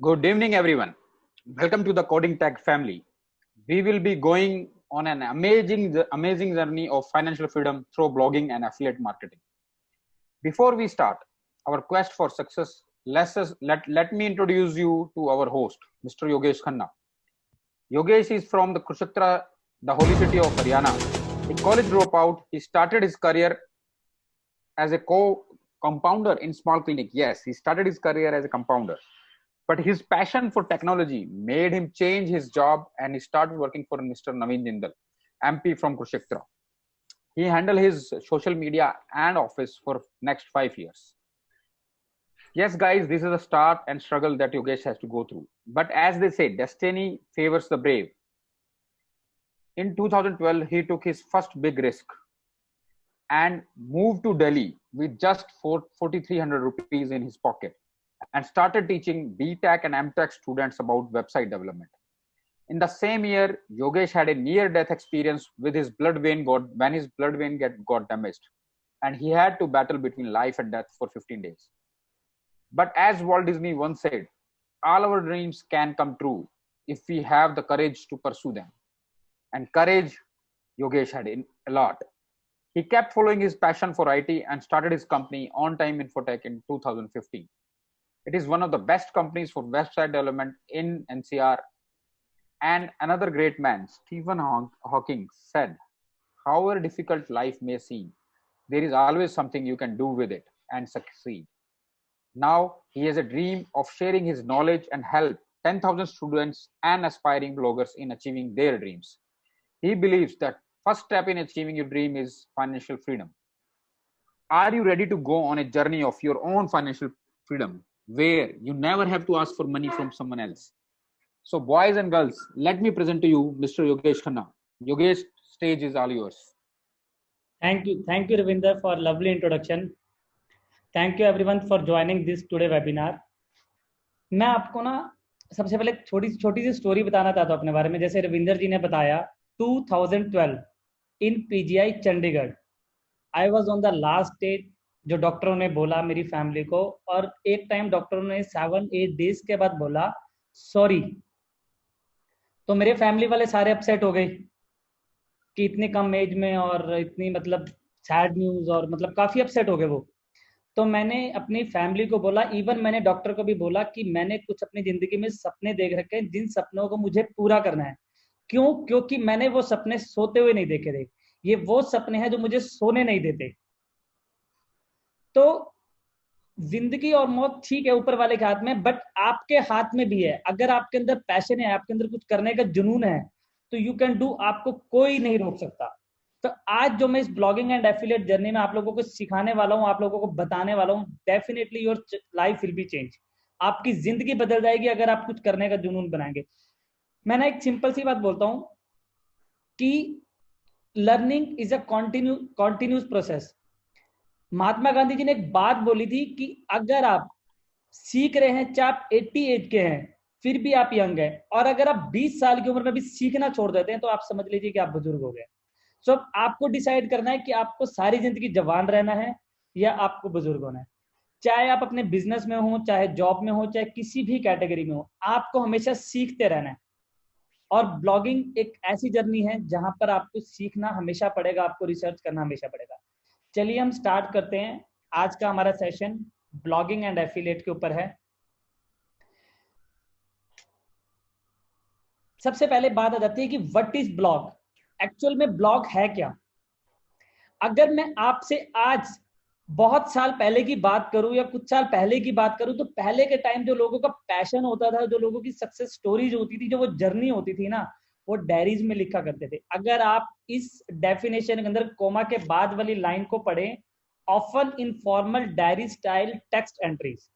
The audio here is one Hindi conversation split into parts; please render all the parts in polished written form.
Good evening, everyone. Welcome to the Coding Tech family. We will be going on an amazing journey of financial freedom through blogging and affiliate marketing. Before we start our quest for success, let me introduce you to our host, Mr. Yogesh Khanna. Yogesh is from the Kurukshetra, the holy city of Haryana. A college dropout, he started his career as a compounder in small clinic. Yes, he started his career as a compounder. But his passion for technology made him change his job and he started working for Mr. Naveen Jindal, MP from Kurukshetra. He handled his social media and office for next 5 years. Yes, guys, this is a start and struggle that Yogesh has to go through. But as they say, destiny favors the brave. In 2012, he took his first big risk and moved to Delhi with just 4,300 rupees in his pocket and started teaching BTech and MTech students about website development. In the same year, Yogesh had a near-death experience with his blood vein when his blood vein got damaged, and he had to battle between life and death for 15 days. But as Walt Disney once said, all our dreams can come true if we have the courage to pursue them. And courage, Yogesh had a lot. He kept following his passion for IT and started his company On Time Infotech in 2015. It is one of the best companies for website development in NCR. And another great man, Stephen Hawking, said, however difficult life may seem, there is always something you can do with it and succeed. Now he has a dream of sharing his knowledge and help 10,000 students and aspiring bloggers in achieving their dreams. He believes that first step in achieving your dream is financial freedom. Are you ready to go on a journey of your own financial freedom where you never have to ask for money from someone else? So, boys and girls, let me present to you Mr. Yogesh Khanna. Yogesh, stage is all yours. Thank you, Ravinder, for lovely introduction. Thank you everyone for joining this today webinar. मैं आपको ना सबसे पहले छोटी सी स्टोरी बताना चाहता हूँ अपने बारे में. जैसे रविंदर जी ने बताया 2012 in PGI Chandigarh I was on the last stage. जो डॉक्टरों ने बोला मेरी फैमिली को, और एक टाइम डॉक्टरों ने 7-8 डेज के बाद बोला सॉरी. तो मेरे फैमिली वाले सारे अपसेट हो गए कि इतनी कम एज में और इतनी मतलब सैड न्यूज, और मतलब काफी अपसेट हो गए वो. तो मैंने अपनी फैमिली को बोला, इवन मैंने डॉक्टर को भी बोला कि मैंने कुछ अपनी जिंदगी में सपने देख रखे हैं जिन सपनों को मुझे पूरा करना है. क्यों? क्योंकि मैंने वो सपने सोते हुए नहीं देखे थे. ये वो सपने हैं जो मुझे सोने नहीं देते. तो जिंदगी और मौत ठीक है ऊपर वाले के हाथ में, बट आपके हाथ में भी है. अगर आपके अंदर पैशन है, आपके अंदर कुछ करने का जुनून है, तो यू कैन डू. आपको कोई नहीं रोक सकता. तो आज जो मैं इस ब्लॉगिंग एंड एफिलिएट जर्नी में आप लोगों को सिखाने वाला हूं, आप लोगों को बताने वाला हूं, definitely your life will be change. आपकी जिंदगी बदल जाएगी अगर आप कुछ करने का जुनून बनाएंगे. मैं ना एक सिंपल सी बात बोलता हूं कि learning is a continuous process. Mahatma Gandhi ji ने एक बात बोली थी कि अगर आप सीख रहे हैं, चाहे आप 80 एज के हैं फिर भी आप यंग हैं, और अगर आप 20 साल की उम्र में भी सीखना छोड़ देते हैं तो आप समझ लीजिए कि आप बुजुर्ग हो गए. सो आपको डिसाइड करना है कि आपको सारी जिंदगी जवान रहना है या आपको बुजुर्ग होना है. चाहे आप अपने बिजनेस में हो, चाहे जॉब में हो, चाहे किसी भी कैटेगरी में हो, आपको हमेशा सीखते रहना है. और ब्लॉगिंग एक ऐसी जर्नी है जहां पर आपको सीखना हमेशा पड़ेगा, आपको रिसर्च करना हमेशा पड़ेगा. चलिए हम स्टार्ट करते हैं. आज का हमारा सेशन ब्लॉगिंग एंड एफिलिएट के ऊपर है. सबसे पहले बात आ जाती है कि व्हाट इज ब्लॉग. एक्चुअल में ब्लॉग है क्या? अगर मैं आपसे आज बहुत साल पहले की बात करूं या कुछ साल पहले की बात करूं, तो पहले के टाइम जो लोगों का पैशन होता था, जो लोगों की सक्सेस स्टोरीज होती थी, जो वो जर्नी होती थी ना, वो डायरीज में लिखा करते थे. अगर आप इस डेफिनेशन के अंदर कोमा के बाद वाली लाइन को पढ़ें, often informal diary style text entries.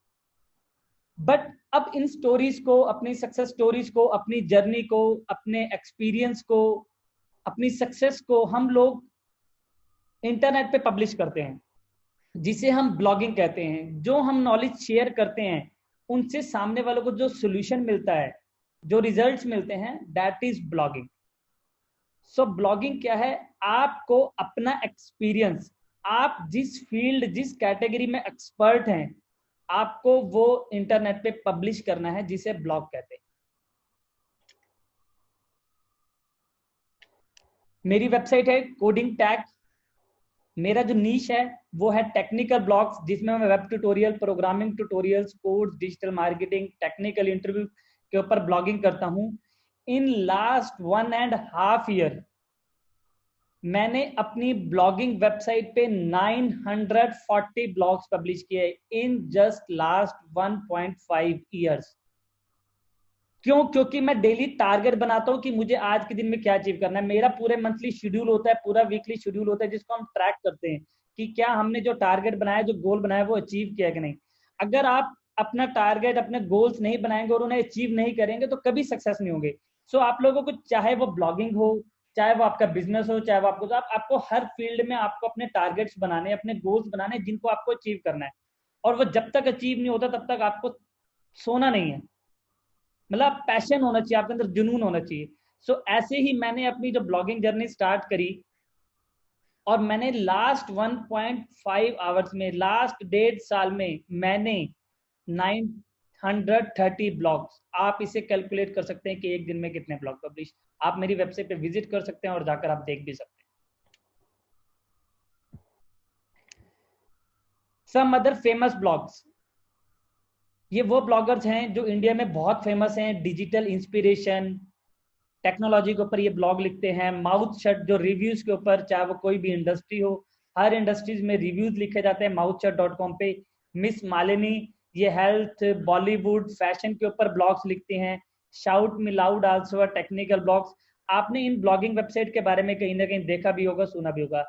But अब इन स्टोरीज को, अपनी सक्सेस स्टोरीज को, अपनी जर्नी को, अपने एक्सपीरियंस को, अपनी सक्सेस को हम लोग इंटरनेट पे पब्लिश करते हैं, जिसे हम ब्लॉगिंग कहते हैं. जो हम नॉलेज शेयर करते हैं उनसे सामने वालों को जो सोल्यूशन मिलता है, जो रिजल्ट्स मिलते हैं, that is blogging. So blogging क्या है? आपको अपना एक्सपीरियंस, आप जिस फील्ड, जिस कैटेगरी में एक्सपर्ट हैं, आपको वो इंटरनेट पे पब्लिश करना है, जिसे ब्लॉग कहते हैं। मेरी वेबसाइट है कोडिंग टैग। मेरा जो नीश है वो है टेक्निकल ब्लॉग्स, जिसमें मैं web tutorial, programming tutorials, codes, digital marketing, technical interview के ऊपर ब्लॉगिंग करता हूं। इन लास्ट 1.5 ईयर मैंने अपनी ब्लॉगिंग वेबसाइट पे 940 ब्लॉग्स पब्लिश किए इन जस्ट लास्ट 1.5 ईयर्स। क्यों? क्योंकि मैं डेली टारगेट बनाता हूं कि मुझे आज के दिन में क्या अचीव करना है। मेरा पूरे मंथली शेड्यूल होता है, पूरा वीकली शेड्यूल होता है, जिसको हम ट्रैक करते हैं कि क्या हमने जो टारगेट बनाया, जो गोल बनाया, वो अचीव किया कि नहीं। अगर आप अपना टारगेट, अपने गोल्स नहीं बनाएंगे और उन्हें अचीव नहीं करेंगे तो कभी सक्सेस नहीं होंगे। सो आप लोगों को, चाहे वो ब्लॉगिंग हो, चाहे वो आपका बिजनेस हो, चाहे वो आपको, तो आपको हर फील्ड में आपको अपने टारगेट्स बनाने, अपने गोल्स बनाने, जिनको आपको अचीव करना है। और वो जब तक अचीव नहीं होता तब तक आपको सोना नहीं है। मतलब पैशन होना चाहिए आपके अंदर, जुनून होना चाहिए। सो ऐसे ही मैंने अपनी जो ब्लॉगिंग जर्नी स्टार्ट करी, और मैंने लास्ट 1.5 आवर्स में, लास्ट 1.5 साल में मैंने 930 ब्लॉग्स, आप इसे कैलकुलेट कर सकते हैं कि एक दिन में कितने ब्लॉग पब्लिश। आप मेरी वेबसाइट पे विजिट कर सकते हैं और जाकर आप देख भी सकते हैं। सम अदर फेमस ब्लॉग्स, ये वो ब्लॉगर्स हैं जो इंडिया में बहुत फेमस हैं। डिजिटल इंस्पिरेशन, टेक्नोलॉजी के ऊपर ये ब्लॉग लिखते हैं। माउथ शट, जो रिव्यूज के ऊपर, चाहे वो कोई भी इंडस्ट्री हो, हर इंडस्ट्रीज में रिव्यूज लिखे जाते हैं mouthshut.com पे। मिस मालिनी, ये हेल्थ, बॉलीवुड, फैशन के ऊपर ब्लॉग्स लिखती हैं। शाउट मी लाउड आल्सो टेक्निकल ब्लॉग्स। आपने इन ब्लॉगिंग वेबसाइट के बारे में कहीं ना कहीं देखा भी होगा, सुना भी होगा।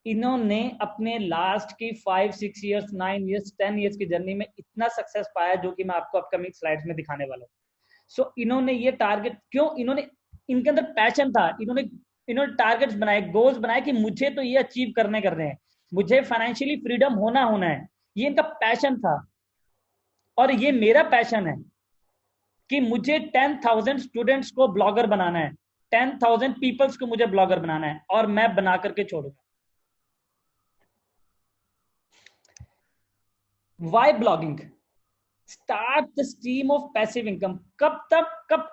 इन्होंने अपने लास्ट की 5-6 ईयर्स, 9 ईयर्स, 10 ईयर्स की जर्नी में इतना सक्सेस पाया, जो कि मैं आपको अपकमिंग स्लाइड्स में दिखाने वाला हूँ। सो इन्होंने ये टारगेट, क्यों? इन्होंने, इनके अंदर पैशन था। इन्होंने टारगेट्स बनाए, गोल्स बनाए कि मुझे तो ये अचीव करने हैं, मुझे फाइनेंशियली फ्रीडम होना है। ये इनका पैशन था। और ये मेरा पैशन है कि मुझे 10,000 स्टूडेंट्स को ब्लॉगर बनाना है, 10,000 पीपल्स को मुझे ब्लॉगर बनाना है, और मैं बना करके छोड़ूंगा। Why blogging? Start the stream of passive income. कब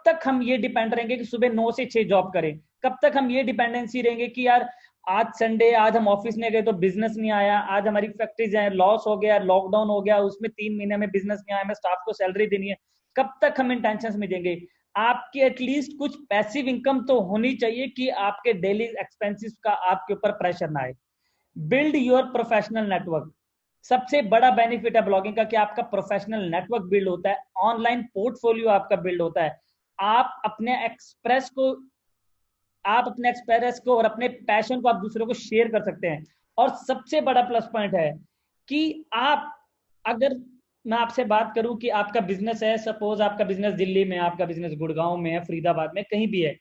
तक हम ये डिपेंड रहेंगे कि सुबह 9 से 6 जॉब करें? कब तक हम ये डिपेंडेंसी रहेंगे कि यार आज संडे, आज हम ऑफिस नहीं गए तो बिजनेस नहीं आया, आज हमारी फैक्ट्रीज हैं, लॉस हो गया, लॉकडाउन हो गया, उसमें 3 महीने में बिजनेस नहीं आया, हमें स्टाफ को सैलरी देनी है। कब तक हम इन टेंशन में देंगे? आपकी एटलीस्ट कुछ पैसिव इनकम तो होनी चाहिए कि आपके डेली एक्सपेंसिस का आपके ऊपर प्रेशर ना आए। Build your professional network. सबसे बड़ा बेनिफिट है ब्लॉगिंग का कि आपका प्रोफेशनल नेटवर्क बिल्ड होता है, ऑनलाइन पोर्टफोलियो आपका बिल्ड होता है। आप अपने एक्सप्रेस को, और अपने पैशन को आप दूसरों को शेयर कर सकते हैं। और सबसे बड़ा प्लस पॉइंट है कि आप, अगर मैं आपसे बात करूं कि आपका बिजनेस है, सपोज आपका बिजनेस दिल्ली में, आपका बिजनेस गुड़गांव में है, फरीदाबाद में, कहीं भी है,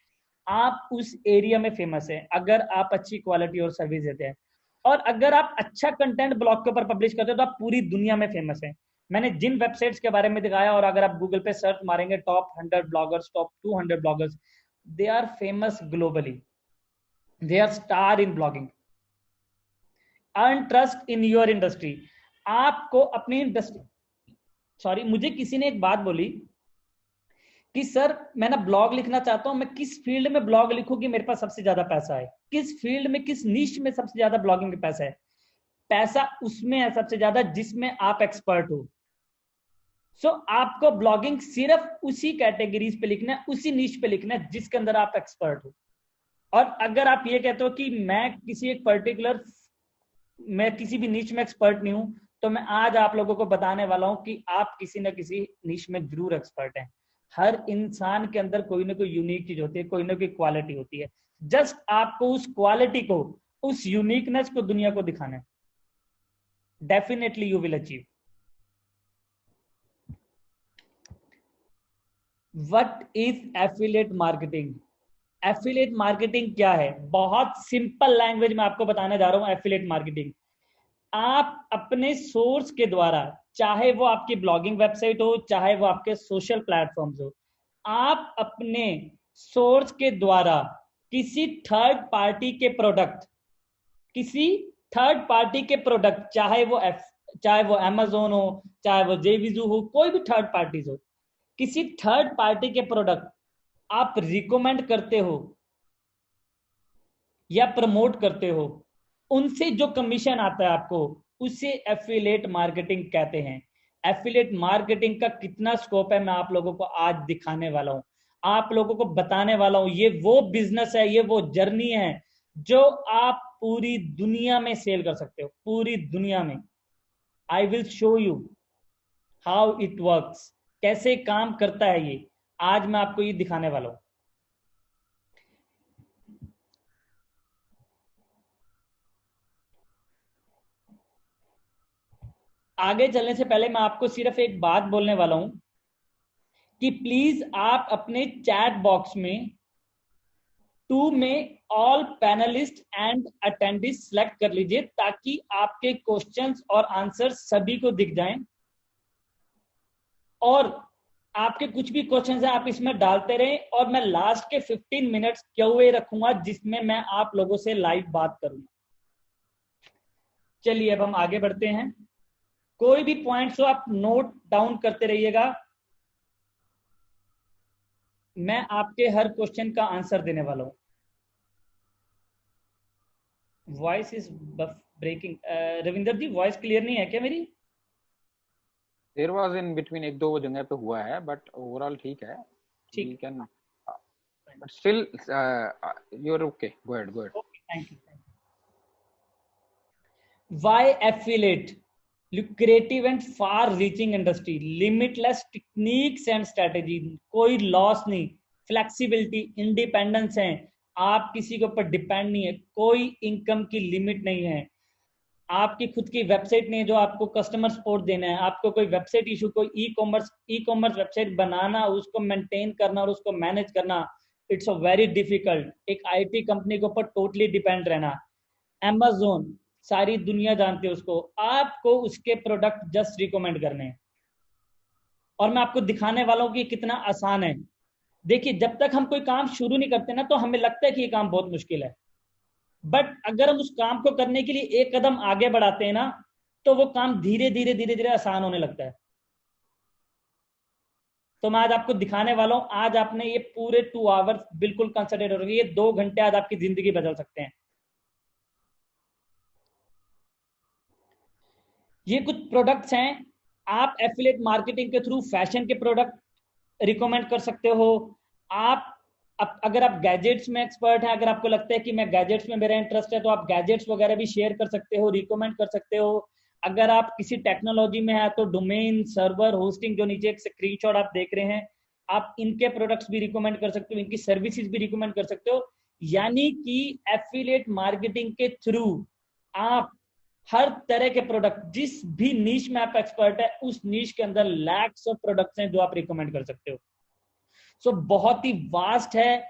आप उस एरिया में फेमस है अगर आप अच्छी क्वालिटी और सर्विस देते हैं। और अगर आप अच्छा कंटेंट ब्लॉग के ऊपर पब्लिश करते हो तो आप पूरी दुनिया में फेमस है। मैंने जिन वेबसाइट्स के बारे में दिखाया, और अगर आप गूगल पे सर्च मारेंगे top 100 bloggers, top 200 bloggers, they are famous globally, they are star in blogging. Earn trust in your industry. आपको अपनी इंडस्ट्री, सॉरी, मुझे किसी ने एक बात बोली कि सर मैं ना ब्लॉग लिखना चाहता हूं, मैं किस फील्ड में ब्लॉग लिखूं कि मेरे पास सबसे ज्यादा पैसा है? किस फील्ड में, किस नीश में सबसे ज्यादा ब्लॉगिंग में पैसा है? पैसा उसमें है सबसे ज्यादा जिसमें आप एक्सपर्ट हो। सो आपको ब्लॉगिंग सिर्फ उसी कैटेगरीज पे लिखना है, उसी नीश पे लिखना है जिसके अंदर आप एक्सपर्ट हो। और अगर आप ये कहते हो कि मैं किसी भी नीच में एक्सपर्ट नहीं हूं, तो मैं आज आप लोगों को बताने वाला हूं कि आप किसी न किसी नीच में जरूर एक्सपर्ट हैं। हर इंसान के अंदर कोई ना कोई यूनिक चीज होती है, कोई ना कोई क्वालिटी होती है। जस्ट आपको उस क्वालिटी को, उस यूनिकनेस को दुनिया को दिखाना है। Definitely you will achieve. What is affiliate marketing? Affiliate marketing क्या है? बहुत सिंपल लैंग्वेज में आपको बताने जा रहा हूं। एफिलिएट मार्केटिंग, आप अपने सोर्स के द्वारा, चाहे वो आपकी ब्लॉगिंग वेबसाइट हो, चाहे वो आपके सोशल प्लेटफॉर्म्स हो, आप अपने सोर्स के द्वारा किसी थर्ड पार्टी के प्रोडक्ट, चाहे वो चाहे वो Amazon हो, चाहे वो जेविजू हो, कोई भी थर्ड पार्टीज हो, किसी थर्ड पार्टी के प्रोडक्ट आप रिकमेंड करते हो या प्रमोट करते हो, उनसे जो कमीशन आता है आपको, उसे एफिलिएट मार्केटिंग कहते हैं। एफिलिएट मार्केटिंग का कितना स्कोप है मैं आप लोगों को आज दिखाने वाला हूं, आप लोगों को बताने वाला हूं। ये वो बिजनेस है, ये वो जर्नी है जो आप पूरी दुनिया में सेल कर सकते हो, पूरी दुनिया में। I will show you how it works, कैसे काम करता है ये, आज मैं आपको ये दिखाने वाला हूं। आगे चलने से पहले मैं आपको सिर्फ एक बात बोलने वाला हूं कि प्लीज आप अपने चैट बॉक्स में टू में all panelist and attendant select कर लीजिए, ताकि आपके क्वेश्चंस और आंसर सभी को दिख जाएं। और आपके कुछ भी क्वेश्चंस है आप इसमें डालते रहें, और मैं लास्ट के 15 मिनट्स क्यूए रखूंगा जिसमें मैं आप लोगों से लाइव बात करूंगा। चलिए अब हम आगे बढ़ते हैं। कोई भी पॉइंट्स हो आप नोट डाउन करते रहिएगा, मैं आपके हर क्वेश्चन का आंसर देने वाला हूं। Voice is breaking. Ravinder ji voice clear नहीं है क्या मेरी? देयर वाज इन बिटवीन एक दो जगह पे हुआ है, बट ओवरऑल ठीक है। ठीक, can but still you are okay. Go ahead, go ahead. Okay, thank you. Why affiliate? Lucrative and far-reaching industry, limitless techniques and strategy, कोई लॉस नहीं, फ्लेक्सिबिलिटी, इंडिपेंडेंस है, आप किसी के ऊपर डिपेंड नहीं है, कोई इनकम की लिमिट नहीं है, आपकी खुद की वेबसाइट नहीं है जो आपको कस्टमर सपोर्ट देना है, आपको कोई वेबसाइट इशू, कोई ई कॉमर्स वेबसाइट बनाना, उसको मेंटेन करना और उसको मैनेज करना, इट्स अ वेरी डिफिकल्ट। एक आईटी कंपनी के ऊपर टोटली डिपेंड रहना। Amazon सारी दुनिया जानती है उसको, आपको उसके प्रोडक्ट जस्ट रिकमेंड करने हैं, और मैं आपको दिखाने वाला हूं कि कितना आसान है। देखिए, जब तक हम कोई काम शुरू नहीं करते ना, तो हमें लगता है कि ये काम बहुत मुश्किल है, बट अगर हम उस काम को करने के लिए एक कदम आगे बढ़ाते हैं ना, तो वो काम धीरे धीरे धीरे धीरे आसान होने लगता है। तो मैं आज आपको दिखाने वाला हूं, आज आपने ये पूरे 2 आवर्स बिल्कुल कंसंट्रेट करोगे, ये 2 घंटे आज आपकी जिंदगी बदल सकते हैं। ये कुछ प्रोडक्ट्स हैं, आप एफिलिएट मार्केटिंग के थ्रू फैशन के प्रोडक्ट रिकमेंड कर सकते हो। आप अगर आप गैजेट्स में एक्सपर्ट हैं, अगर आपको लगता है कि मैं गैजेट्स में मेरा इंटरेस्ट है, तो आप गैजेट्स वगैरह भी शेयर कर सकते हो, रिकमेंड कर सकते हो। अगर आप किसी टेक्नोलॉजी में है, तो डोमेन, सर्वर, होस्टिंग, जो नीचे एक स्क्रीनशॉट आप देख रहे हैं, आप इनके प्रोडक्ट्स भी रिकमेंड कर सकते हो, इनकी सर्विसेज भी रिकमेंड कर सकते हो। यानी कि एफिलिएट मार्केटिंग के थ्रू आप हर तरह के प्रोडक्ट, जिस भी नीश में आप एक्सपर्ट है, उस नीश के अंदर लैक्स ऑफ प्रोडक्ट्स हैं जो आप रिकमेंड कर सकते हो। सो बहुत ही वास्ट है,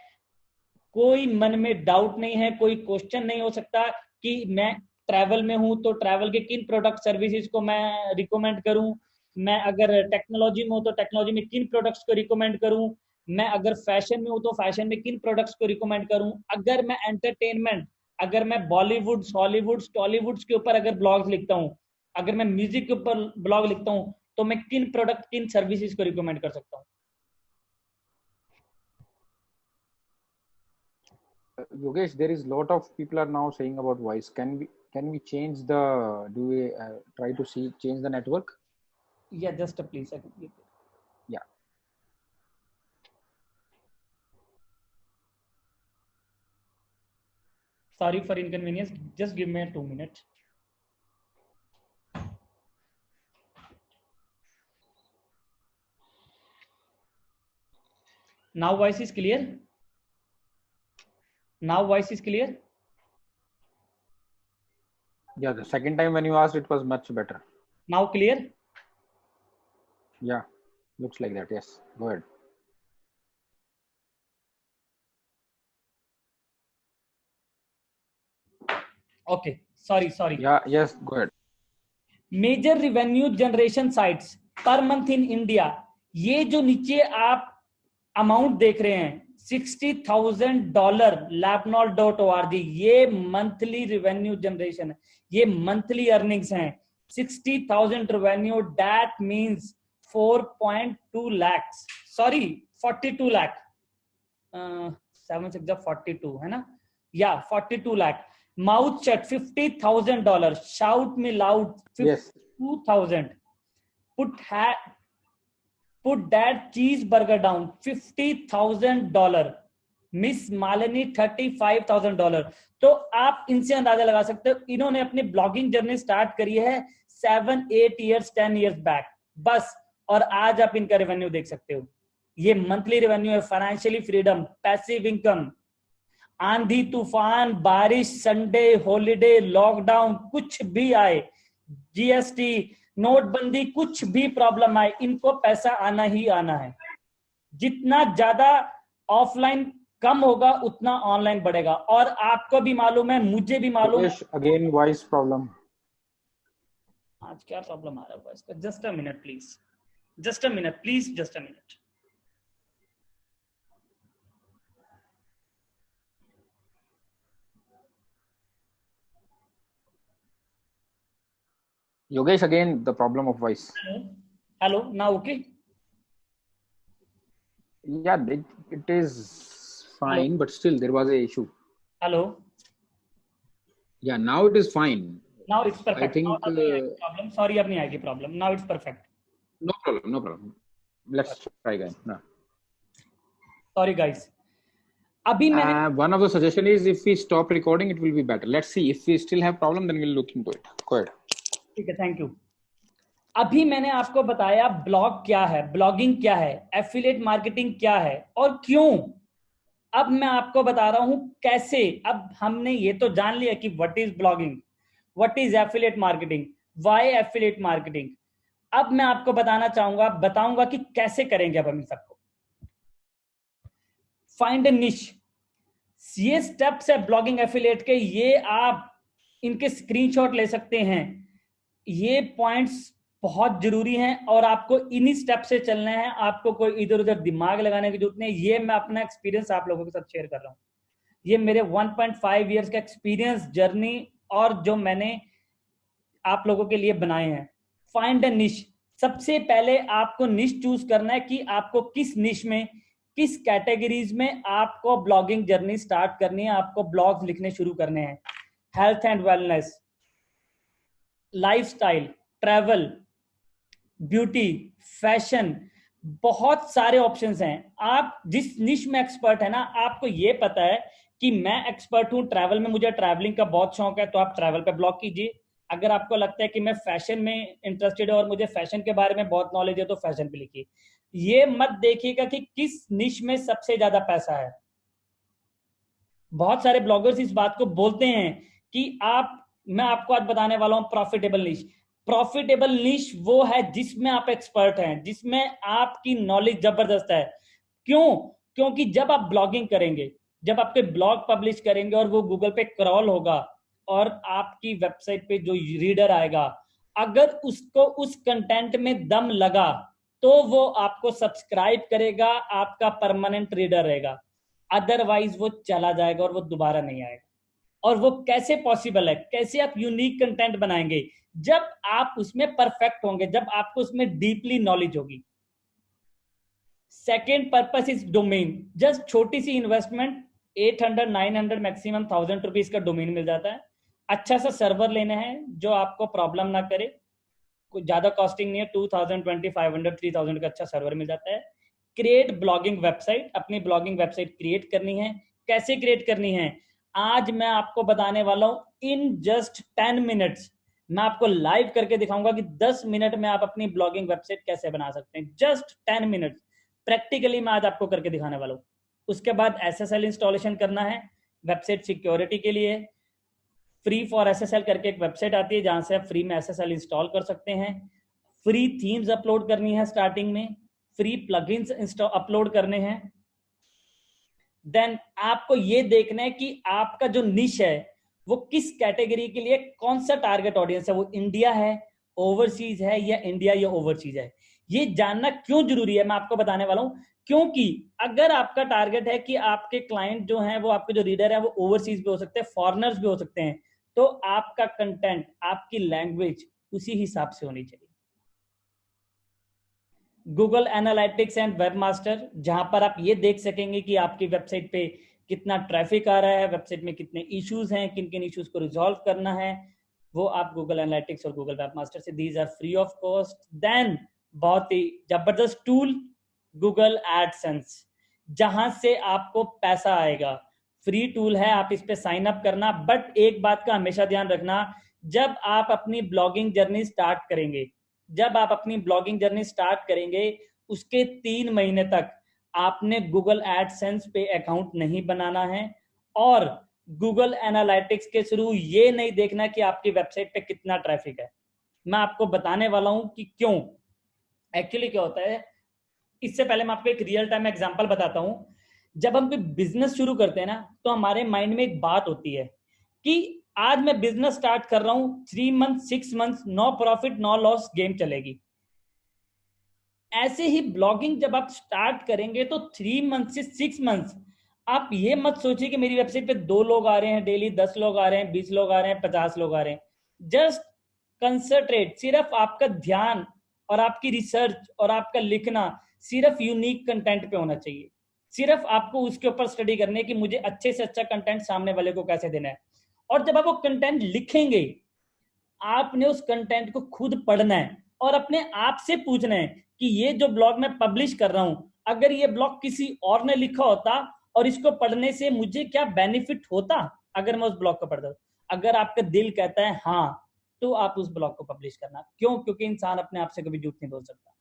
कोई मन में डाउट नहीं है, कोई क्वेश्चन नहीं हो सकता कि मैं ट्रैवल में हूं तो ट्रैवल के किन प्रोडक्ट सर्विसेज को मैं रिकमेंड करूं, मैं अगर टेक्नोलॉजी में हूं तो टेक्नोलॉजी में किन प्रोडक्ट्स को रिकमेंड करूं, मैं अगर फैशन में हूं तो फैशन में किन प्रोडक्ट्स को रिकमेंड करूं, अगर मैं एंटरटेनमेंट, अगर मैं बॉलीवुड, हॉलीवुड, टॉलीवुड के ऊपर अगर ब्लॉग्स लिखता हूं, अगर मैं म्यूजिक के ऊपर ब्लॉग लिखता हूं, तो मैं किन प्रोडक्ट, किन सर्विसेज को रिकमेंड कर सकता हूं। Yogesh, there is lot of people are now saying about voice. Can we change the, do we try to see change the network? Yeah, just a please second. Yeah. Sorry for inconvenience, just give me 2 minutes. Now voice is clear? Now voice is clear? Yeah, the second time when you asked, it was much better. Now clear? Yeah, looks like that. Yes, go ahead. Okay, sorry. Yeah, yes, go ahead. Major revenue generation sites पर मंथ इन इंडिया, ये जो नीचे आप अमाउंट देख रहे हैं $60,000 lapnol.org, ये मंथली रिवेन्यू जनरेशन है, ये मंथली अर्निंग्स हैं। 60,000 revenue, that means 4.2 lakhs, sorry 42 lakh, 7 6 42 है ना, yeah 42 lakh. Mouth shut, $50,000. Shout me loud, Yes. 52,000. Put that cheeseburger down, $50,000. Miss Malini $35,000. तो आप इनसे अंदाजा लगा सकते हो, इन्होंने अपनी ब्लॉगिंग जर्नी स्टार्ट करी है 7 8 years 10 years बैक बस, और आज आप इनका रेवेन्यू देख सकते हो. ये मंथली रेवेन्यू है. फाइनेंशियली फ्रीडम, पैसिव इनकम, आंधी तूफान बारिश, संडे हॉलिडे, लॉकडाउन, कुछ भी आए, जीएसटी नोटबंदी, कुछ भी प्रॉब्लम आए, इनको पैसा आना ही आना है. जितना ज्यादा ऑफलाइन कम होगा उतना ऑनलाइन बढ़ेगा. और आपको भी मालूम है, मुझे भी मालूम है. Again voice problem. आज क्या प्रॉब्लम आ रहा है वॉइस का? Just a minute please, just a minute please, just a minute. Yogesh, again the problem of voice. Hello, now okay? Yeah, it is fine. Hello. But still there was a issue. Hello. Yeah, now it is fine. Now it's perfect. I think problem. Sorry, अब नहीं आएगी problem. Now it's perfect. No problem, no problem. Let's try again. No. Sorry guys. अभी मैंने one of the suggestion is if we stop recording, it will be better. Let's see if we still have problem, then we'll look into it. Go ahead. ठीक है, थैंक यू. अभी मैंने आपको बताया ब्लॉग क्या है, ब्लॉगिंग क्या है, एफिलिएट मार्केटिंग क्या है और क्यों. अब मैं आपको बता रहा हूं कैसे. अब हमने ये तो जान लिया कि what is blogging, what is affiliate marketing, why affiliate marketing. अब मैं आपको बताऊंगा कि कैसे करेंगे. अब हम इन सबको फाइंड अ निश. ये स्टेप्स है ब्लॉगिंग एफिलिएट के, ये आप इनके स्क्रीनशॉट ले सकते हैं. ये पॉइंट्स बहुत जरूरी हैं और आपको इन्हीं स्टेप से चलना है. आपको कोई इधर उधर दिमाग लगाने की जरूरत नहीं. ये मैं अपना एक्सपीरियंस आप लोगों के साथ शेयर कर रहा हूं. ये मेरे 1.5 इयर्स का एक्सपीरियंस जर्नी और जो मैंने आप लोगों के लिए बनाए हैं. फाइंड अ निश. सबसे पहले आपको निश चूज करना है कि आपको किस निश में, किस कैटेगरीज में आपको ब्लॉगिंग जर्नी स्टार्ट करनी है, आपको ब्लॉग्स लिखने शुरू करने हैं. Health and wellness, lifestyle, travel, beauty, fashion, बहुत सारे ऑप्शंस हैं. आप जिस निश में एक्सपर्ट है ना, आपको ये पता है कि मैं एक्सपर्ट हूं ट्रैवल में, मुझे ट्रैवलिंग का बहुत शौक है, तो आप ट्रैवल पे ब्लॉग कीजिए. अगर आपको लगता है कि मैं फैशन में इंटरेस्टेड है और मुझे फैशन के बारे में बहुत नॉलेज है, तो फैशन पे लिखिए. ये मत देखिएगा कि किस निश में सबसे ज्यादा पैसा है. बहुत सारे ब्लॉगर्स इस बात को बोलते हैं कि मैं आपको आज बताने वाला हूं प्रॉफिटेबल निश. प्रॉफिटेबल निश वो है जिसमें आप एक्सपर्ट हैं, जिसमें आपकी नॉलेज जबरदस्त है. क्यों? क्योंकि जब आप ब्लॉगिंग करेंगे, जब आपके ब्लॉग पब्लिश करेंगे और वो गूगल पे क्रॉल होगा और आपकी वेबसाइट पे जो रीडर आएगा, अगर उसको उस कंटेंट में दम लगा तो वो आपको सब्सक्राइब करेगा, आपका परमानेंट रीडर रहेगा. अदरवाइज वो चला जाएगा और वो दोबारा नहीं आएगा. और वो कैसे पॉसिबल है? कैसे आप यूनिक कंटेंट बनाएंगे? जब आप उसमें परफेक्ट होंगे, जब आपको उसमें डीपली नॉलेज होगी. Second purpose is domain. Just छोटी सी इन्वेस्टमेंट, 800 900 मैक्सिमम 1000 रुपीज का डोमेन मिल जाता है. अच्छा सा सर्वर लेना है जो आपको प्रॉब्लम ना करे, कोई ज्यादा कॉस्टिंग नहीं है. 2000 2500 3000 का अच्छा सर्वर मिल जाता है. Create blogging website. अपनी ब्लॉगिंग वेबसाइट क्रिएट करनी है. कैसे क्रिएट करनी है आज मैं आपको बताने वाला हूं. इन जस्ट 10 मिनट्स मैं आपको लाइव करके दिखाऊंगा कि 10 मिनट में आप अपनी ब्लॉगिंग वेबसाइट कैसे बना सकते हैं. जस्ट 10 मिनट प्रैक्टिकली मैं आज आपको करके दिखाने वाला हूं. उसके बाद SSL इंस्टॉलेशन करना है वेबसाइट सिक्योरिटी के लिए. फ्री फॉर SSL करके एक वेबसाइट आती है जहां से आप फ्री में SSL इंस्टॉल कर सकते हैं. फ्री थीम्स अपलोड करनी है स्टार्टिंग में, फ्री प्लगइन्स अपलोड करने हैं. देन आपको ये देखना है कि आपका जो निश है वो किस कैटेगरी के लिए, कौन सा टारगेट ऑडियंस है, वो इंडिया है, ओवरसीज है, या इंडिया या ओवरसीज है. ये जानना क्यों जरूरी है मैं आपको बताने वाला हूं. क्योंकि अगर आपका टारगेट है कि आपके क्लाइंट जो हैं, वो आपके जो रीडर है वो ओवरसीज भी हो सकते हैं, फॉरेनर्स भी हो सकते हैं, तो आपका कंटेंट, आपकी लैंग्वेज उसी हिसाब से होनी चाहिए। गूगल एनालिटिक्स एंड वेबमास्टर, जहां पर आप ये देख सकेंगे कि आपकी वेबसाइट पे कितना ट्रैफिक आ रहा है, वेबसाइट में कितने इश्यूज हैं, किन किन इश्यूज को रिजॉल्व करना है, वो आप गूगल एनालिटिक्स और गूगल वेबमास्टर से, these are free of cost. Then बहुत ही जबरदस्त टूल गूगल एडसेंस, जहां से आपको पैसा आएगा। फ्री टूल है, आप इस पे साइन अप करना। बट एक बात का हमेशा ध्यान रखना, जब आप अपनी ब्लॉगिंग जर्नी स्टार्ट करेंगे, जब आप अपनी ब्लॉगिंग जर्नी स्टार्ट करेंगे उसके 3 महीने तक आपने गूगल एडसेंस पे अकाउंट नहीं बनाना है, और गूगल एनालिटिक्स के थ्रू ये नहीं देखना कि आपकी वेबसाइट पे कितना ट्रैफिक है। मैं आपको बताने वाला हूं कि क्यों। एक्चुअली क्या होता है, इससे पहले मैं आपको एक रियल टाइम एग्जांपल बताता हूं। जब हम कोई बिजनेस शुरू करते हैं ना, तो हमारे माइंड में एक बात होती है कि आज मैं बिजनेस स्टार्ट कर रहा हूं, 3 month 6 month no profit no loss game चलेगी। ऐसे ही ब्लॉगिंग जब आप स्टार्ट करेंगे तो 3 मंथ से 6 मंथ आप ये मत सोचिए कि मेरी वेबसाइट पे 2 लोग आ रहे हैं डेली, 10 लोग आ रहे हैं, 20 लोग आ रहे हैं, 50 लोग आ रहे हैं। जस्ट कंसंट्रेट, सिर्फ आपका ध्यान और आपकी रिसर्च और आपका लिखना सिर्फ यूनिक कंटेंट पे होना चाहिए। सिर्फ आपको उसके ऊपर स्टडी करनी है कि मुझे अच्छे से अच्छा कंटेंट सामने वाले को कैसे देना है। और जब आप वो कंटेंट लिखेंगे, आपने उस कंटेंट को खुद पढ़ना है और अपने आप से पूछना है कि ये जो ब्लॉग मैं पब्लिश कर रहा हूं, अगर ये ब्लॉग किसी और ने लिखा होता और इसको पढ़ने से मुझे क्या बेनिफिट होता अगर मैं उस ब्लॉग को पढ़ता। अगर आपका दिल कहता है हाँ, तो आप उस ब्लॉग को पब्लिश करना। क्यों? क्योंकि इंसान अपने आप से कभी झूठ नहीं बोल सकता।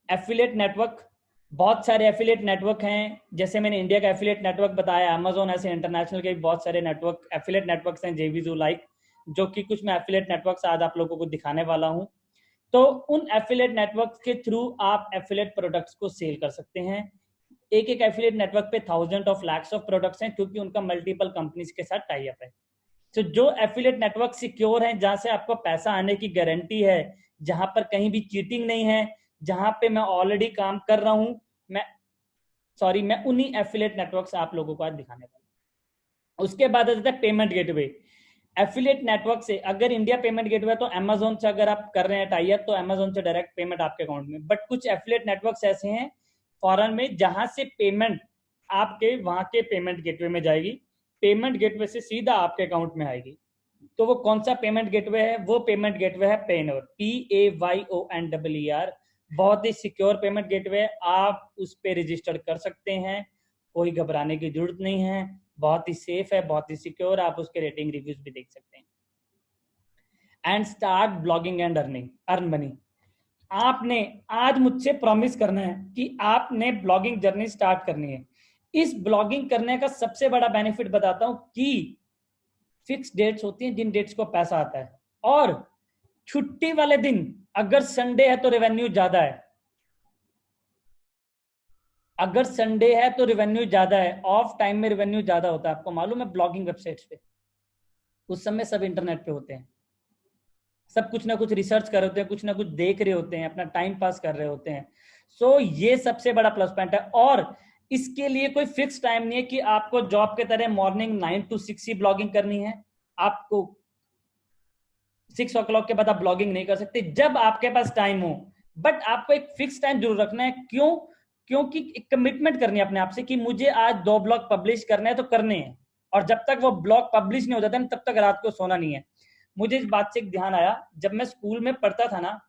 एफिलिएट नेटवर्क, बहुत सारे एफिलिएट नेटवर्क हैं। जैसे मैंने इंडिया का एफिलिएट नेटवर्क बताया, अमेजोन, ऐसे इंटरनेशनल के भी बहुत सारे नेटवर्क एफिलिएट नेटवर्क्स हैं, जेवीजू लाइक, जो कि कुछ मैं एफिलिएट नेटवर्क्स आज आप लोगों को दिखाने वाला हूं। तो उन एफिलिएट नेटवर्क्स के थ्रू आप एफिलिएट प्रोडक्ट्स को सेल कर सकते हैं। एक एक एफिलिएट नेटवर्क पे thousand of lakhs of products हैं, क्योंकि उनका मल्टीपल कंपनीज के साथ टाई अप है। तो जो एफिलिएट नेटवर्क सिक्योर है, जहां से आपको पैसा आने की गारंटी है, जहां पर कहीं भी चीटिंग नहीं है, जहां पे मैं ऑलरेडी काम कर रहा हूं, मैं उन्हीं एफिलिएट नेटवर्क्स आप लोगों को आज दिखाने वाला हूं। उसके बाद आता है पेमेंट गेटवे। एफिलिएट नेटवर्क से, अगर इंडिया पेमेंट गेटवे तो अमेजोन से अगर आप कर रहे हैं टाई अप, तो अमेजोन से डायरेक्ट पेमेंट आपके अकाउंट में। बट कुछ एफिलिएट नेटवर्क्स ऐसे हैं फॉरेन में, जहां से पेमेंट आपके वहां के पेमेंट गेटवे में जाएगी, पेमेंट गेटवे से सीधा आपके अकाउंट में आएगी। तो वो कौन सा पेमेंट गेटवे है? वो पेमेंट गेटवे है पेयोनेयर, PAYONER। बहुत ही सिक्योर पेमेंट गेटवे है, आप उस पर रजिस्टर कर सकते हैं, कोई घबराने की जरूरत नहीं है, बहुत ही सेफ है, बहुत ही सिक्योर। आप उसके रेटिंग रिव्यूज भी देख सकते हैं। And start blogging and earn money. आपने आज मुझसे प्रॉमिस करना है कि आपने ब्लॉगिंग जर्नी स्टार्ट करनी है। इस ब्लॉगिंग करने का सबसे बड़ा बेनिफिट बताता हूं कि फिक्स डेट्स होती हैं जिन डेट्स को पैसा आता है, और छुट्टी वाले दिन अगर संडे है तो रेवेन्यू ज्यादा है। अगर संडे है तो रेवेन्यू ज्यादा है, ऑफ टाइम में रेवेन्यू ज्यादा होता है। आपको मालूम है, ब्लॉगिंग वेबसाइट्स पे उस समय सब इंटरनेट पे होते हैं, सब कुछ ना कुछ रिसर्च कर रहे होते हैं, कुछ ना कुछ देख रहे होते हैं, अपना टाइम पास कर रहे होते हैं। सो ये सबसे बड़ा प्लस पॉइंट है। और इसके लिए कोई फिक्स टाइम नहीं है कि आपको जॉब के तरह मॉर्निंग 9 to 6 ही ब्लॉगिंग करनी है। आपको 6 o'clock के बाद आप ब्लॉगिंग नहीं कर सकते, जब आपके पास टाइम हो। बट आपको एक फिक्स टाइम जरूर रखना है। क्यों? क्योंकि एक कमिटमेंट करनी है अपने आप से कि मुझे आज 2 ब्लॉग पब्लिश करने हैं तो करने हैं, और जब तक वो ब्लॉग पब्लिश नहीं हो जाता तब तक रात को सोना नहीं है। मुझे इस बात से एक ध्यान आया, जब मैं स्कूल में पढ़ता था ना,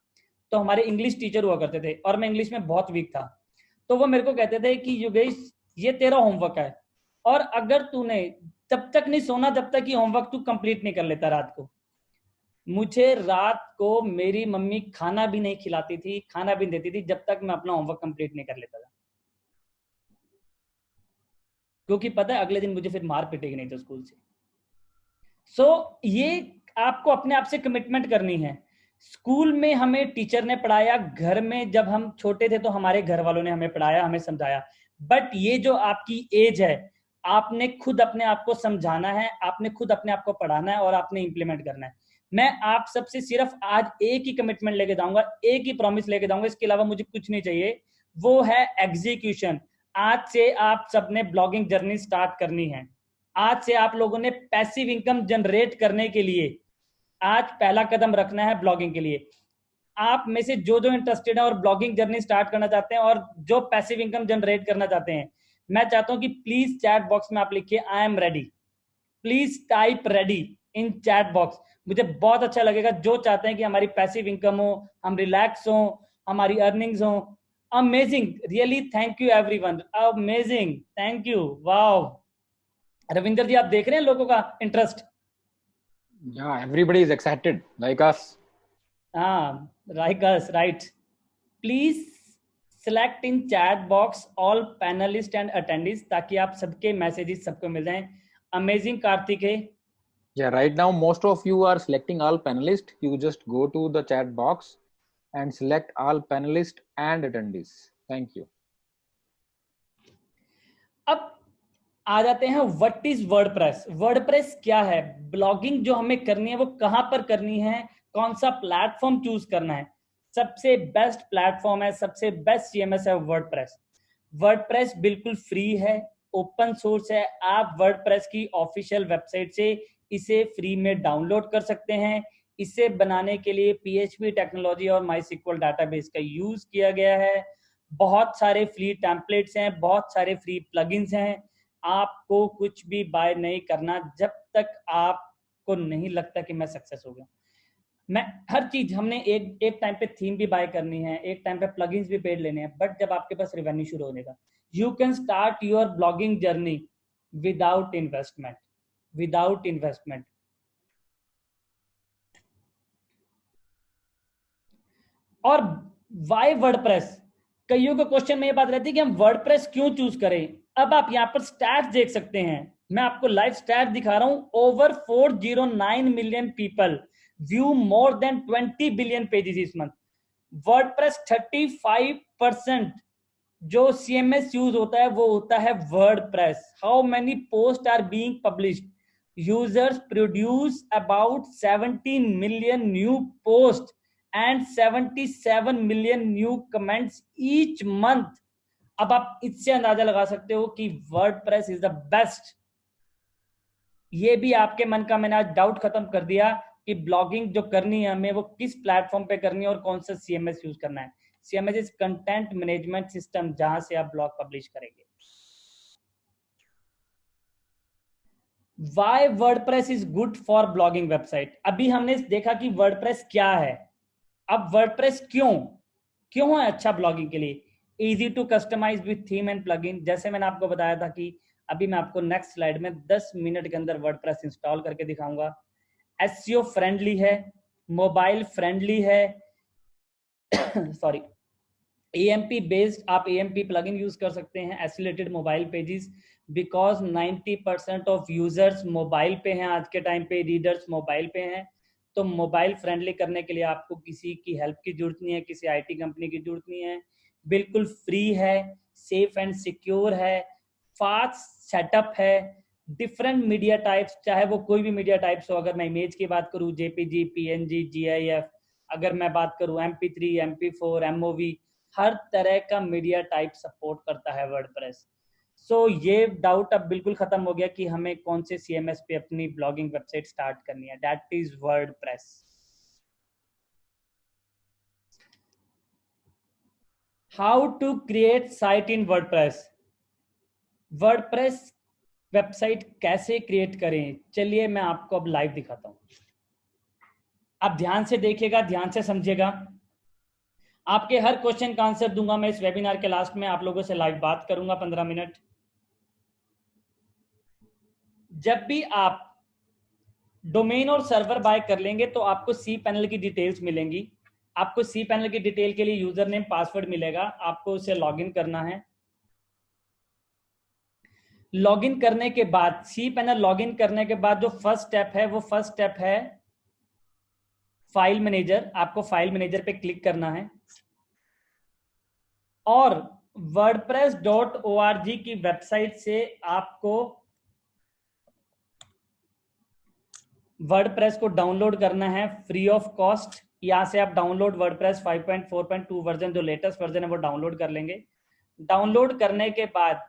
तो हमारे इंग्लिश टीचर हुआ करते थे और मैं इंग्लिश में बहुत वीक था। तो वो मेरे को कहते थे कि योगेश, ये तेरा होमवर्क है, और अगर तूने तब तक नहीं सोना जब तक कि होमवर्क तू कंप्लीट नहीं कर लेता रात को। मुझे रात को मेरी मम्मी खाना भी नहीं खिलाती थी, खाना भी नहीं देती थी, जब तक मैं अपना होमवर्क कंप्लीट नहीं कर लेता था, क्योंकि पता है अगले दिन मुझे फिर मार पिटेगी नहीं तो स्कूल से। सो ये आपको अपने आप से कमिटमेंट करनी है। स्कूल में हमें टीचर ने पढ़ाया, घर में जब हम छोटे थे तो हमारे घर वालों ने हमें पढ़ाया, हमें समझाया। बट ये जो आपकी एज है, आपने खुद अपने आप को समझाना है, आपने खुद अपने आप को पढ़ाना है और आपने इंप्लीमेंट करना है। मैं आप सबसे सिर्फ आज एक ही कमिटमेंट लेके जाऊंगा, एक ही प्रॉमिस लेके जाऊंगा, इसके अलावा मुझे कुछ नहीं चाहिए, वो है एग्जीक्यूशन। आज से आप सबने ब्लॉगिंग जर्नी स्टार्ट करनी है। आज से आप लोगों ने पैसिव इनकम जनरेट करने के लिए आज पहला कदम रखना है ब्लॉगिंग के लिए। आप में से जो जो इंटरेस्टेड है और ब्लॉगिंग जर्नी स्टार्ट करना चाहते हैं और जो पैसिव इनकम जनरेट करना चाहते हैं, मैं चाहता हूं कि प्लीज चैट बॉक्स में आप लिखिए I am ready. Please type ready in chat box. मुझे बहुत अच्छा लगेगा। जो चाहते हैं कि हमारी पैसिव इनकम हो, हम रिलैक्स हो, हमारी अर्निंग्स हो। Amazing, really thank you everyone, amazing, thank you, wow. Ravinder ji, आप देख रहे हैं लोगों का interest? Yeah, everybody is excited like us. हाँ, like us, right? Please select in chat box all panelists and attendees ताकि आप सबके मैसेजेस सबको मिल जाएं। अमेजिंग कार्तिक है। Yeah, right now most of you are selecting all panelists. You just go to the chat box and select all panelists and attendees. Thank you. अब आ जाते हैं व्हाट इज वर्डप्रेस। वर्डप्रेस क्या है? ब्लॉगिंग जो हमें करनी है वो कहां पर करनी है, कौन सा प्लेटफॉर्म चूज करना है? सबसे बेस्ट प्लेटफॉर्म है, सबसे बेस्ट सीएमएस है वर्डप्रेस। वर्डप्रेस बिल्कुल फ्री है, ओपन सोर्स है। आप वर्डप्रेस की ऑफिशियल वेबसाइट से इसे फ्री में डाउनलोड कर सकते हैं। इसे बनाने के लिए पीएचपी टेक्नोलॉजी और माईसीक्वल डाटाबेस का यूज किया गया है। बहुत सारे फ्री टेम्पलेट्स हैं, बहुत सारे फ्री प्लगइन्स हैं। आपको कुछ भी बाय नहीं करना जब तक आपको नहीं लगता कि मैं सक्सेस हो गया। मैं हर चीज, हमने एक टाइम पे थीम भी बाय करनी है, एक टाइम पे प्लगइन्स भी पेड लेने हैं, बट जब आपके पास रेवेन्यू शुरू होने का, you can start your blogging journey without investment, without investment. और वाई वर्डप्रेस? कईयों का क्वेश्चन में ये बात रहती है कि हम वर्डप्रेस क्यों चूज करें। अब आप यहाँ पर स्टैट्स देख सकते हैं, मैं आपको लाइव स्टैट दिखा रहा हूं। Over 409 million people view more than 20 billion pages इस मंथ। वर्डप्रेस 35% जो सीएमएस यूज होता है वो होता है WordPress. How many post are being published? Users produce about 17 million new post and 77 million new comments each month. अब आप इससे अंदाजा लगा सकते हो कि वर्डप्रेस इज द बेस्ट। ये भी आपके मन का मैंने आज डाउट खत्म कर दिया कि ब्लॉगिंग जो करनी है हमें वो किस प्लेटफॉर्म पे करनी है और कौन सा सीएमएस यूज करना है। CMS is content management system, जहां से आप ब्लॉग पब्लिश करेंगे। Why WordPress is good for blogging website? अभी हमने देखा कि वर्डप्रेस क्या है। अब वर्डप्रेस क्यों है अच्छा ब्लॉगिंग के लिए? Easy to customize with theme and plugin. जैसे मैंने आपको बताया था कि अभी मैं आपको नेक्स्ट स्लाइड में 10 मिनट के अंदर वर्डप्रेस इंस्टॉल करके दिखाऊंगा। एसईओ फ्रेंडली है, मोबाइल फ्रेंडली है सॉरी, एएमपी बेस्ड, आप एएमपी प्लगइन यूज कर सकते हैं, acylated mobile pages, because 90% of users mobile पे हैं आज के टाइम पे, रीडर्स मोबाइल पे हैं। तो मोबाइल फ्रेंडली करने के लिए आपको किसी की हेल्प की जरूरत नहीं है, किसी आईटी कंपनी की जरूरत नहीं है। बिल्कुल फ्री है, सेफ एंड सिक्योर है, फास्ट सेटअप है। डिफरेंट मीडिया टाइप्स, चाहे वो कोई भी मीडिया टाइप्स हो, अगर मैं इमेज की बात करूँ जेपीजी, पीएनजी, जीआईएफ, अगर मैं बात करूँ एमपी3, एमपी4, एमओवी, हर तरह का मीडिया टाइप सपोर्ट करता है वर्डप्रेस। सो ये डाउट अब बिल्कुल खत्म हो गया कि हमें कौन से सीएमएस पे अपनी ब्लॉगिंग वेबसाइट स्टार्ट करनी है। That is WordPress. How to create site in WordPress. WordPress website कैसे क्रिएट करें, चलिए मैं आपको अब लाइव दिखाता हूं। आप ध्यान से देखिएगा, ध्यान से समझिएगा। आपके हर क्वेश्चन का आंसर दूंगा मैं इस वेबिनार के लास्ट में। आप लोगों से लाइव बात करूंगा 15 मिनट। जब भी आप डोमेन और सर्वर बाय कर लेंगे तो आपको सी पैनल की डिटेल्स मिलेंगी। आपको सी पैनल की डिटेल के लिए यूजर नेम पासवर्ड मिलेगा, आपको उसे लॉगिन करना है। लॉगिन करने के बाद, सी पैनल लॉगिन करने के बाद जो फर्स्ट स्टेप है वो फर्स्ट स्टेप है फाइल मैनेजर। आपको फाइल मैनेजर पे क्लिक करना है और wordpress.org की वेबसाइट से आपको वर्डप्रेस को डाउनलोड करना है फ्री ऑफ कॉस्ट। यहां से आप डाउनलोड वर्डप्रेस 5.4.2 वर्जन, जो लेटेस्ट वर्जन है, वो डाउनलोड कर लेंगे। डाउनलोड करने के बाद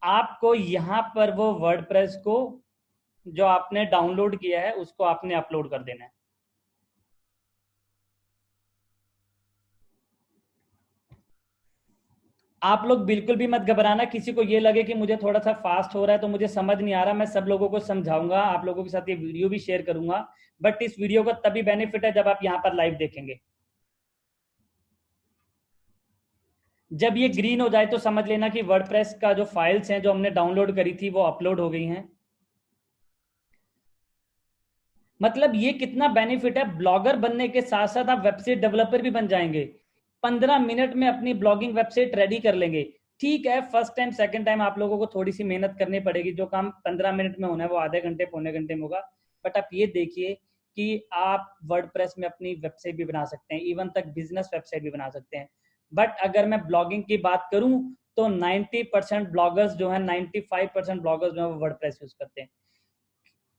आपको यहां पर वो वर्डप्रेस को जो आपने डाउनलोड किया है उसको आपने अपलोड कर देना है। आप लोग बिल्कुल भी मत घबराना, किसी को ये लगे कि मुझे थोड़ा सा फास्ट हो रहा है तो मुझे समझ नहीं आ रहा, मैं सब लोगों को समझाऊंगा, आप लोगों के साथ ये वीडियो भी शेयर करूंगा, बट इस वीडियो का तभी बेनिफिट है जब आप यहाँ पर लाइव देखेंगे। जब ये ग्रीन हो जाए तो समझ लेना कि वर्डप्रेस का जो फाइल्स हैं जो हमने डाउनलोड करी थी वो अपलोड हो गई हैं। मतलब ये कितना बेनिफिट है, ब्लॉगर बनने के साथ साथ आप वेबसाइट डेवलपर भी बन जाएंगे। 15 मिनट में अपनी ब्लॉगिंग वेबसाइट रेडी कर लेंगे। ठीक है, फर्स्ट टाइम सेकंड टाइम आप लोगों को थोड़ी सी मेहनत करनी पड़ेगी, जो काम 15 मिनट में होना है वो आधे घंटे पौने घंटे में होगा। बट आप ये देखिए कि आप वर्डप्रेस में अपनी वेबसाइट भी बना सकते हैं, इवन तक बिजनेस वेबसाइट भी बना सकते हैं। बट अगर मैं ब्लॉगिंग की बात करूं तो 90% ब्लॉगर्स जो है, 95% ब्लॉगर्स जो है वो वर्डप्रेस यूज करते हैं।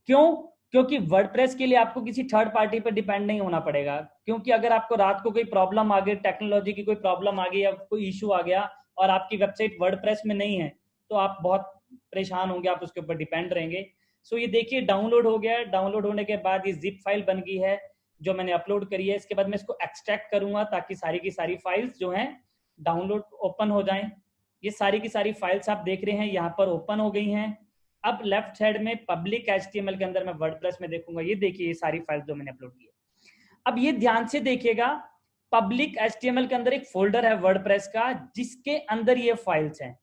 क्यों? क्योंकि वर्डप्रेस के लिए आपको किसी थर्ड पार्टी पर डिपेंड नहीं होना पड़ेगा। क्योंकि अगर आपको रात को कोई प्रॉब्लम आ गई, टेक्नोलॉजी की कोई प्रॉब्लम आ गई या कोई इशू आ गया और आपकी वेबसाइट वर्डप्रेस में नहीं है तो आप बहुत परेशान होंगे, आप उसके ऊपर डिपेंड रहेंगे। सो ये देखिए डाउनलोड हो गया है। डाउनलोड होने के बाद ये जिप फाइल बन गई है जो मैंने अपलोड करी है। इसके बाद मैं इसको एक्सट्रैक्ट करूंगा ताकि सारी की सारी फाइल्स जो हैं डाउनलोड ओपन हो जाएं। ये सारी की सारी फाइल्स आप देख रहे हैं यहाँ पर ओपन हो गई हैं। अब लेफ्ट साइड में पब्लिक HTML के अंदर मैं वर्डप्रेस में देखूंगा, ये देखिए ये सारी फाइल्स जो मैंने अपलोड की है। अब ये ध्यान से देखिएगा, पब्लिक HTML के अंदर एक फोल्डर है वर्डप्रेस का जिसके अंदर ये फाइल्स हैं।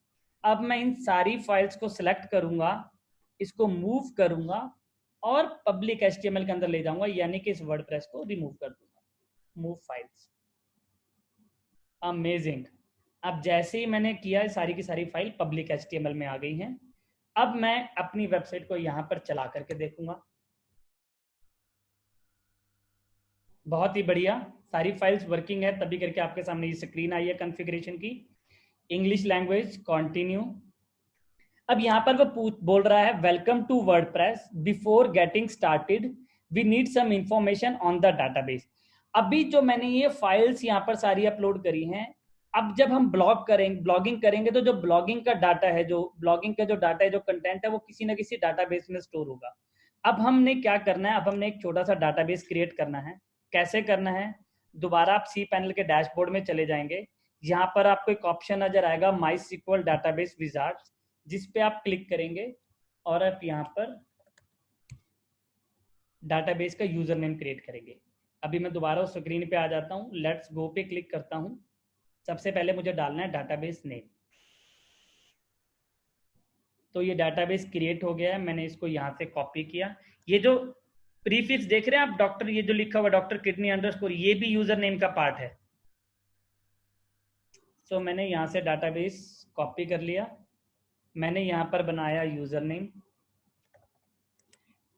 अब मैं इन सारी फाइल्स को सिलेक्ट करूंगा, इसको मूव करूंगा और पब्लिक HTML के अंदर ले जाऊंगा, यानी कि इस वर्डप्रेस को रिमूव कर दूंगा। Move files, amazing. अब जैसे ही मैंने किया सारी की सारी फाइल पब्लिक HTML में आ गई हैं। अब मैं अपनी वेबसाइट को यहां पर चला करके देखूंगा। बहुत ही बढ़िया, सारी फाइल्स वर्किंग है, तभी करके आपके सामने ये स्क्रीन आई है कॉन्फ़िगरेशन की। English language continue. अब यहाँ पर वो बोल रहा है welcome to WordPress, before getting started we need some information on the database. अभी जो मैंने ये फाइल्स यहाँ पर सारी अपलोड करी हैं, अब जब हम ब्लॉगिंग करेंगे तो जो ब्लॉगिंग का डाटा है, जो ब्लॉगिंग का जो डाटा है, जो कंटेंट है, वो किसी ना किसी डाटाबेस में स्टोर होगा। अब हमने क्या करना है, अब हमने एक छोटा सा डाटाबेस क्रिएट करना है। कैसे करना है? दोबारा आप सी पैनल के डैशबोर्ड में चले जाएंगे। यहाँ पर आपको एक ऑप्शन नजर आएगा माई सिक्वल डाटाबेस विजार्ड, जिस पे आप क्लिक करेंगे और आप यहाँ पर डाटाबेस का यूजर नेम क्रिएट करेंगे। अभी मैं दोबारा उस स्क्रीन पे आ जाता हूँ, लेट्स गो पे क्लिक करता हूँ। सबसे पहले मुझे डालना है डाटाबेस नेम। तो ये डाटाबेस क्रिएट हो गया है, मैंने इसको यहाँ से कॉपी किया। ये जो प्रीफिक्स देख रहे हैं आप, डॉक्टर, ये जो लिखा हुआ डॉक्टर किडनी अंडरस्कोर, ये भी यूजर नेम का पार्ट है। सो मैंने यहाँ से डाटाबेस कॉपी कर लिया, मैंने यहाँ पर बनाया यूजर नेम।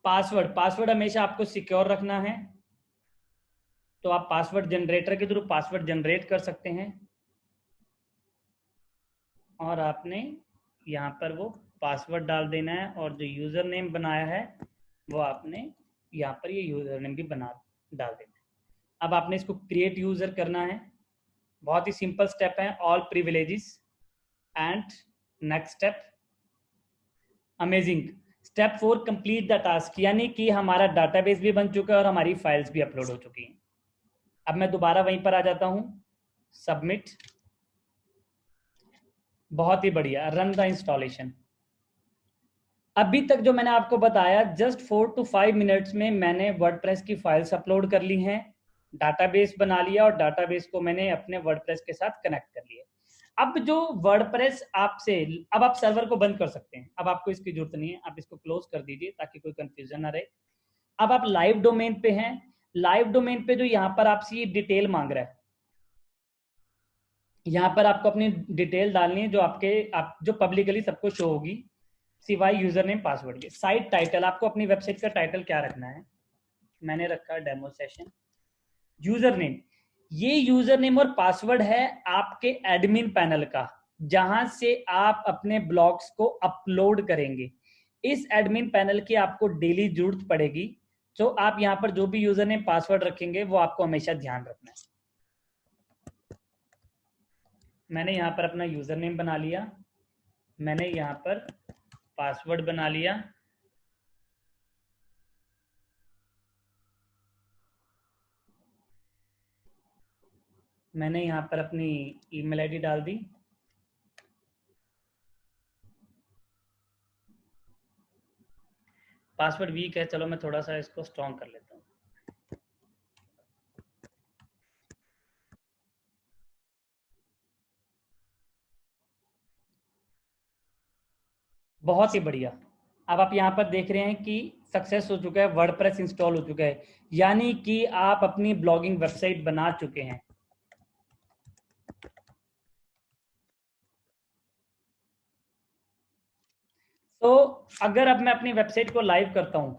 पासवर्ड हमेशा आपको सिक्योर रखना है, तो आप पासवर्ड जनरेटर के थ्रू पासवर्ड जनरेट कर सकते हैं। और आपने यहाँ पर वो पासवर्ड डाल देना है और जो यूजर नेम बनाया है वो आपने यहाँ पर ये यूजर नेम भी डाल देना है। अब आपने इसको क्रिएट यूजर करना है। बहुत ही सिंपल स्टेप है, all privileges and next step. Amazing. Step 4 complete the task, यानी कि हमारा डाटाबेस भी बन चुका है और हमारी फाइल्स भी अपलोड हो चुकी हैं। अब मैं दोबारा वहीं पर आ जाता हूं, सबमिट। बहुत ही बढ़िया, रन द इंस्टॉलेशन। अभी तक जो मैंने आपको बताया, जस्ट 4 to 5 मिनट्स में मैंने वर्डप्रेस की फाइल्स अपलोड कर ली हैं, डाटाबेस बना लिया और डाटाबेस को मैंने अपने वर्डप्रेस के साथ कनेक्ट कर लिया। अब जो वर्डप्रेस आपसे, अब आप सर्वर को बंद कर सकते हैं, अब आपको इसकी जरूरत नहीं है, आप इसको क्लोज कर दीजिए ताकि कोई कंफ्यूजन ना रहे। अब आप लाइव डोमेन पे हैं। लाइव डोमेन पे जो यहाँ पर आपसे ये डिटेल मांग रहा है, यहाँ पर आपको अपनी डिटेल डालनी है जो जो पब्लिकली सबको शो होगी, सिवाय यूजर नेम पासवर्ड के। साइट टाइटल, आपको अपनी वेबसाइट का टाइटल क्या रखना है? मैंने रखा डेमो सेशन। यूजर नेम, ये यूजर नेम और पासवर्ड है आपके एडमिन पैनल का, जहां से आप अपने ब्लॉग्स को अपलोड करेंगे। इस एडमिन पैनल की आपको डेली जरूरत पड़ेगी, तो आप यहाँ पर जो भी यूजर नेम पासवर्ड रखेंगे वो आपको हमेशा ध्यान रखना है। मैंने यहाँ पर अपना यूजर नेम बना लिया, मैंने यहाँ पर पासवर्ड बना लिया। मैंने यहाँ पर अपनी ईमेल आईडी डाल दी। पासवर्ड वीक है, चलो मैं थोड़ा सा इसको स्ट्रॉन्ग कर लेता हूँ। बहुत ही बढ़िया। अब आप यहाँ पर देख रहे हैं कि सक्सेस हो चुका है, वर्डप्रेस इंस्टॉल हो चुका है, यानी कि आप अपनी ब्लॉगिंग वेबसाइट बना चुके हैं। तो अगर अब मैं अपनी वेबसाइट को लाइव करता हूं,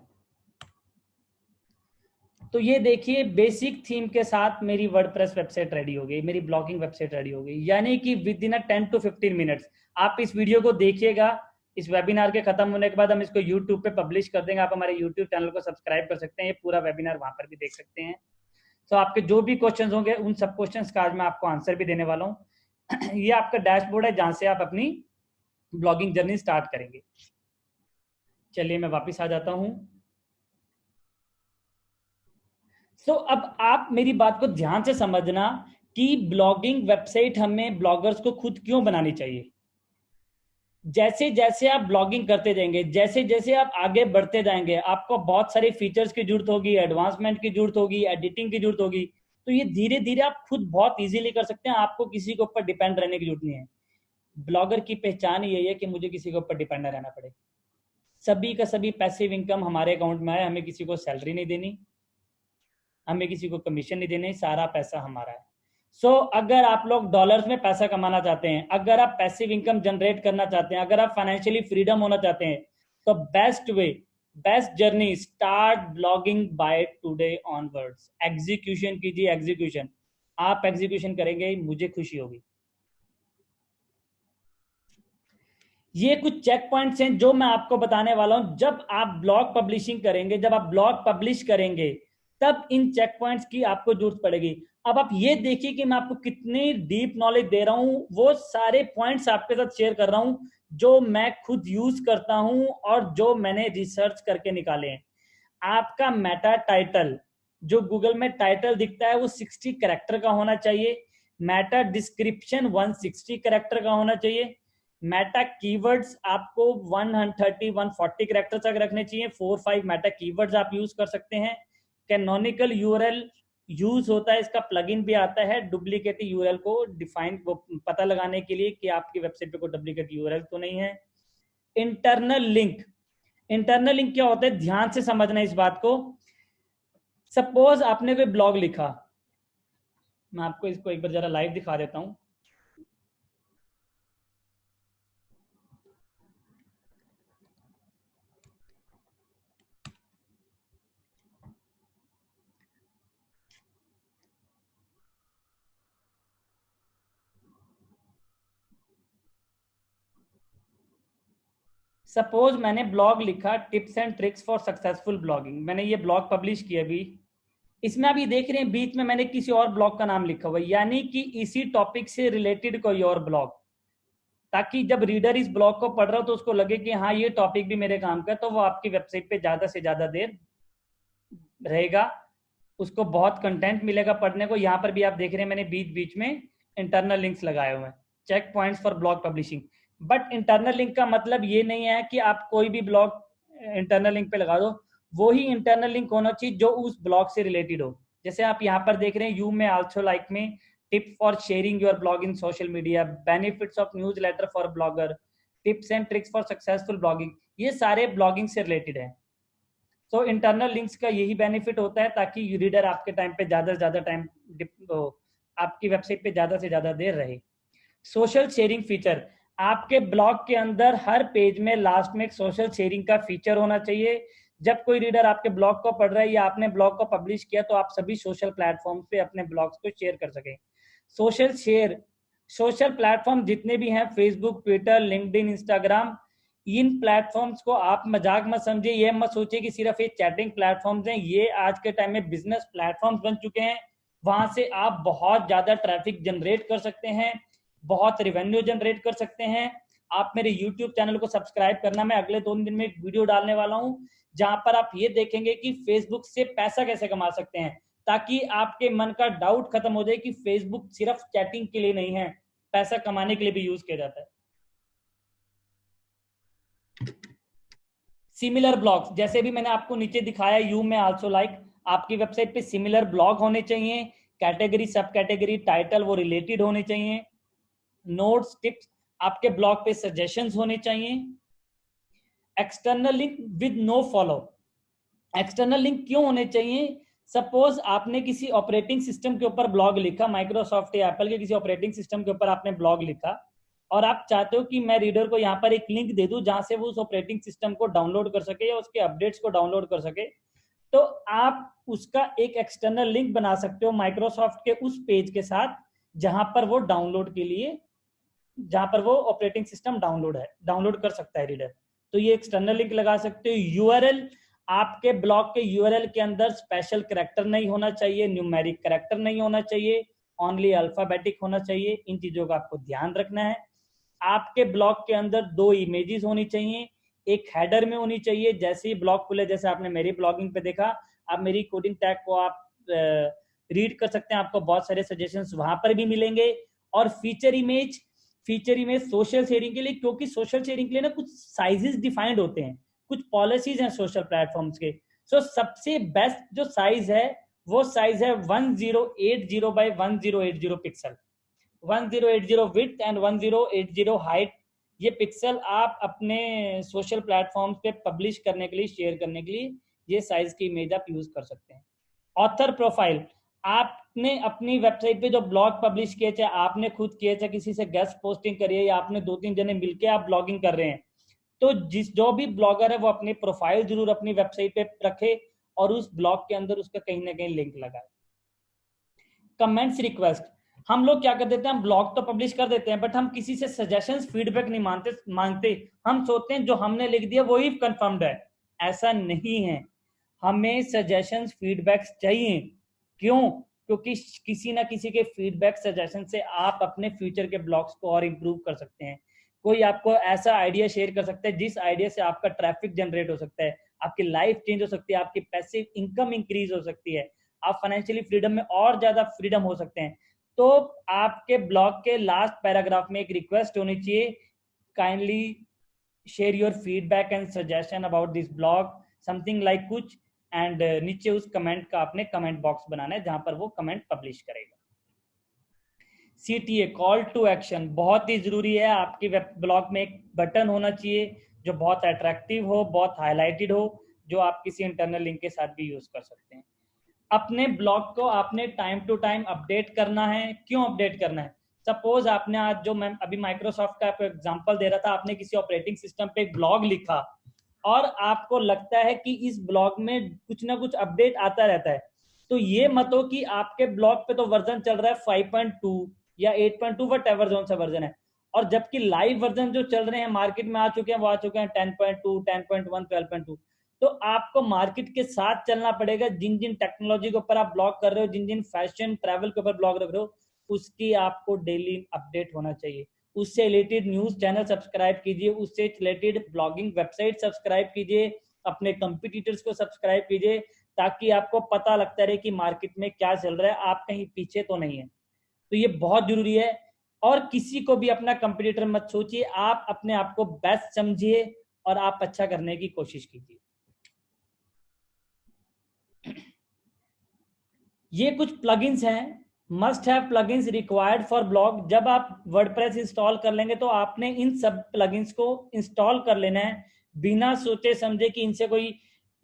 तो ये देखिए बेसिक थीम के साथ मेरी वर्डप्रेस वेबसाइट रेडी हो गई, मेरी ब्लॉगिंग वेबसाइट रेडी हो गई, यानी कि विद इन 10 to 15 मिनट्स। आप इस वीडियो को देखिएगा, इस वेबिनार के खत्म होने के बाद हम इसको यूट्यूब पे पब्लिश कर देंगे। आप हमारे यूट्यूब चैनल को सब्सक्राइब कर सकते हैं, ये पूरा वेबिनार वहां पर भी देख सकते हैं। तो आपके जो भी क्वेश्चंस होंगे उन सब क्वेश्चंस का आज मैं आपको आंसर भी देने वाला हूँ। ये आपका डैशबोर्ड है जहां से आप अपनी ब्लॉगिंग जर्नी स्टार्ट करेंगे। चलिए मैं वापस आ जाता हूँ। तो अब आप मेरी बात को ध्यान से समझना कि ब्लॉगिंग वेबसाइट हमें ब्लॉगर्स को खुद क्यों बनानी चाहिए। जैसे जैसे आप ब्लॉगिंग करते जाएंगे, जैसे जैसे आप आगे बढ़ते जाएंगे, आपको बहुत सारे फीचर्स की जरूरत होगी, एडवांसमेंट की जरूरत होगी, एडिटिंग की जरूरत होगी। तो ये धीरे धीरे आप खुद बहुत इजीली कर सकते हैं, आपको किसी के ऊपर डिपेंड रहने की जरूरत नहीं है। ब्लॉगर की पहचान यही है कि मुझे किसी के ऊपर डिपेंड रहना पड़े। सभी का सभी पैसिव इनकम हमारे अकाउंट में है, हमें किसी को सैलरी नहीं देनी, हमें किसी को कमीशन नहीं देने, सारा पैसा हमारा है। सो अगर आप लोग डॉलर्स में पैसा कमाना चाहते हैं, अगर आप पैसिव इनकम जनरेट करना चाहते हैं, अगर आप फाइनेंशियली फ्रीडम होना चाहते हैं, तो best way, best journey, start blogging by today onwards. Execution कीजिए, एग्जीक्यूशन। आप एग्जीक्यूशन करेंगे, मुझे खुशी होगी। ये कुछ चेक पॉइंट्स हैं जो मैं आपको बताने वाला हूं। जब आप ब्लॉग पब्लिशिंग करेंगे, जब आप ब्लॉग पब्लिश करेंगे, तब इन चेक पॉइंट्स की आपको जरूरत पड़ेगी। अब आप ये देखिए कि मैं आपको कितनी डीप नॉलेज दे रहा हूं, वो सारे पॉइंट्स आपके साथ शेयर कर रहा हूं जो मैं खुद यूज करता हूं और जो मैंने रिसर्च करके निकाले हैं। आपका मेटा टाइटल, जो गूगल में टाइटल दिखता है, वो 60 कैरेक्टर का होना चाहिए। मेटा डिस्क्रिप्शन 160 कैरेक्टर का होना चाहिए। मेटा कीवर्ड्स आपको 130 140 कैरेक्टर तक रखने चाहिए। 4-5 मेटा कीवर्ड्स आप यूज कर सकते हैं। कैनोनिकल यूआरएल यूज होता है, इसका प्लगइन भी आता है डुप्लीकेट यूआरएल को डिफाइन, वो पता लगाने के लिए कि आपकी वेबसाइट पे कोई डुप्लीकेट यूआरएल तो नहीं है। इंटरनल लिंक, इंटरनल लिंक क्या होता है, ध्यान से समझना इस बात को। सपोज आपने कोई ब्लॉग लिखा, मैं आपको इसको एक बार जरा लाइव दिखा देता हूं। सपोज मैंने ब्लॉग लिखा tips and tricks for successful blogging, मैंने ये ब्लॉग पब्लिश किया अभी। इसमें अभी देख रहे हैं बीच में मैंने किसी और ब्लॉग का नाम लिखा हुआ है, यानी कि इसी टॉपिक से रिलेटेड कोई और ब्लॉग, ताकि जब रीडर इस ब्लॉग को पढ़ रहा हो तो उसको लगे कि हाँ ये टॉपिक भी मेरे काम का है, तो वो आपकी वेबसाइट पे ज्यादा से ज्यादा देर रहेगा, उसको बहुत कंटेंट मिलेगा पढ़ने को। यहाँ पर भी आप देख रहे हैं मैंने बीच बीच में इंटरनल लिंक्स लगाए हुए हैं, check points for blog publishing. But internal link का मतलब ये नहीं है कि आप कोई भी ब्लॉग इंटरनल लिंक पे लगा दो, वो ही इंटरनल लिंक होना चाहिए जो उस ब्लॉग से रिलेटेड हो। जैसे आप यहाँ पर देख रहे हैं, you may also like may tip for sharing your blog in social media, benefits of newsletter for blogger, tips and tricks for successful blogging, ये सारे ब्लॉगिंग से रिलेटेड है। तो इंटरनल लिंक्स का यही बेनिफिट होता है, ताकि रीडर आपके टाइम पे ज्यादा से ज्यादा टाइम आपकी वेबसाइट पे ज्यादा से ज्यादा देर रहे। सोशल शेयरिंग फीचर, आपके ब्लॉग के अंदर हर पेज में लास्ट में एक सोशल शेयरिंग का फीचर होना चाहिए। जब कोई रीडर आपके ब्लॉग को पढ़ रहा है या आपने ब्लॉग को पब्लिश किया, तो आप सभी सोशल प्लेटफॉर्म पे अपने ब्लॉग्स को शेयर कर सकें। सोशल शेयर, सोशल प्लेटफॉर्म जितने भी हैं, फेसबुक, ट्विटर, लिंक्डइन, इंस्टाग्राम, इन प्लेटफॉर्म्स को आप मजाक मत समझिए, ये मत सोचिए कि सिर्फ ये चैटिंग प्लेटफॉर्म्स हैं, ये आज के टाइम में बिजनेस प्लेटफॉर्म्स बन चुके हैं। वहां से आप बहुत ज्यादा ट्रैफिक जनरेट कर सकते हैं, बहुत रिवेन्यू जनरेट कर सकते हैं। आप मेरे यूट्यूब चैनल को सब्सक्राइब करना, मैं अगले 2 दिन में एक वीडियो डालने वाला हूं जहां पर आप ये देखेंगे कि फेसबुक से पैसा कैसे कमा सकते हैं, ताकि आपके मन का डाउट खत्म हो जाए कि फेसबुक सिर्फ चैटिंग के लिए नहीं है, पैसा कमाने के लिए भी यूज किया जाता है। सिमिलर ब्लॉग्स, जैसे भी मैंने आपको नीचे दिखाया, यू में आल्सो लाइक, आपकी वेबसाइट पे सिमिलर ब्लॉग होने चाहिए, कैटेगरी सब कैटेगरी टाइटल वो रिलेटेड होने चाहिए, नोट्स टिप्स, आपके ब्लॉग पे सजेशंस होने चाहिए, external link with no follow. External link क्यों होने चाहिए? सपोज आपने किसी ऑपरेटिंग सिस्टम के ऊपर ब्लॉग लिखा, माइक्रोसॉफ्ट या एप्पल के किसी ऑपरेटिंग सिस्टम के ऊपर आपने ब्लॉग लिखा, और आप चाहते हो कि मैं रीडर को यहाँ पर एक लिंक दे दूं जहां से वो उस ऑपरेटिंग सिस्टम को डाउनलोड कर सके या उसके अपडेट्स को डाउनलोड कर सके, तो आप उसका एक एक्सटर्नल लिंक बना सकते हो माइक्रोसॉफ्ट के उस पेज के साथ जहां पर वो डाउनलोड के लिए, जहां पर वो ऑपरेटिंग सिस्टम डाउनलोड कर सकता है रीडर। तो ये एक्सटर्नल लिंक लगा सकते हो। यूआरएल, आपके ब्लॉग के यूआरएल के अंदर स्पेशल कैरेक्टर नहीं होना चाहिए, न्यूमेरिक कैरेक्टर नहीं होना चाहिए, ओनली अल्फाबेटिक होना चाहिए। इन चीजों का आपको ध्यान रखना है। आपके ब्लॉग के अंदर 2 इमेजेस होनी चाहिए, एक हेडर में होनी चाहिए, जैसे ही ब्लॉग खुले, जैसे आपने मेरी ब्लॉगिंग पे देखा, आप मेरी कोडिंग टैग को आप रीड कर सकते हैं, आपको बहुत सारे सजेशंस वहां पर भी मिलेंगे। और फीचर इमेज सोशल शेयरिंग के लिए, क्योंकि सोशल शेयरिंग के लिए ना कुछ साइजेस डिफाइंड होते हैं, कुछ पॉलिसीज हैं सोशल प्लेटफॉर्म्स के। सो सबसे बेस्ट जो साइज है वो साइज है 1080 by 1080 pixel, 1080 width and 1080 height. ये पिक्सल आप अपने सोशल प्लेटफॉर्म्स पे पब्लिश करने के लिए, शेयर करने के लिए ये साइज की इमेज आप यूज कर सकते हैं। ऑथर प्रोफाइल, आपने अपनी वेबसाइट पे जो ब्लॉग पब्लिश किए, चाहे आपने खुद किए, चाहे किसी से गेस्ट पोस्टिंग करी है, या आपने 2-3 जने मिलके आप ब्लॉगिंग कर रहे हैं, तो जो भी ब्लॉगर है वो अपनी प्रोफाइल जरूर अपनी वेबसाइट पे रखे और उस ब्लॉग के अंदर उसका कहीं ना कहीं लिंक लगाए। कमेंट्स रिक्वेस्ट, हम लोग क्या कर देते हैं, हम ब्लॉग तो पब्लिश कर देते हैं बट हम किसी से सजेशंस फीडबैक नहीं मांगते। हम सोचते हैं जो हमने लिख दिया वही कंफर्म्ड है। ऐसा नहीं है, हमें सजेशंस फीडबैक्स चाहिए। क्यों? क्योंकि किसी ना किसी के फीडबैक सजेशन से आप अपने फ्यूचर के ब्लॉग्स को और इम्प्रूव कर सकते हैं। कोई आपको ऐसा आइडिया शेयर कर सकता है जिस आइडिया से आपका ट्रैफिक जनरेट हो सकता है, आपकी लाइफ चेंज हो सकती है, आपकी पैसिव इनकम इंक्रीज हो सकती है, आप फाइनेंशियली फ्रीडम में और ज्यादा फ्रीडम हो सकते हैं। तो आपके ब्लॉग के लास्ट पैराग्राफ में एक रिक्वेस्ट होनी चाहिए, kindly share your feedback and suggestion about this blog, something like कुछ, एंड नीचे उस कमेंट का आपने कमेंट बॉक्स बनाना है जहां पर वो कमेंट पब्लिश करेगा। CTA, कॉल टू एक्शन, बहुत ही जरूरी है। आपके वेब ब्लॉग में एक बटन होना चाहिए जो बहुत अट्रैक्टिव हो, बहुत हाईलाइटेड हो, जो आप किसी इंटरनल लिंक के साथ भी यूज कर सकते हैं। अपने ब्लॉग को आपने टाइम टू टाइम अपडेट करना है। क्यों अपडेट करना है? सपोज आपने आज, जो मैं अभी माइक्रोसॉफ्ट का आपको एग्जांपल दे रहा था, आपने किसी ऑपरेटिंग सिस्टम पे एक ब्लॉग लिखा और आपको लगता है कि इस ब्लॉग में कुछ ना कुछ अपडेट आता रहता है, तो ये मत हो कि आपके ब्लॉग पे तो वर्जन चल रहा है 5.2 या 8.2, वट एवर जोन सा वर्जन है, और जबकि लाइव वर्जन जो चल रहे हैं मार्केट में आ चुके हैं, वो आ चुके हैं 10.2, 10.1, 12.2। तो आपको मार्केट के साथ चलना पड़ेगा। जिन जिन टेक्नोलॉजी के ऊपर आप ब्लॉग कर रहे हो, जिन जिन फैशन ट्रैवल के ऊपर ब्लॉग रख रहे हो, उसकी आपको डेली अपडेट होना चाहिए। उससे रिलेटेड न्यूज चैनल सब्सक्राइब कीजिए, उससे रिलेटेड ब्लॉगिंग वेबसाइट सब्सक्राइब कीजिए, अपने कंपटीटर्स को सब्सक्राइब कीजिए, ताकि आपको पता लगता रहे कि मार्केट में क्या चल रहा है, आप कहीं पीछे तो नहीं है। तो ये बहुत जरूरी है। और किसी को भी अपना कंपटीटर मत सोचिए, आप अपने आप को बेस्ट समझिए और आप अच्छा करने की कोशिश कीजिए। ये कुछ प्लगइन्स हैं, must have plugins required for blog. जब आप वर्डप्रेस इंस्टॉल कर लेंगे तो आपने इन सब प्लगइन्स को इंस्टॉल कर लेना है, बिना सोचे समझे कि इनसे कोई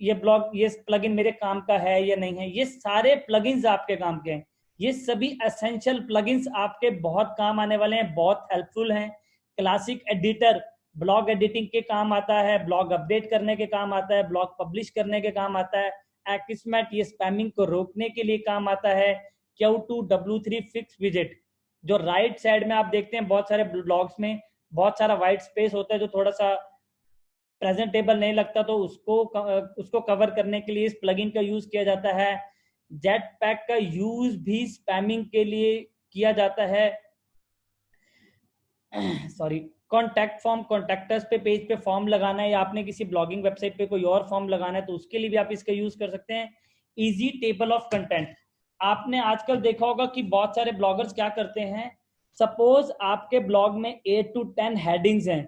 ये ब्लॉग, ये प्लगइन मेरे काम का है या नहीं है। ये सारे प्लगइन्स आपके काम के हैं, ये सभी एसेंशियल प्लगइन्स आपके बहुत काम आने वाले हैं, बहुत हेल्पफुल हैं। क्लासिक एडिटर ब्लॉग एडिटिंग के काम आता है, ब्लॉग अपडेट करने के काम आता है, ब्लॉग पब्लिश करने के काम आता है। एक्समैट ये स्पैमिंग को रोकने के लिए काम आता है। Q2 W3 फिक्स विजेट, जो राइट साइड में आप देखते हैं बहुत सारे ब्लॉग्स में बहुत सारा वाइट स्पेस होता है जो थोड़ा सा प्रेजेंटेबल नहीं लगता, तो उसको कवर करने के लिए इस प्लगइन का यूज किया जाता है। जेट पैक का यूज भी स्पैमिंग के लिए किया जाता है। सॉरी, कॉन्टैक्ट फॉर्म, कॉन्टैक्टर्स पे पेज पे फॉर्म लगाना है, या आपने किसी ब्लॉगिंग वेबसाइट पे कोई और फॉर्म लगाना है तो उसके लिए भी आप इसका यूज कर सकते हैं। इजी टेबल ऑफ कंटेंट, आपने आजकल देखा होगा कि बहुत सारे ब्लॉगर्स क्या करते हैं, सपोज आपके ब्लॉग में 8 to 10 हेडिंग्स हैं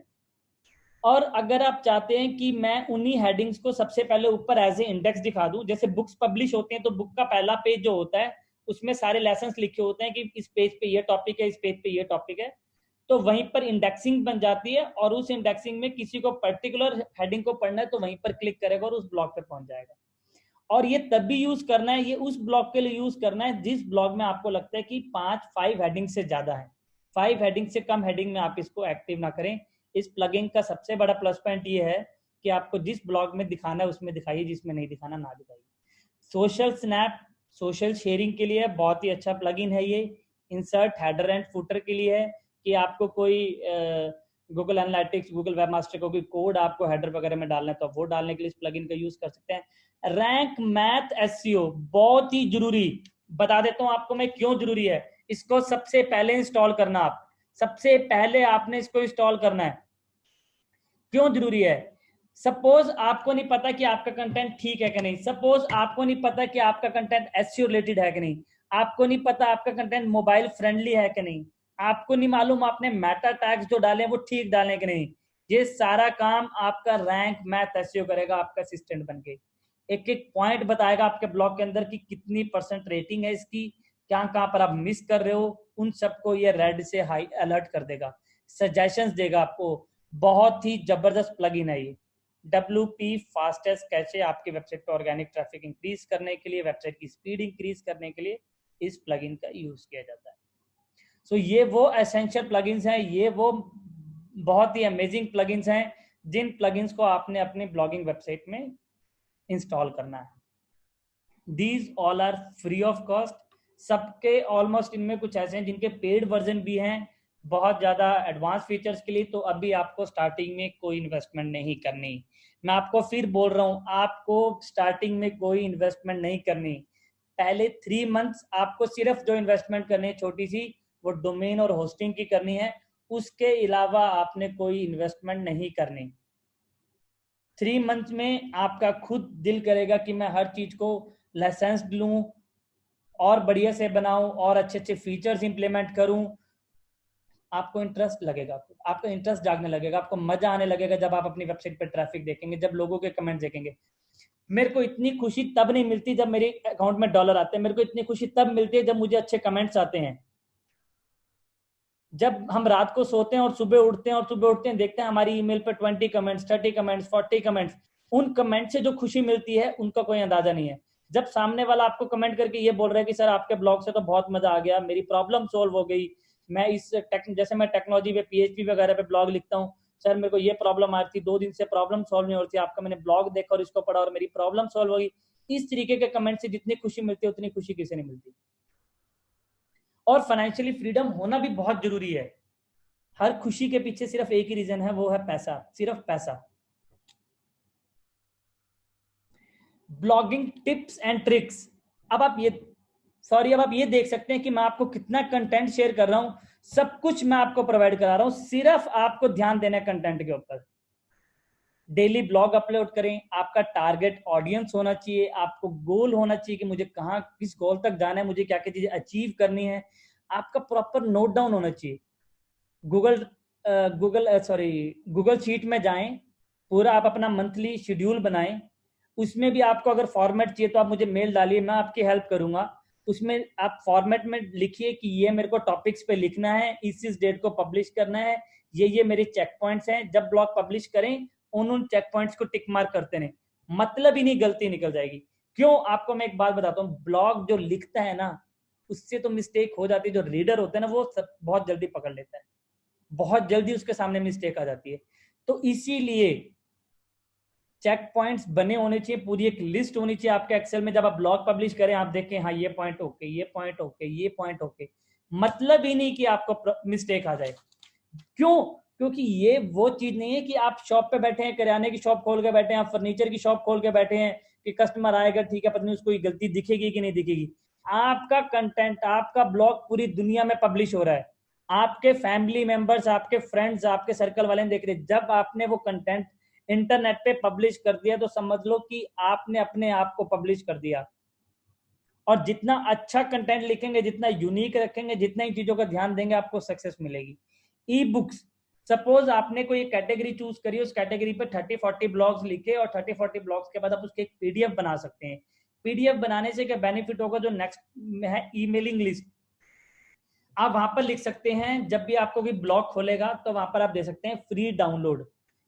और अगर आप चाहते हैं कि मैं उन्हीं हेडिंग्स को सबसे पहले ऊपर एज ए इंडेक्स दिखा दूं, जैसे बुक्स पब्लिश होते हैं तो बुक का पहला पेज जो होता है उसमें सारे लेसन्स लिखे होते हैं कि इस पेज पे ये टॉपिक है, इस पेज पे ये टॉपिक है, तो वहीं पर इंडेक्सिंग बन जाती है और उस इंडेक्सिंग में किसी को पर्टिकुलर हेडिंग को पढ़ना है तो वहीं पर क्लिक करेगा और उस ब्लॉग पे पहुंच जाएगा। और ये तब भी यूज करना है, ये उस ब्लॉग के लिए यूज करना है जिस ब्लॉग में आपको लगता है कि 5 हेडिंग से ज्यादा है। 5 हेडिंग से कम हेडिंग में आप इसको एक्टिव ना करें। इस प्लगइन का सबसे बड़ा प्लस पॉइंट ये है कि आपको जिस ब्लॉग में दिखाना है उसमें दिखाइए, जिसमें नहीं दिखाना ना दिखाइए। सोशल स्नैप सोशल शेयरिंग के लिए बहुत ही अच्छा प्लगइन है ये। इंसर्ट हेडर एंड फुटर के लिए है कि आपको कोई गूगल एनालिटिक्स, गूगल वेबमास्टर को कोई कोड आपको हेडर वगैरह में डालना है तो वो डालने के लिए इस प्लगइन का यूज कर सकते हैं। रैंक मैथ एसईओ बहुत ही जरूरी, बता देता हूं आपको मैं क्यों जरूरी है। इसको सबसे पहले इंस्टॉल करना, आप सबसे पहले आपने इसको इंस्टॉल करना है। क्यों जरूरी है? सपोज आपको नहीं पता कि आपका कंटेंट ठीक है कि नहीं, सपोज आपको नहीं पता कि आपका कंटेंट एसईओ रिलेटेड है कि नहीं, आपको नहीं पता आपका कंटेंट मोबाइल फ्रेंडली है कि नहीं, आपको नहीं मालूम आपने मेटा टैग्स जो डाले वो ठीक डाले कि नहीं, ये सारा काम आपका रैंक मैथ एसईओ करेगा आपका असिस्टेंट बन के। एक एक पॉइंट बताएगा आपके ब्लॉग के अंदर कि कितनी % रेटिंग है इसकी, क्या कहाँ पर आप मिस कर रहे हो, उन सबको ये रेड से हाई अलर्ट कर देगा, सजेशंस देगा आपको। बहुत ही जबरदस्त प्लगइन है ये। WP फास्टेस्ट कैचे आपके वेबसाइट पे ऑर्गेनिक ट्रैफिक इंक्रीज करने के लिए, वेबसाइट की स्पीड इंक्रीज करने के लिए इस प्लगइन का यूज किया जाता है। सो ये वो एसेंशियल प्लगइन्स हैं, ये वो बहुत ही अमेजिंग प्लगइन्स हैं जिन प्लगइन्स को आपने अपने ब्लॉगिंग वेबसाइट में इंस्टॉल करना है। These all are free of cost, सबके ऑलमोस्ट इनमें कुछ ऐसे हैं जिनके पेड वर्जन भी हैं बहुत ज़्यादा एडवांस फीचर्स के लिए, तो अभी आपको स्टार्टिंग में कोई इन्वेस्टमेंट नहीं करनी। मैं आपको फिर बोल रहा हूँ, आपको स्टार्टिंग में कोई इन्वेस्टमेंट नहीं करनी। पहले 3 मंथ्स आपको सिर्फ जो इन्वेस्टमेंट करनी है छोटी सी, वो डोमेन और होस्टिंग की करनी है, उसके अलावा आपने कोई इन्वेस्टमेंट नहीं करनी। 3 मंथ में आपका खुद दिल करेगा कि मैं हर चीज को लाइसेंस लूं और बढ़िया से बनाऊं और अच्छे अच्छे फीचर्स इंप्लीमेंट करूं। आपको इंटरेस्ट लगेगा, आपका इंटरेस्ट जागने लगेगा, आपको मजा आने लगेगा जब आप अपनी वेबसाइट पर ट्रैफिक देखेंगे, जब लोगों के कमेंट देखेंगे। मेरे को इतनी खुशी तब नहीं मिलती जब मेरे अकाउंट में डॉलर आते हैं, मेरे को इतनी खुशी तब मिलती है जब मुझे अच्छे कमेंट्स आते हैं। जब हम रात को सोते हैं और सुबह उठते हैं और सुबह उठते हैं देखते हैं हमारी ईमेल पर 20 कमेंट्स, 30 कमेंट्स, 40 कमेंट्स, उन कमेंट से जो खुशी मिलती है उनका कोई अंदाजा नहीं है। जब सामने वाला आपको कमेंट करके ये बोल रहा है कि सर आपके ब्लॉग से तो बहुत मजा आ गया, मेरी प्रॉब्लम सोल्व हो गई, मैं इस जैसे मैं टेक्नोलॉजी पे PHP वगैरह पे ब्लॉग लिखता हूँ, सर मेरे को ये प्रॉब्लम आ रही थी, 2 दिन से प्रॉब्लम सॉल्व नहीं हो रही थी, आपका मैंने ब्लॉग देखा और इसको पढ़ा और मेरी प्रॉब्लम सॉल्व हो गई। इस तरीके के कमेंट से जितनी खुशी मिलती है उतनी खुशी किसी नहीं मिलती। और फाइनेंशियली फ्रीडम होना भी बहुत जरूरी है। हर खुशी के पीछे सिर्फ एक ही रीजन है, वो है पैसा, सिर्फ पैसा। Blogging tips and tricks. अब आप ये देख सकते हैं कि मैं आपको कितना कंटेंट शेयर कर रहा हूं, सब कुछ मैं आपको प्रोवाइड करा रहा हूं, सिर्फ आपको ध्यान देना है कंटेंट के ऊपर। डेली ब्लॉग अपलोड करें, आपका टारगेट ऑडियंस होना चाहिए, आपको गोल होना चाहिए कि मुझे कहाँ किस गोल तक जाना है, मुझे क्या क्या चीजें अचीव करनी है, आपका प्रॉपर नोट डाउन होना चाहिए। गूगल शीट में जाएं, पूरा आप अपना मंथली शेड्यूल बनाएं, उसमें भी आपको अगर फॉर्मेट चाहिए तो आप मुझे मेल डालिए, मैं आपकी हेल्प करूंगा। उसमें आप फॉर्मेट में लिखिए कि ये मेरे को टॉपिक्स पे लिखना है, इस डेट को पब्लिश करना है, ये मेरे चेक पॉइंट्स हैं, जब ब्लॉग पब्लिश करें उन चेक पॉइंट्स को टिक मार्क करते रहे, मतलब ही नहीं गलती निकल जाएगी। क्यों? आपको मैं एक बात बताता हूँ, ब्लॉग जो लिखता है ना उससे तो मिस्टेक हो जाती है, जो रीडर होता है ना वो बहुत जल्दी पकड़ लेता है, बहुत जल्दी उसके सामने मिस्टेक आ जाती है। तो इसीलिए चेक पॉइंट्स बने होने चाहिए, पूरी एक लिस्ट होनी चाहिए आपके एक्सेल में। जब आप ब्लॉग पब्लिश करें आप देखें हाँ ये पॉइंट ओके, ये पॉइंट ओके, ये पॉइंट ओके, मतलब ही नहीं कि आपको मिस्टेक आ जाए। क्यों? क्योंकि ये वो चीज नहीं है कि आप शॉप पे बैठे हैं, किराने की शॉप खोल के बैठे हैं, आप फर्नीचर की शॉप खोल के बैठे हैं कि कस्टमर आएगा ठीक है, पता नहीं उसको गलती दिखेगी कि नहीं दिखेगी। आपका कंटेंट, आपका ब्लॉग पूरी दुनिया में पब्लिश हो रहा है, आपके फैमिली मेंबर्स, आपके फ्रेंड्स, आपके सर्कल वाले देख रहे हैं। जब आपने वो कंटेंट इंटरनेट पे पब्लिश कर दिया तो समझ लो कि आपने अपने आप को पब्लिश कर दिया। और जितना अच्छा कंटेंट लिखेंगे, जितना यूनिक रखेंगे, जितना इन चीजों का ध्यान देंगे, आपको सक्सेस मिलेगी। ई बुक्स सपोज आपने कोई कैटेगरी चूज करी, उस कैटेगरी पे 30-40 ब्लॉग्स लिखे और 30-40 ब्लॉग्स के बाद आप उसके एक पीडीएफ बना सकते हैं। पीडीएफ बनाने से क्या बेनिफिट होगा, जो नेक्स्ट में है ईमेलिंग लिस्ट, आप वहां पर लिख सकते हैं, जब भी आपको कोई ब्लॉग खोलेगा तो वहां पर आप दे सकते हैं फ्री डाउनलोड।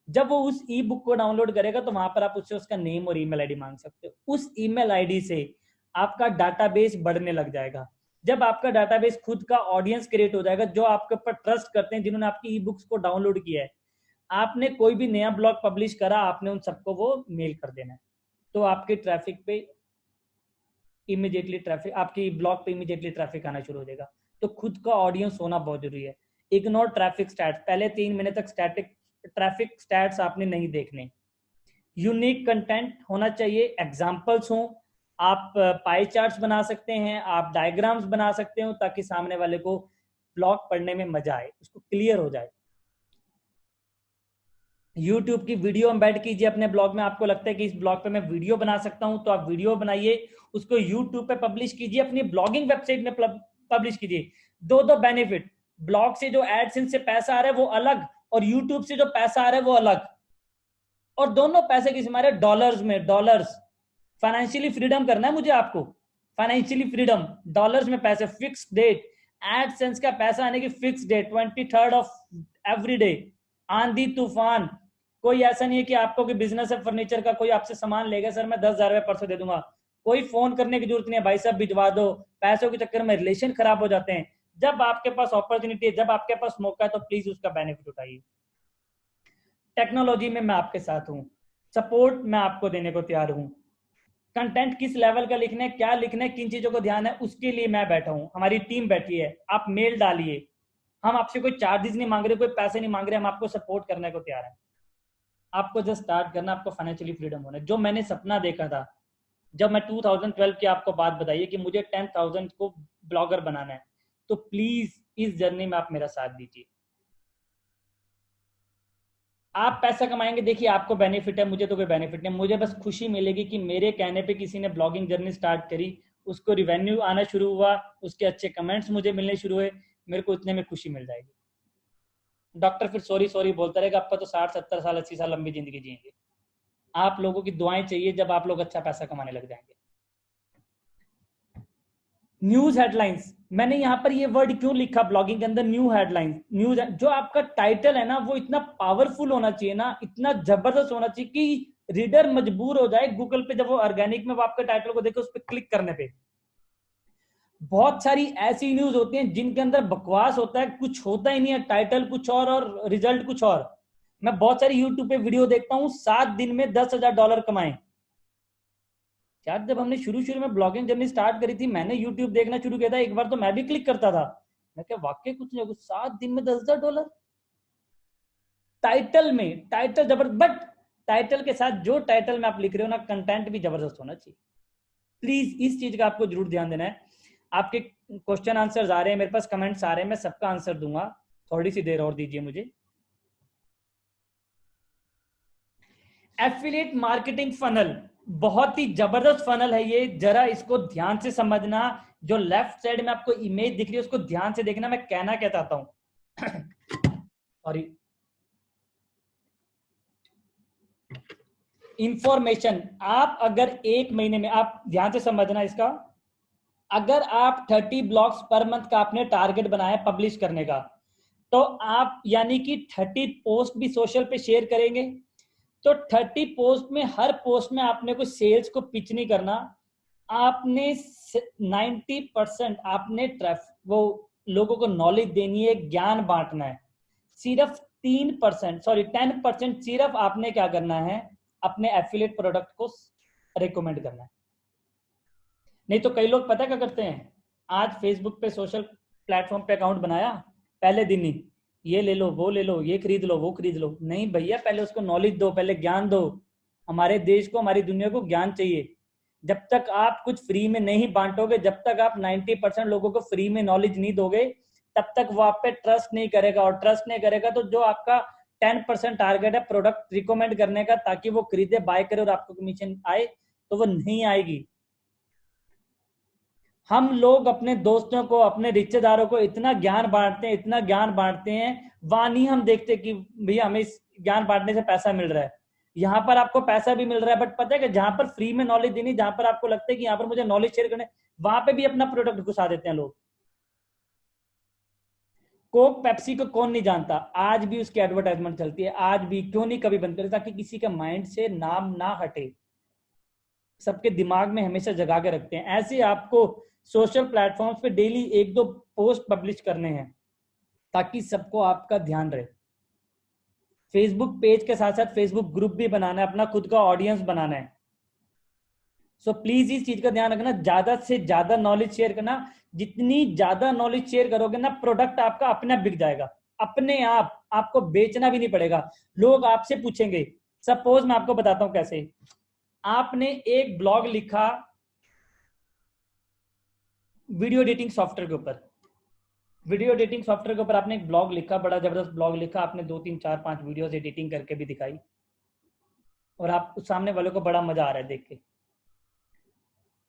जब वो उस ई बुक को डाउनलोड करेगा तो वहां पर आप उससे उसका नेम और ईमेल आईडी मांग सकते हो। उस ईमेल आईडी से आपका डाटाबेस बढ़ने लग जाएगा। जब आपका डाटाबेस खुद का ऑडियंस क्रिएट हो जाएगा, जो आपके ऊपर ट्रस्ट करते हैं, जिन्होंने आपकी ई बुक्स को डाउनलोड किया है, आपने कोई भी नया ब्लॉग पब्लिश करा, आपने उन सबको वो मेल कर देना है, तो आपके ट्रैफिक पे इमीडिएटली ट्रैफिक, आपकी ब्लॉग पे इमीडिएटली ट्रैफिक आना शुरू हो जाएगा। तो खुद का ऑडियंस होना बहुत जरूरी है। इग्नोर ट्रैफिक स्टैट्स, पहले 3 महीने तक स्टैटिक ट्रैफिक स्टैट्स आपने नहीं देखने। यूनिक कंटेंट होना चाहिए, एग्जांपल्स हों, आप पाई चार्ट्स बना सकते हैं, आप डायग्राम्स बना सकते हो, ताकि सामने वाले को ब्लॉग पढ़ने में मजा आए, उसको क्लियर हो जाए। YouTube की वीडियो एम्बेड कीजिए अपने ब्लॉग में। आपको लगता है कि इस ब्लॉग पे मैं वीडियो बना सकता हूं, तो आप वीडियो बनाइए, उसको YouTube पे पब्लिश कीजिए, अपनी ब्लॉगिंग वेबसाइट में पब्लिश कीजिए। दो बेनिफिट, ब्लॉग से जो एडसेंस से पैसा आ रहा है वो अलग, और YouTube से जो पैसा आ रहा है वो अलग, और दोनों पैसे किस हमारे डॉलर्स में, डॉलर्स। फाइनेंशियली फ्रीडम करना है मुझे आपको, फाइनेंशियली फ्रीडम, डॉलर्स में पैसे, फिक्स डेट, एडसेंस का पैसा आने की fix date 23rd of every day. आंधी तूफान, कोई ऐसा नहीं है कि आपको कोई बिजनेस है फर्नीचर का, कोई आपसे सामान लेगा, सर मैं 10,000 रुपये परसों दे दूंगा, कोई फोन करने की जरूरत नहीं है, भाई साहब भिजवा दो। पैसों के चक्कर में रिलेशन खराब हो जाते हैं। जब आपके पास अपॉर्चुनिटी है, जब आपके पास मौका है, तो प्लीज उसका बेनिफिट उठाइए। टेक्नोलॉजी में मैं आपके साथ हूँ, सपोर्ट मैं आपको देने को तैयार हूँ। कंटेंट किस लेवल का लिखना है, क्या लिखना है, किन चीजों को ध्यान है, उसके लिए मैं बैठा हूँ, हमारी टीम बैठी है। आप मेल डालिए, हम आपसे कोई चार्जेस नहीं मांग रहे, कोई पैसे नहीं मांग रहे, हम आपको सपोर्ट करने को तैयार है। आपको जस्ट स्टार्ट करना, आपको फाइनेंशियली फ्रीडम होना है। जो मैंने सपना देखा था जब मैं 2012 की आपको बात बताइए कि मुझे 10,000 को ब्लॉगर बनाना है, तो प्लीज इस जर्नी में आप मेरा साथ दीजिए। आप पैसा कमाएंगे, देखिए आपको बेनिफिट है, मुझे तो कोई बेनिफिट नहीं। मुझे बस खुशी मिलेगी कि मेरे कहने पे किसी ने ब्लॉगिंग जर्नी स्टार्ट करी, उसको रिवेन्यू आना शुरू हुआ, उसके अच्छे कमेंट्स मुझे मिलने शुरू हुए, मेरे को इतने में खुशी मिल जाएगी। डॉक्टर फिर सॉरी सॉरी बोलता रहेगा, आपका तो 60-70 साल 80 साल लंबी जिंदगी जिएंगे। आप लोगों की दुआएं चाहिए जब आप लोग अच्छा पैसा कमाने लग जाएंगे। न्यूज हेडलाइंस, मैंने यहाँ पर ये वर्ड क्यों लिखा ब्लॉगिंग के अंदर, न्यू हेडलाइंस। न्यूज, जो आपका टाइटल है ना, वो इतना पावरफुल होना चाहिए ना, इतना जबरदस्त होना चाहिए कि रीडर मजबूर हो जाए गूगल पे, जब वो ऑर्गेनिक में वो आपके टाइटल को देखे, उस पर क्लिक करने पे। बहुत सारी ऐसी न्यूज होती हैं जिनके अंदर बकवास होता है, कुछ होता ही नहीं है, टाइटल कुछ और रिजल्ट कुछ और। मैं बहुत सारी यूट्यूब पे वीडियो देखता हूँ, 7 दिन में $10,000 कमाए। यार जब हमने शुरू में ब्लॉगिंग जर्नी स्टार्ट करी थी, मैंने यूट्यूब देखना शुरू किया था, एक बार तो मैं भी क्लिक करता था, मैं क्या वाकई कुछ नहीं, 7 दिन में $10,000। टाइटल में, टाइटल जबरदस्त, बट टाइटल के साथ जो टाइटल में आप लिख रहे हो ना, कंटेंट भी जबरदस्त होना चाहिए। प्लीज इस चीज का आपको जरूर ध्यान देना है। आपके क्वेश्चन आंसर आ रहे हैं मेरे पास, कमेंट्स आ रहे हैं, मैं सबका आंसर दूंगा, थोड़ी सी देर और दीजिए मुझे। एफिलिएट मार्केटिंग फनल, बहुत ही जबरदस्त फनल है ये, जरा इसको ध्यान से समझना। जो लेफ्ट साइड में आपको इमेज दिख रही है, उसको ध्यान से देखना, मैं कहना क्या चाहता हूं। सॉरी, इंफॉर्मेशन, आप अगर 1 महीने में, आप ध्यान से समझना इसका, अगर आप 30 ब्लॉग्स पर मंथ का आपने टारगेट बनाया पब्लिश करने का, तो आप यानी कि 30 पोस्ट भी सोशल पे शेयर करेंगे, तो 30 पोस्ट में हर पोस्ट में आपने कोई सेल्स को पिच नहीं करना, आपने 90% आपने वो लोगों को नॉलेज देनी है, ज्ञान बांटना है। सिर्फ 3%, सॉरी 10% सिर्फ आपने क्या करना है, अपने एफिलिएट प्रोडक्ट को रिकमेंड करना है। नहीं तो कई लोग पता क्या करते हैं, आज फेसबुक पे, सोशल प्लेटफॉर्म पे अकाउंट बनाया, पहले दिन ही ये ले लो, वो ले लो, ये खरीद लो, वो खरीद लो। नहीं भैया, पहले उसको नॉलेज दो, पहले ज्ञान दो। हमारे देश को, हमारी दुनिया को ज्ञान चाहिए। जब तक आप कुछ फ्री में नहीं बांटोगे, जब तक आप 90% लोगों को फ्री में नॉलेज नहीं दोगे, तब तक वो आप पे ट्रस्ट नहीं करेगा, और ट्रस्ट नहीं करेगा तो जो आपका 10% टारगेट है प्रोडक्ट रिकमेंड करने का, ताकि वो खरीदे, बाय करे और आपको कमीशन आए, तो वो नहीं आएगी। हम लोग अपने दोस्तों को, अपने रिश्तेदारों को इतना ज्ञान बांटते हैं, इतना ज्ञान बांटते हैं, वहां नहीं हम देखते कि भैया हमें इस ज्ञान बांटने से पैसा मिल रहा है। यहाँ पर आपको पैसा भी मिल रहा है, बट पता है कि जहां पर फ्री में नॉलेज देनी, जहां पर आपको लगता है कि यहाँ पर मुझे नॉलेज शेयर करने, वहां पे भी अपना प्रोडक्ट घुसा देते हैं लोग। कोक पेप्सी को कौन नहीं जानता, आज भी उसकी एडवर्टाइजमेंट चलती है, आज भी। क्यों नहीं कभी बंद करे, ताकि किसी के माइंड से नाम ना हटे, सबके दिमाग में हमेशा जगा के रखते हैं। ऐसे आपको सोशल प्लेटफॉर्म्स पे डेली 1-2 पोस्ट पब्लिश करने हैं ताकि सबको आपका ध्यान रहे। फेसबुक पेज के साथ साथ फेसबुक ग्रुप भी बनाना है, अपना खुद का ऑडियंस बनाना है। सो प्लीज इस चीज का ध्यान रखना, ज्यादा से ज्यादा नॉलेज शेयर करना। जितनी ज्यादा नॉलेज शेयर करोगे ना, प्रोडक्ट आपका अपने आप बिक जाएगा, अपने आप। आपको बेचना भी नहीं पड़ेगा। लोग आपसे पूछेंगे, सपोज मैं आपको बताता हूं कैसे। आपने एक ब्लॉग लिखा वीडियो एडिटिंग सॉफ्टवेयर के ऊपर, वीडियो एडिटिंग सॉफ्टवेयर के ऊपर आपने एक ब्लॉग लिखा, बड़ा जबरदस्त ब्लॉग लिखा आपने, 2-3-4-5 वीडियोस एडिटिंग करके भी दिखाई, और आप उस सामने वाले को बड़ा मजा आ रहा है देख के,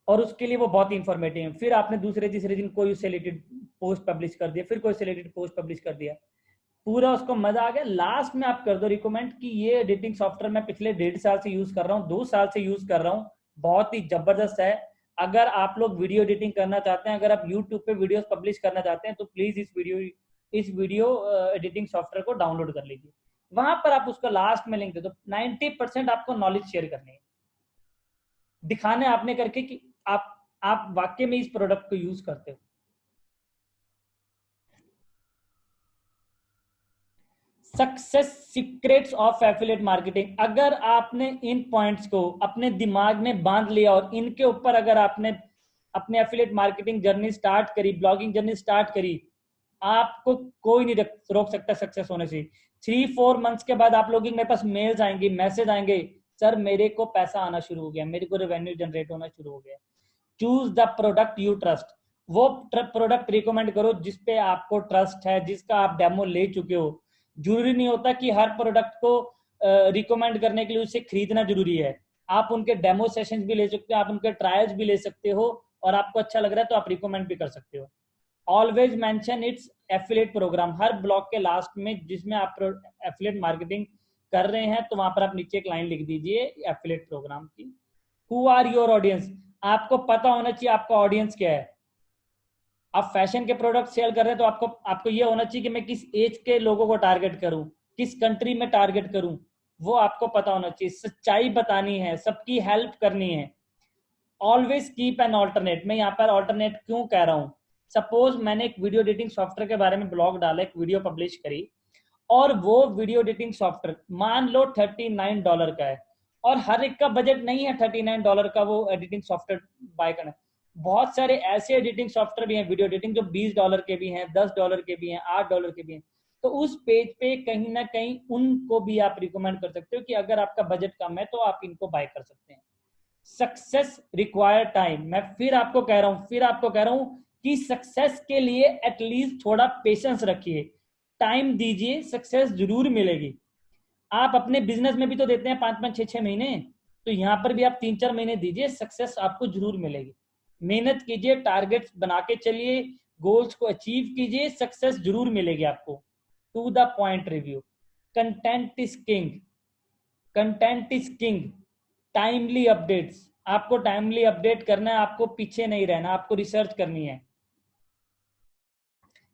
और उसके लिए वो बहुत इंफॉर्मेटिव है। फिर आपने दूसरे तीसरे दिन कोई उससे रिलेटेड पोस्ट पब्लिश कर दिया, फिर कोई उससे रिलेटेड पोस्ट पब्लिश कर दिया, पूरा उसको मजा आ गया। लास्ट में आप कर दो रिकमेंड कि ये एडिटिंग सॉफ्टवेयर मैं पिछले 1.5 साल से यूज कर रहा हूँ, 2 साल से यूज कर रहा हूँ, बहुत ही जबरदस्त है। अगर आप लोग वीडियो एडिटिंग करना चाहते हैं, अगर आप यूट्यूब पे वीडियोस पब्लिश करना चाहते हैं, तो प्लीज इस वीडियो एडिटिंग सॉफ्टवेयर को डाउनलोड कर लीजिए। वहां पर आप उसका लास्ट में लिंक दे दो। 90% आपको नॉलेज शेयर करनी है, दिखाना है आपने करके कि आप वाकई में इस प्रोडक्ट को यूज करते हो। Success secrets of affiliate marketing. अगर आपने इन पॉइंट्स को अपने दिमाग में बांध लिया और इनके ऊपर अगर आपने अपने एफिलिएट मार्केटिंग जर्नी स्टार्ट करी, ब्लॉगिंग जर्नी स्टार्ट करी, आपको कोई नहीं रोक सकता सक्सेस होने से। 3-4 मंथ्स के बाद आप लोग मेरे पास मेल्स आएंगे, मैसेज आएंगे, सर मेरे को पैसा आना शुरू हो गया, मेरे को रेवेन्यू जनरेट होना शुरू हो गया। Choose the product you trust. वो प्रोडक्ट रिकमेंड करो जिसपे आपको ट्रस्ट है, जिसका आप डेमो ले चुके हो। जरूरी नहीं होता कि हर प्रोडक्ट को रिकमेंड करने के लिए उसे खरीदना जरूरी है। आप उनके डेमो सेशंस भी ले सकते हो, आप उनके ट्रायल्स भी ले सकते हो, और आपको अच्छा लग रहा है तो आप रिकमेंड भी कर सकते हो। Always mention its affiliate program. हर ब्लॉग के लास्ट में जिसमें आप एफिलिएट मार्केटिंग कर रहे हैं, तो वहां पर आप नीचे एक लाइन लिख दीजिए एफिलिएट प्रोग्राम की। Who are your audience. आपको पता होना चाहिए आपका ऑडियंस क्या है। आप फैशन के प्रोडक्ट सेल कर रहे हैं तो आपको ये होना चाहिए कि मैं किस एज के लोगों को टारगेट करूं, किस कंट्री में टारगेट करूं, वो आपको पता होना चाहिए। सच्चाई बतानी है, सबकी हेल्प करनी है। Always keep an alternate. मैं यहाँ पर ऑल्टरनेट क्यों कह रहा हूँ, सपोज मैंने एक वीडियो एडिटिंग सॉफ्टवेयर के बारे में ब्लॉग डाला, एक वीडियो पब्लिश करी, और वो वीडियो एडिटिंग सॉफ्टवेयर मान लो $39 का है, और हर एक का बजट नहीं है $39 का वो एडिटिंग सॉफ्टवेयर बाय करना। बहुत सारे ऐसे एडिटिंग सॉफ्टवेयर भी हैं वीडियो एडिटिंग जो $20 के भी हैं, $10 के भी हैं, $8 के भी हैं। तो उस पेज पे कहीं ना कहीं उनको भी आप रिकमेंड कर सकते हो कि अगर आपका बजट कम है तो आप इनको बाय कर सकते हैं। Success require time. मैं फिर आपको कह रहा हूं कि सक्सेस के लिए एटलीस्ट थोड़ा पेशेंस रखिए, टाइम दीजिए, सक्सेस जरूर मिलेगी। आप अपने बिजनेस में भी तो देते हैं 5-5, 6-6 महीने, तो यहाँ पर भी आप 3-4 महीने दीजिए, सक्सेस आपको जरूर मिलेगी। मेहनत कीजिए, टारगेट्स बना के चलिए, गोल्स को अचीव कीजिए, सक्सेस जरूर मिलेगी आपको। To the point review. Content is king, content is king. Timely updates. आपको टाइमली अपडेट करना है, आपको पीछे नहीं रहना, आपको रिसर्च करनी है।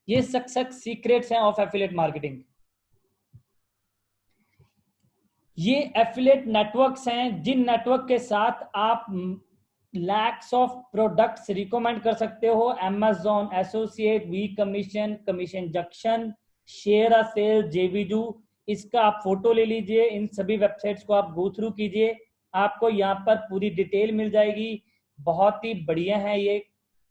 ये सक्सेस सीक्रेट्स हैं ऑफ एफिलिएट मार्केटिंग। ये एफिलिएट नेटवर्क्स हैं जिन नेटवर्क के साथ आप लैक्स ऑफ प्रोडक्ट्स रिकमेंड कर सकते हो। Amazon associate, v commission, commission junction, share a sale, जेवीडू। इसका आप फोटो ले लीजिए, इन सभी वेबसाइट्स को आप गो थ्रू कीजिए, आपको यहाँ पर पूरी डिटेल मिल जाएगी। बहुत ही बढ़िया है ये,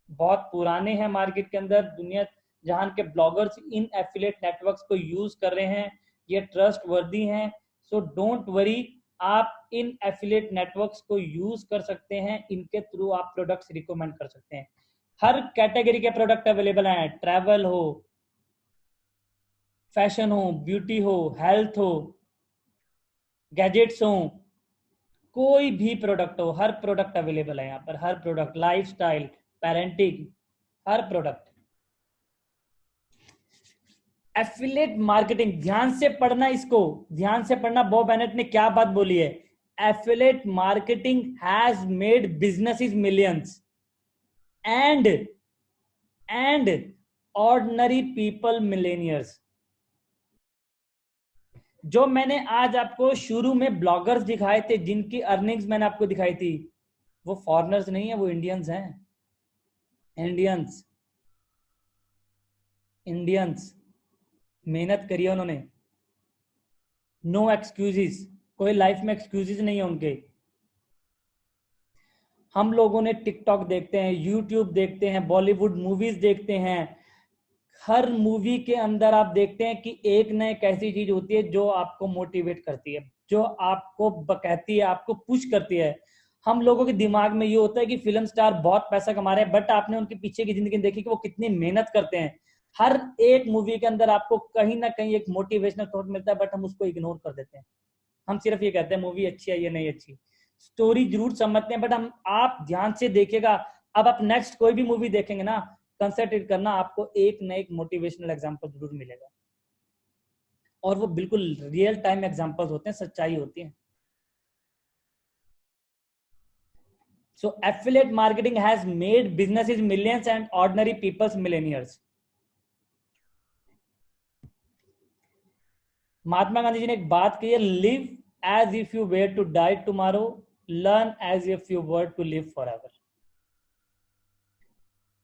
बहुत पुराने हैं मार्केट के अंदर। दुनिया जहां के ब्लॉगर्स इन एफिलिएट नेटवर्क्स को यूज कर रहे हैं, ये ट्रस्ट वर्दी हैं। सो डोंट वरी, आप इन एफिलिएट नेटवर्क्स को यूज कर सकते हैं, इनके थ्रू आप प्रोडक्ट्स रिकमेंड कर सकते हैं। हर कैटेगरी के प्रोडक्ट अवेलेबल हैं, ट्रैवल हो, फैशन हो, ब्यूटी हो, हेल्थ हो, गैजेट्स हो, कोई भी प्रोडक्ट हो, हर प्रोडक्ट अवेलेबल है यहाँ पर। हर प्रोडक्ट, लाइफस्टाइल, पेरेंटिंग, हर प्रोडक्ट। एफिलिएट मार्केटिंग, ध्यान से पढ़ना, इसको ध्यान से पढ़ना। बॉब बेनेट ने क्या बात बोली है? Affiliate marketing has made businesses millions and ordinary people millionaires. जो मैंने आज आपको शुरू में ब्लॉगर्स दिखाए थे, जिनकी अर्निंग्स मैंने आपको दिखाई थी, वो फॉरेनर्स नहीं है, वो इंडियंस हैं। इंडियंस मेहनत करी है उन्होंने। नो एक्सक्यूजेस, कोई लाइफ में एक्सक्यूजेस नहीं है उनके। हम लोगों ने टिकटॉक देखते हैं, यूट्यूब देखते हैं, बॉलीवुड मूवीज देखते हैं। हर मूवी के अंदर आप देखते हैं कि एक न एक ऐसी चीज होती है जो आपको मोटिवेट करती है, जो आपको कहती है, आपको पुश करती है। हम लोगों के दिमाग में ये होता है कि फिल्म स्टार बहुत पैसा कमा रहे हैं, बट आपने उनके पीछे की जिंदगी देखी कि वो कितनी मेहनत करते हैं। हर एक मूवी के अंदर आपको कहीं ना कहीं एक मोटिवेशनल थॉट मिलता है, बट हम उसको इग्नोर कर देते हैं। हम सिर्फ ये कहते हैं मूवी अच्छी है या नहीं अच्छी, स्टोरी जरूर समझते हैं, बट हम आप ध्यान से देखिएगा। अब आप नेक्स्ट कोई भी मूवी देखेंगे ना, कंसंट्रेट करना, आपको एक न एक मोटिवेशनल एग्जांपल जरूर मिलेगा, और वो बिल्कुल रियल टाइम एग्जांपल्स होते हैं, सच्चाई होती है। So affiliate marketing has made businesses millions and ordinary people's millionaires. महात्मा गांधी जी ने एक बात कही है, live as if you were to die tomorrow, learn as if you were to live forever.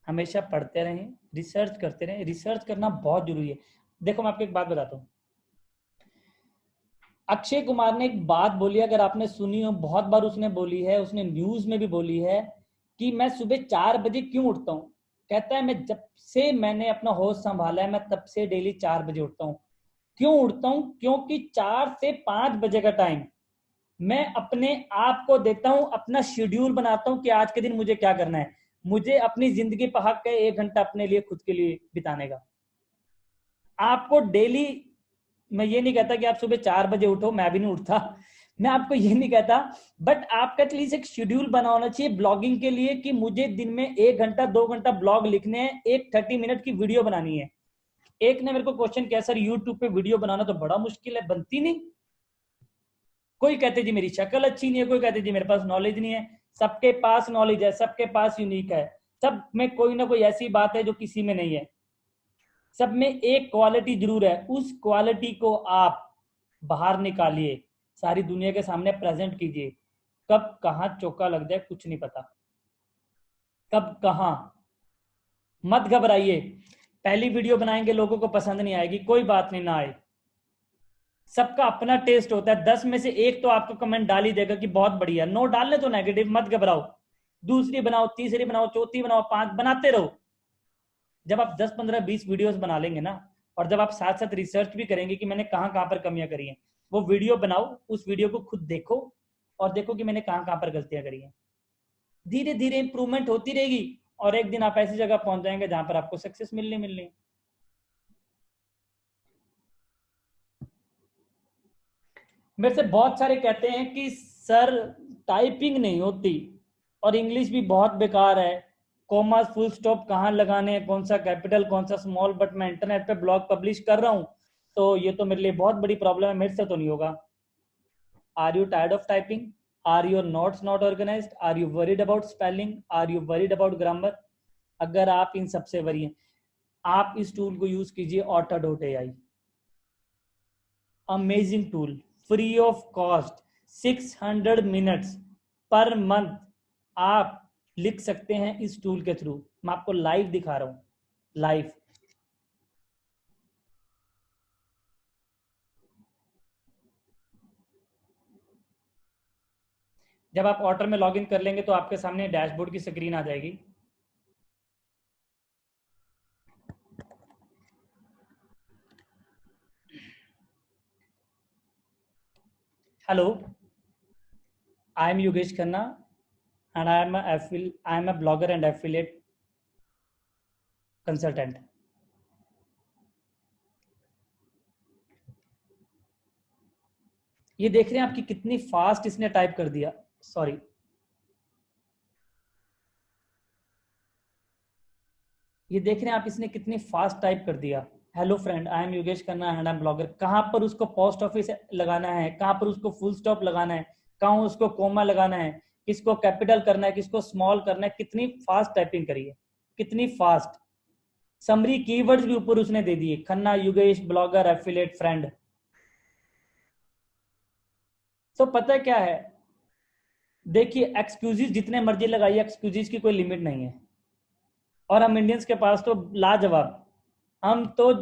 हमेशा पढ़ते रहें, रिसर्च करते रहें। रिसर्च करना बहुत जरूरी है। देखो मैं आपको एक बात बताता हूँ। अक्षय कुमार ने एक बात बोली, अगर आपने सुनी हो, बहुत बार उसने बोली है, उसने न्यूज में भी बोली है कि मैं सुबह 4 बजे क्यों उठता हूँ। कहता है मैं जब से मैंने अपना होश संभाला है, मैं तब से डेली 4 बजे उठता हूँ। क्यों उठता हूँ? क्योंकि 4 से 5 बजे का टाइम मैं अपने आप को देता हूँ, अपना शेड्यूल बनाता हूँ कि आज के दिन मुझे क्या करना है। मुझे अपनी जिंदगी पर हक है 1 घंटा अपने लिए, खुद के लिए बिताने का। आपको डेली, मैं ये नहीं कहता कि आप सुबह 4 बजे उठो, मैं भी नहीं उठता, मैं आपको ये नहीं कहता, बट आपका एटलीस्ट एक शेड्यूल बना होना चाहिए ब्लॉगिंग के लिए कि मुझे दिन में 1 घंटा 2 घंटा ब्लॉग लिखने हैं, एक 30 मिनट की वीडियो बनानी है। एक ने मेरे को क्वेश्चन किया, सर यूट्यूब पे वीडियो बनाना तो बड़ा मुश्किल है, बनती नहीं। कोई कहते जी मेरी शक्ल अच्छी नहीं है, कोई कहते जी मेरे पास नॉलेज नहीं है। सबके पास नॉलेज है, सबके पास यूनिक है, सब में कोई ना कोई ऐसी बात है जो किसी में नहीं है। सब में एक क्वालिटी जरूर है, उस क्वालिटी को आप बाहर निकालिए, सारी दुनिया के सामने प्रेजेंट कीजिए। कब कहां चौका लग जाए कुछ नहीं पता, कब कहां। मत घबराइए, पहली वीडियो बनाएंगे लोगों को पसंद नहीं आएगी, कोई बात नहीं, ना आए। सबका अपना टेस्ट होता है। 10 में से एक तो आपको कमेंट डाल ही देगा कि बहुत बढ़िया, नो डालने तो नेगेटिव, मत घबराओ। दूसरी बनाओ, तीसरी बनाओ, चौथी बनाओ, 5 बनाते रहो। जब आप 10 15 20 वीडियोस बना लेंगे ना, और जब आप साथ साथ रिसर्च भी करेंगे कि मैंने कहां कहां पर कमियां करी हैं, वो वीडियो बनाओ, उस वीडियो को खुद देखो और देखो कि मैंने कहां कहां पर गलतियां करी हैं। धीरे धीरे इंप्रूवमेंट होती रहेगी, और एक दिन आप ऐसी जगह पहुंच जाएंगे जहां पर आपको सक्सेस मिलनी। मेरे से बहुत सारे कहते हैं कि सर टाइपिंग नहीं होती और इंग्लिश भी बहुत बेकार है, कॉमा फुल स्टॉप कहाँ लगाने हैं, कौन सा कैपिटल कौन सा स्मॉल, बट मैं इंटरनेट पे ब्लॉग पब्लिश कर रहा हूँ, तो ये तो मेरे लिए बहुत बड़ी प्रॉब्लम है, मेरे से तो नहीं होगा। Are you tired of typing? Are your notes not organized? Are you worried about spelling? Are you worried about grammar? अगर आप इन सबसे वरी हैं, आप इस टूल को यूज कीजिए, auto.ai। Amazing tool, free of cost, 600 minutes per month आप लिख सकते हैं इस टूल के थ्रू। मैं आपको लाइव दिखा रहा हूं, लाइव। जब आप ऑर्डर में लॉगिन कर लेंगे तो आपके सामने डैशबोर्ड की स्क्रीन आ जाएगी। Hello, I am Yogesh Khanna and I am a blogger and affiliate consultant. ये देख रहे हैं आपकी कितनी फास्ट इसने टाइप कर दिया, सॉरी। ये देख रहे हैं आप, इसने कितनी फास्ट टाइप कर दिया। Hello friend, I am Yogesh Khanna and I am blogger. कहाँ पर उसको पोस्ट ऑफिस लगाना है, कहाँ पर उसको फुल स्टॉप लगाना है, कहाँ उसको कोमा लगाना है, किसको कैपिटल करना है, किसको स्मॉल करना है, कितनी फास्ट टाइपिंग करी है, कितनी फास्ट। समरी कीवर्ड्स भी ऊपर उसने दे दिए, Khanna Yogesh blogger affiliate friend. तो पता है क्या है, देखिए एक्सक्यूजेस जितने मर्जी लगाइए, एक्सक्यूजेस की कोई लिमिट नहीं है। और हम इंडियंस के पास तो लाजवाब, हम तो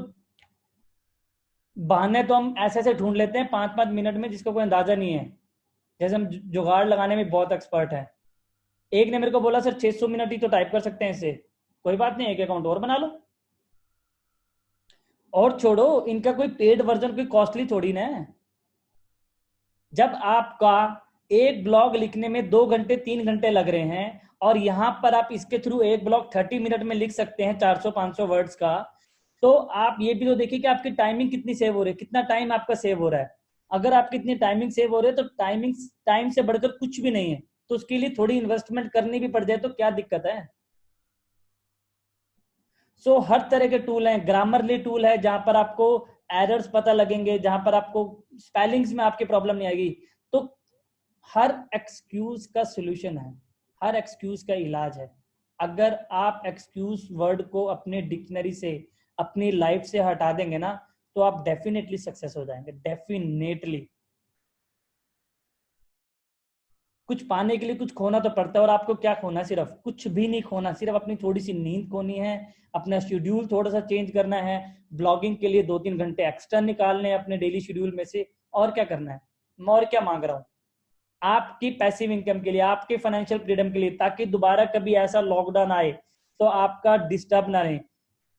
बहाने तो हम ऐसे ऐसे ढूंढ लेते हैं 5-5 मिनट में, जिसका कोई अंदाजा नहीं है। जैसे हम जुगाड़ लगाने में बहुत एक्सपर्ट है। एक ने मेरे को बोला सर 600 मिनट ही तो टाइप कर सकते हैं इससे। कोई बात नहीं, एक अकाउंट और बना लो। और छोड़ो, इनका कोई पेड वर्जन कोई कॉस्टली थोड़ी ना है। जब आपका एक ब्लॉग लिखने में 2 घंटे 3 घंटे लग रहे हैं, और यहां पर आप इसके थ्रू एक ब्लॉग 30 मिनट में लिख सकते हैं 400-500 वर्ड्स का, तो आप ये भी तो देखिए कि आपकी टाइमिंग कितनी सेव हो रही है, कितना टाइम आपका सेव हो रहा है। अगर आपकी इतनी टाइमिंग सेव हो रही है तो टाइम से बढ़कर कुछ भी नहीं है। तो उसके लिए थोड़ी इन्वेस्टमेंट करनी भी पड़ जाए तो क्या दिक्कत है। सो हर तरह के टूल हैं। ग्रामरली टूल है जहां पर आपको एरर्स पता लगेंगे, जहां पर आपको स्पेलिंग्स में आपकी प्रॉब्लम नहीं आएगी। तो हर एक्सक्यूज का सोल्यूशन है, हर एक्सक्यूज का इलाज है। अगर आप एक्सक्यूज वर्ड को अपने डिक्शनरी से, अपनी लाइफ से हटा देंगे ना, तो आप डेफिनेटली सक्सेस हो जाएंगे, डेफिनेटली। कुछ पाने के लिए कुछ खोना तो पड़ता है, और आपको क्या खोना है? सिर्फ कुछ भी नहीं खोना, सिर्फ अपनी थोड़ी सी नींद खोनी है, अपना शेड्यूल थोड़ा सा चेंज करना है, ब्लॉगिंग के लिए 2-3 घंटे एक्स्ट्रा निकालने हैं अपने डेली शेड्यूल में से। और क्या करना है? मैं और क्या मांग रहा हूँ? आपकी पैसिव इनकम के लिए, आपके फाइनेंशियल फ्रीडम के लिए, ताकि दोबारा कभी ऐसा लॉकडाउन आए तो आपका डिस्टर्ब ना रहे।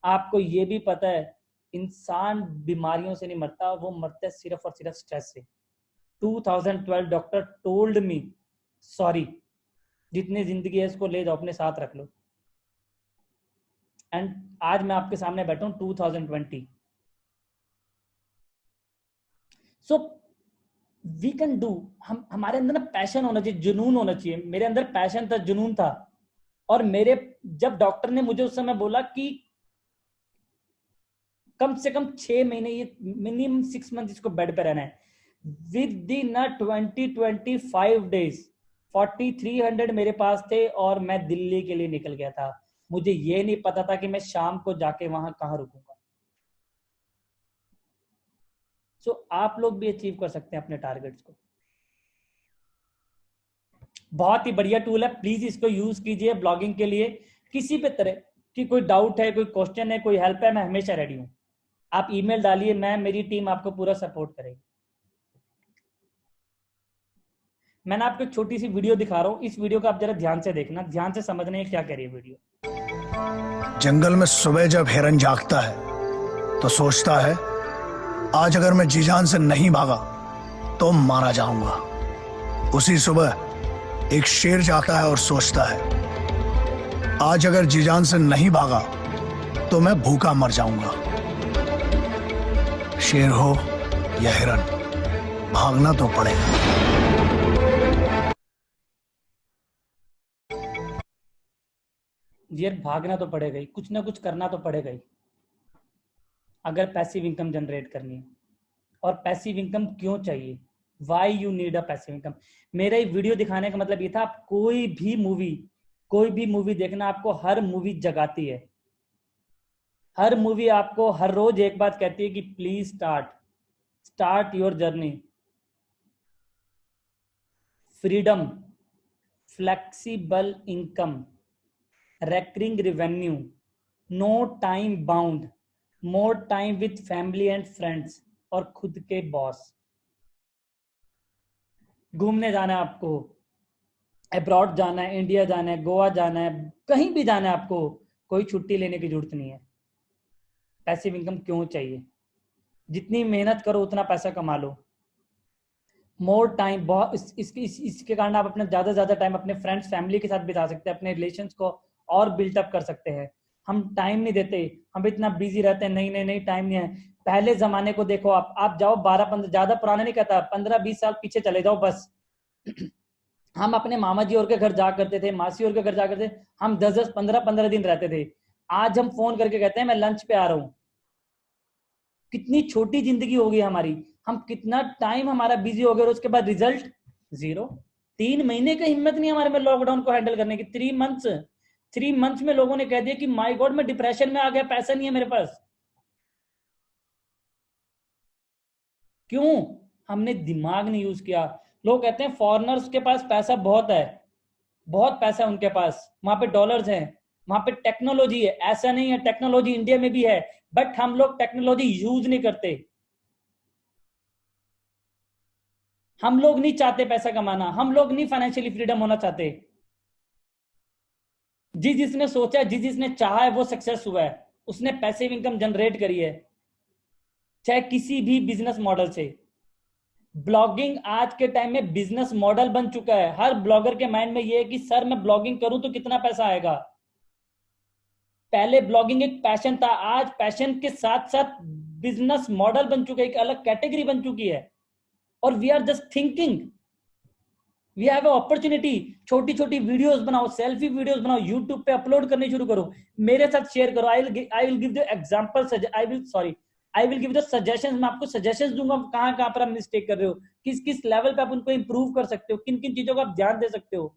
आपको ये भी पता है इंसान बीमारियों से नहीं मरता, वो मरता है सिर्फ और सिर्फ स्ट्रेस से। 2012 डॉक्टर टोल्ड मी, सॉरी, जितनी जिंदगी है इसको ले जाओ अपने साथ रख लो। एंड आज मैं आपके सामने बैठा हूं 2020। So we can do. हमारे अंदर ना पैशन होना चाहिए, जुनून होना चाहिए। मेरे अंदर पैशन था, जुनून था। और मेरे, जब डॉक्टर ने मुझे उस समय बोला कि कम से कम 6 महीने, ये मिनिमम 6 मंथ इसको बेड पे रहना है, विद इन 20-25 डेज 4300 मेरे पास थे, और मैं दिल्ली के लिए निकल गया था। मुझे ये नहीं पता था कि मैं शाम को जाके वहां कहाँ रुकूंगा। सो आप लोग भी अचीव कर सकते हैं अपने टारगेट्स को। बहुत ही बढ़िया टूल है, प्लीज इसको यूज कीजिए ब्लॉगिंग के लिए। किसी भी तरह की कोई डाउट है, कोई क्वेश्चन है, कोई हेल्प है, मैं हमेशा रेडी हूं। आप ईमेल डालिए, मेरी टीम आपको पूरा सपोर्ट करेगी। मैंने आपको एक छोटी सी वीडियो दिखा रहा हूँ, इस वीडियो को आप जरा ध्यान से देखना, ध्यान से समझना है क्या कह रही है वीडियो। जंगल में सुबह जब हिरन जागता है तो सोचता है, आज अगर मैं जी जान से नहीं भागा तो मारा जाऊंगा। उसी सुबह एक शेर जागता है और सोचता है, आज अगर जी जान से नहीं भागा तो मैं भूखा मर जाऊंगा। शेर हो या हिरन, भागना तो पड़ेगा। यार भागना तो पड़ेगा ही, कुछ ना कुछ करना तो पड़ेगा ही, अगर पैसिव इनकम जनरेट करनी है। और पैसिव इनकम क्यों चाहिए? Why you need a passive income. मेरा ये वीडियो दिखाने का मतलब ये था, आप कोई भी मूवी देखना, आपको हर मूवी जगाती है। हर मूवी आपको हर रोज एक बात कहती है कि please start your journey. Freedom, flexible income, recurring revenue, no time bound, more time with family and friends, और खुद के बॉस। घूमने जाना है आपको, अब्रॉड जाना है, इंडिया जाना है, गोवा जाना है, कहीं भी जाना है आपको, कोई छुट्टी लेने की जरूरत नहीं है। पैसिव इनकम क्यों चाहिए? जितनी मेहनत करो उतना पैसा कमा लो। मोर टाइम, बहुत इसके कारण आप अपना ज्यादा से ज्यादा टाइम अपने फ्रेंड्स फैमिली के साथ बिता सकते हैं, अपने रिलेशंस को और बिल्टअप कर सकते हैं। हम टाइम नहीं देते, हम इतना बिजी रहते हैं, नहीं टाइम नहीं है। पहले जमाने को देखो, आप जाओ 12-15, ज्यादा पुराने नहीं कहता, 15-20 साल पीछे चले जाओ बस। हम अपने मामा जी और के घर जा करते थे, मासी और के घर जा करते थे, हम 10-10, 15-15 दिन रहते थे। आज हम फोन करके कहते हैं मैं लंच पे आ रहा हूं। कितनी छोटी जिंदगी होगी हमारी, हम कितना टाइम हमारा बिजी हो गया और उसके बाद रिजल्ट जीरो। 3 महीने का हिम्मत नहीं हमारे में लॉकडाउन को हैंडल करने की। 3 मंथ्स में लोगों ने कह दिया कि माय गॉड मैं डिप्रेशन में आ गया, पैसा नहीं है मेरे पास। क्यों? हमने दिमाग नहीं यूज किया। लोग कहते हैं फॉरेनर्स के पास पैसा बहुत है, बहुत पैसा है उनके पास, वहां पे डॉलर्स हैं, वहां पे टेक्नोलॉजी है। ऐसा नहीं है, टेक्नोलॉजी इंडिया में भी है, बट हम लोग टेक्नोलॉजी यूज नहीं करते। हम लोग नहीं चाहते पैसा कमाना, हम लोग नहीं फाइनेंशियली फ्रीडम होना चाहते। जिसने सोचा, जिसने चाहा है वो सक्सेस हुआ है, उसने पैसिव इनकम जनरेट करी है, चाहे किसी भी बिजनेस मॉडल से। ब्लॉगिंग आज के टाइम में बिजनेस मॉडल बन चुका है। हर ब्लॉगर के माइंड में ये है कि सर मैं ब्लॉगिंग करूं तो कितना पैसा आएगा। पहले ब्लॉगिंग एक पैशन था, आज पैशन के साथ साथ बिजनेस मॉडल बन चुका है, एक अलग कैटेगरी बन चुकी है। और we are just thinking, we have a opportunity. छोटी छोटी वीडियोस बनाओ, सेल्फी वीडियोस बनाओ, यूट्यूब पे अपलोड करने शुरू करो, मेरे साथ शेयर करो। I will give the example, I will give the suggestions. मैं आपको सजेशंस दूंगा कहां कहां पर आप मिस्टेक कर रहे हो, किस किस लेवल पे आप उनको इंप्रूव कर सकते हो, किन किन चीजों का आप ध्यान दे सकते हो।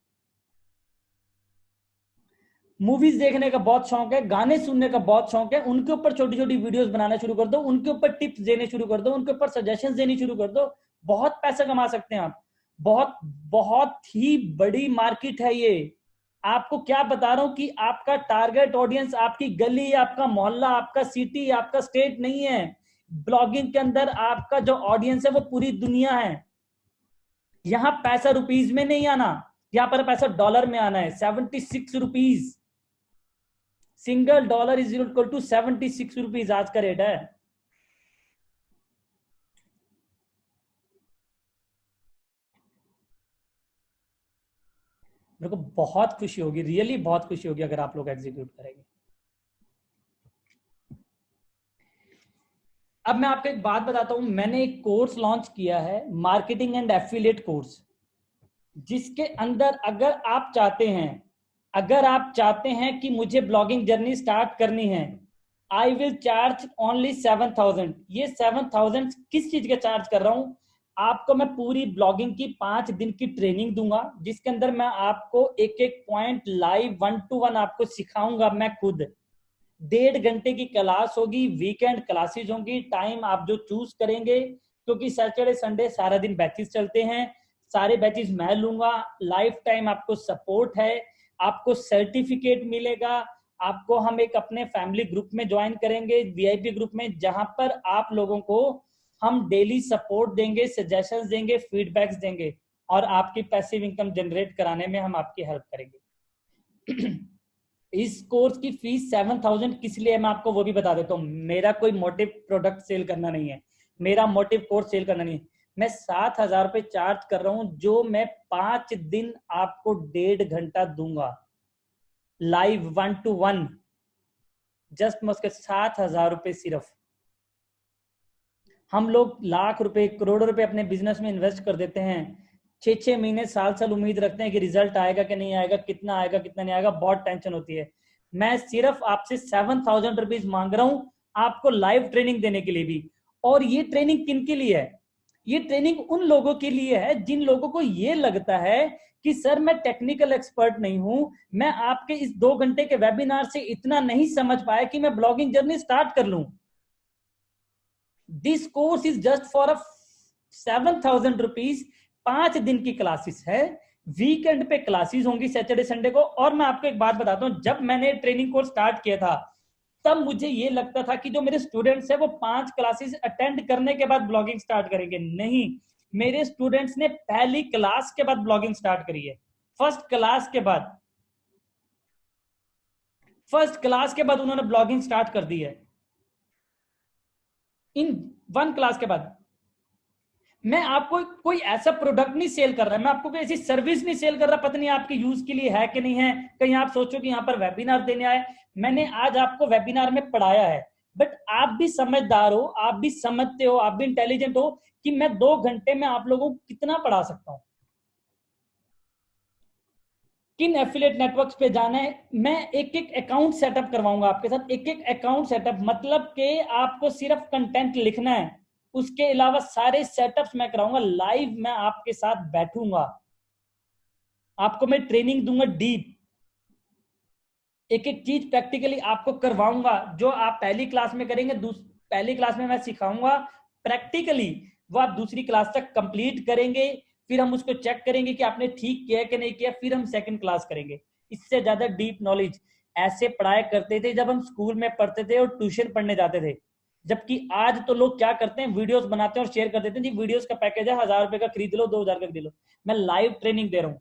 मूवीज देखने का बहुत शौक है, गाने सुनने का बहुत शौक है, उनके ऊपर छोटी छोटी वीडियोस बनाना शुरू कर दो, उनके ऊपर टिप्स देने शुरू कर दो, उनके ऊपर सजेशंस देनी शुरू कर दो। बहुत पैसा कमा सकते हैं आप। बहुत बहुत ही बड़ी मार्केट है ये। आपको क्या बता रहा हूं कि आपका टारगेट ऑडियंस आपकी गली, आपका मोहल्ला, आपका सिटी, आपका स्टेट नहीं है। ब्लॉगिंग के अंदर आपका जो ऑडियंस है वो पूरी दुनिया है। यहां पैसा रुपीज में नहीं आना, यहां पर पैसा डॉलर में आना है। 76 rupees, single dollar is equal to 76 rupees आज का रेट है। मेरे को बहुत खुशी होगी, रियली बहुत खुशी होगी अगर आप लोग एग्जीक्यूट करेंगे। अब मैं आपको एक बात बताता हूं, मैंने एक कोर्स लॉन्च किया है, मार्केटिंग एंड एफिलिएट कोर्स, जिसके अंदर अगर आप चाहते हैं कि मुझे ब्लॉगिंग जर्नी स्टार्ट करनी है, आई विल चार्ज ओनली 7,000। ये 7,000 किस चीज का चार्ज कर रहा हूं? आपको मैं पूरी ब्लॉगिंग की 5 दिन की ट्रेनिंग दूंगा, जिसके अंदर मैं आपको एक एक पॉइंट लाइव 1-to-1 आपको सिखाऊंगा मैं खुद। 1.5 घंटे की क्लास होगी, वीकेंड क्लासेस होंगी। टाइम आप जो चूज करेंगे, क्योंकि सैटरडे संडे सारा दिन बैचेस चलते हैं, सारे बैचेस मैं लूंगा। लाइफ टाइम आपको सपोर्ट है, आपको सर्टिफिकेट मिलेगा। आपको हम एक अपने फैमिली ग्रुप में ज्वाइन करेंगे, वीआईपी ग्रुप में, जहां पर आप लोगों को हम डेली सपोर्ट देंगे, सजेशंस देंगे, फीडबैक्स देंगे, और आपकी पैसिव इनकम जनरेट कराने में हम आपकी हेल्प करेंगे। इस कोर्स की फीस 7,000 किस लिए है मैं आपको वो भी बता देता हूँ। मेरा कोई मोटिव प्रोडक्ट सेल करना नहीं है, मेरा मोटिव कोर्स सेल करना नहीं है। मैं 7,000 रुपए चार्ज कर रहा हूं, जो मैं 5 दिन आपको 1.5 घंटा दूंगा, लाइव 1-to-1। जस्ट मैं उसके 7,000 रुपए सिर्फ। हम लोग लाख रुपए, करोड़ों रुपए अपने बिजनेस में इन्वेस्ट कर देते हैं, 6-6 महीने, साल उम्मीद रखते हैं कि रिजल्ट आएगा कि नहीं आएगा, कितना आएगा कितना नहीं आएगा, बहुत टेंशन होती है। मैं सिर्फ आपसे 7,000 रुपीज मांग रहा हूं आपको लाइव ट्रेनिंग देने के लिए भी। और ये ट्रेनिंग किन के लिए है? ये ट्रेनिंग उन लोगों के लिए है जिन लोगों को ये लगता है कि सर मैं टेक्निकल एक्सपर्ट नहीं हूं, मैं आपके इस 2 घंटे के वेबिनार से इतना नहीं समझ पाया कि मैं ब्लॉगिंग जर्नी स्टार्ट कर लूं। This course is just for 7,000 rupees. 5 दिन की क्लासेस है, वीकेंड पे क्लासेस होंगी सैटरडे संडे को। और मैं आपको एक बात बताता हूं, जब मैंने ट्रेनिंग कोर्स स्टार्ट किया था, तब मुझे ये लगता था कि जो मेरे स्टूडेंट्स हैं वो 5 क्लासेस अटेंड करने के बाद ब्लॉगिंग स्टार्ट करेंगे। नहीं, मेरे स्टूडेंट्स ने पहली क्लास के बाद ब्लॉगिंग स्टार्ट करी है। फर्स्ट क्लास के बाद उन्होंने ब्लॉगिंग स्टार्ट कर दी है, इन 1 क्लास के बाद। मैं आपको कोई ऐसा प्रोडक्ट नहीं सेल कर रहा, मैं आपको कोई ऐसी सर्विस नहीं सेल कर रहा, पता नहीं आपके यूज के लिए है कि नहीं है। कहीं आप सोचो कि यहाँ पर वेबिनार देने आए, मैंने आज आपको वेबिनार में पढ़ाया है, बट आप भी समझदार हो, आप भी समझते हो, आप भी इंटेलिजेंट हो कि मैं 2 घंटे में आप लोगों को कितना पढ़ा सकता हूं। किन एफिलिएट नेटवर्क्स पे जाना है। मैं एक एक अकाउंट सेटअप करवाऊंगा आपके साथ, एक एक अकाउंट सेटअप, मतलब कि आपको सिर्फ कंटेंट लिखना है, उसके अलावा सारे सेटअप्स मैं कराऊंगा लाइव, मैं आपके साथ बैठूंगा, आपको मैं ट्रेनिंग दूंगा डीप, एक एक चीज प्रैक्टिकली आपको करवाऊंगा। जो आप पहली क्लास में करेंगे, पहली क्लास में मैं सिखाऊंगा प्रैक्टिकली, वो आप दूसरी क्लास तक कंप्लीट करेंगे, फिर हम उसको चेक करेंगे कि आपने ठीक किया कि नहीं किया, फिर हम सेकंड क्लास करेंगे। इससे ज्यादा डीप नॉलेज ऐसे पढ़ाई करते थे जब हम स्कूल में पढ़ते थे और ट्यूशन पढ़ने जाते थे। जबकि आज तो लोग क्या करते हैं, वीडियोस बनाते हैं और शेयर कर देते हैं, जी वीडियोस का पैकेज है, 1000 रुपए का खरीद लो, 2000 का खरीद लो। मैं लाइव ट्रेनिंग दे रहा हूँ।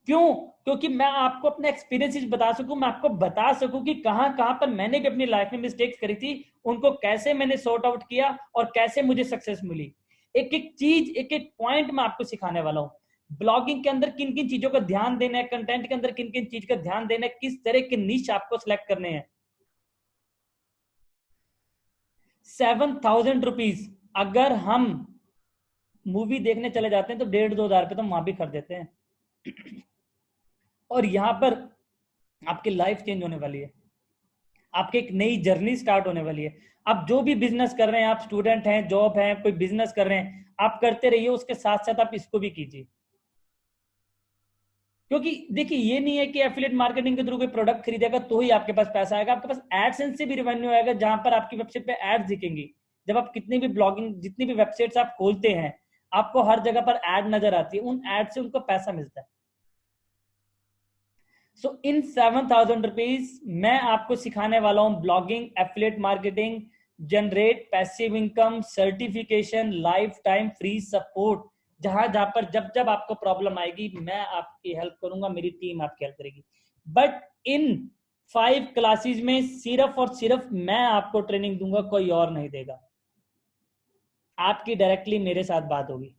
क्यों? क्योंकि मैं आपको अपने एक्सपीरियंसेस बता सकूं, मैं आपको बता सकूं कि कहां कहां पर मैंने भी अपनी लाइफ में मिस्टेक्स करी थी, उनको कैसे मैंने सॉर्ट आउट किया और कैसे मुझे सक्सेस मिली। एक एक चीज, एक एक पॉइंट मैं आपको सिखाने वाला हूं। ब्लॉगिंग के अंदर किन किन चीजों का ध्यान देना है, कंटेंट के अंदर किन किन चीज का ध्यान देना है, किस तरह के निश आपको सिलेक्ट करने हैं। 7,000 रुपीज अगर हम मूवी देखने चले जाते हैं तो 1,500-2,000 रुपए तो वहां भी खर्च देते हैं। और यहां पर आपकी लाइफ चेंज होने वाली है, आपकी एक नई जर्नी स्टार्ट होने वाली है। आप जो भी बिजनेस कर रहे हैं, आप स्टूडेंट हैं, जॉब है, कोई बिजनेस कर रहे हैं, आप करते रहिए, उसके साथ साथ आप इसको भी कीजिए। क्योंकि देखिए, ये नहीं है कि एफिलिएट मार्केटिंग के थ्रू कोई प्रोडक्ट खरीदेगा तो ही आपके पास पैसा आएगा, आपके पास एडसेंस से भी रेवेन्यू आएगा, जहां पर आपकी वेबसाइट पे एड्स दिखेंगी। जब आप कितनी भी ब्लॉगिंग, जितनी भी वेबसाइट्स आप खोलते हैं, आपको हर जगह पर एड नजर आती है, उन एड से उनको पैसा मिलता है। सो इन 7,000 रुपीज मैं आपको सिखाने वाला हूं blogging, affiliate marketing, generate passive income, certification, life time free support. जहां जहां पर जब जब आपको प्रॉब्लम आएगी, मैं आपकी हेल्प करूंगा, मेरी टीम आपकी हेल्प करेगी। बट इन 5 क्लासेस में सिर्फ और सिर्फ मैं आपको ट्रेनिंग दूंगा, कोई और नहीं देगा। आपकी डायरेक्टली मेरे साथ बात होगी।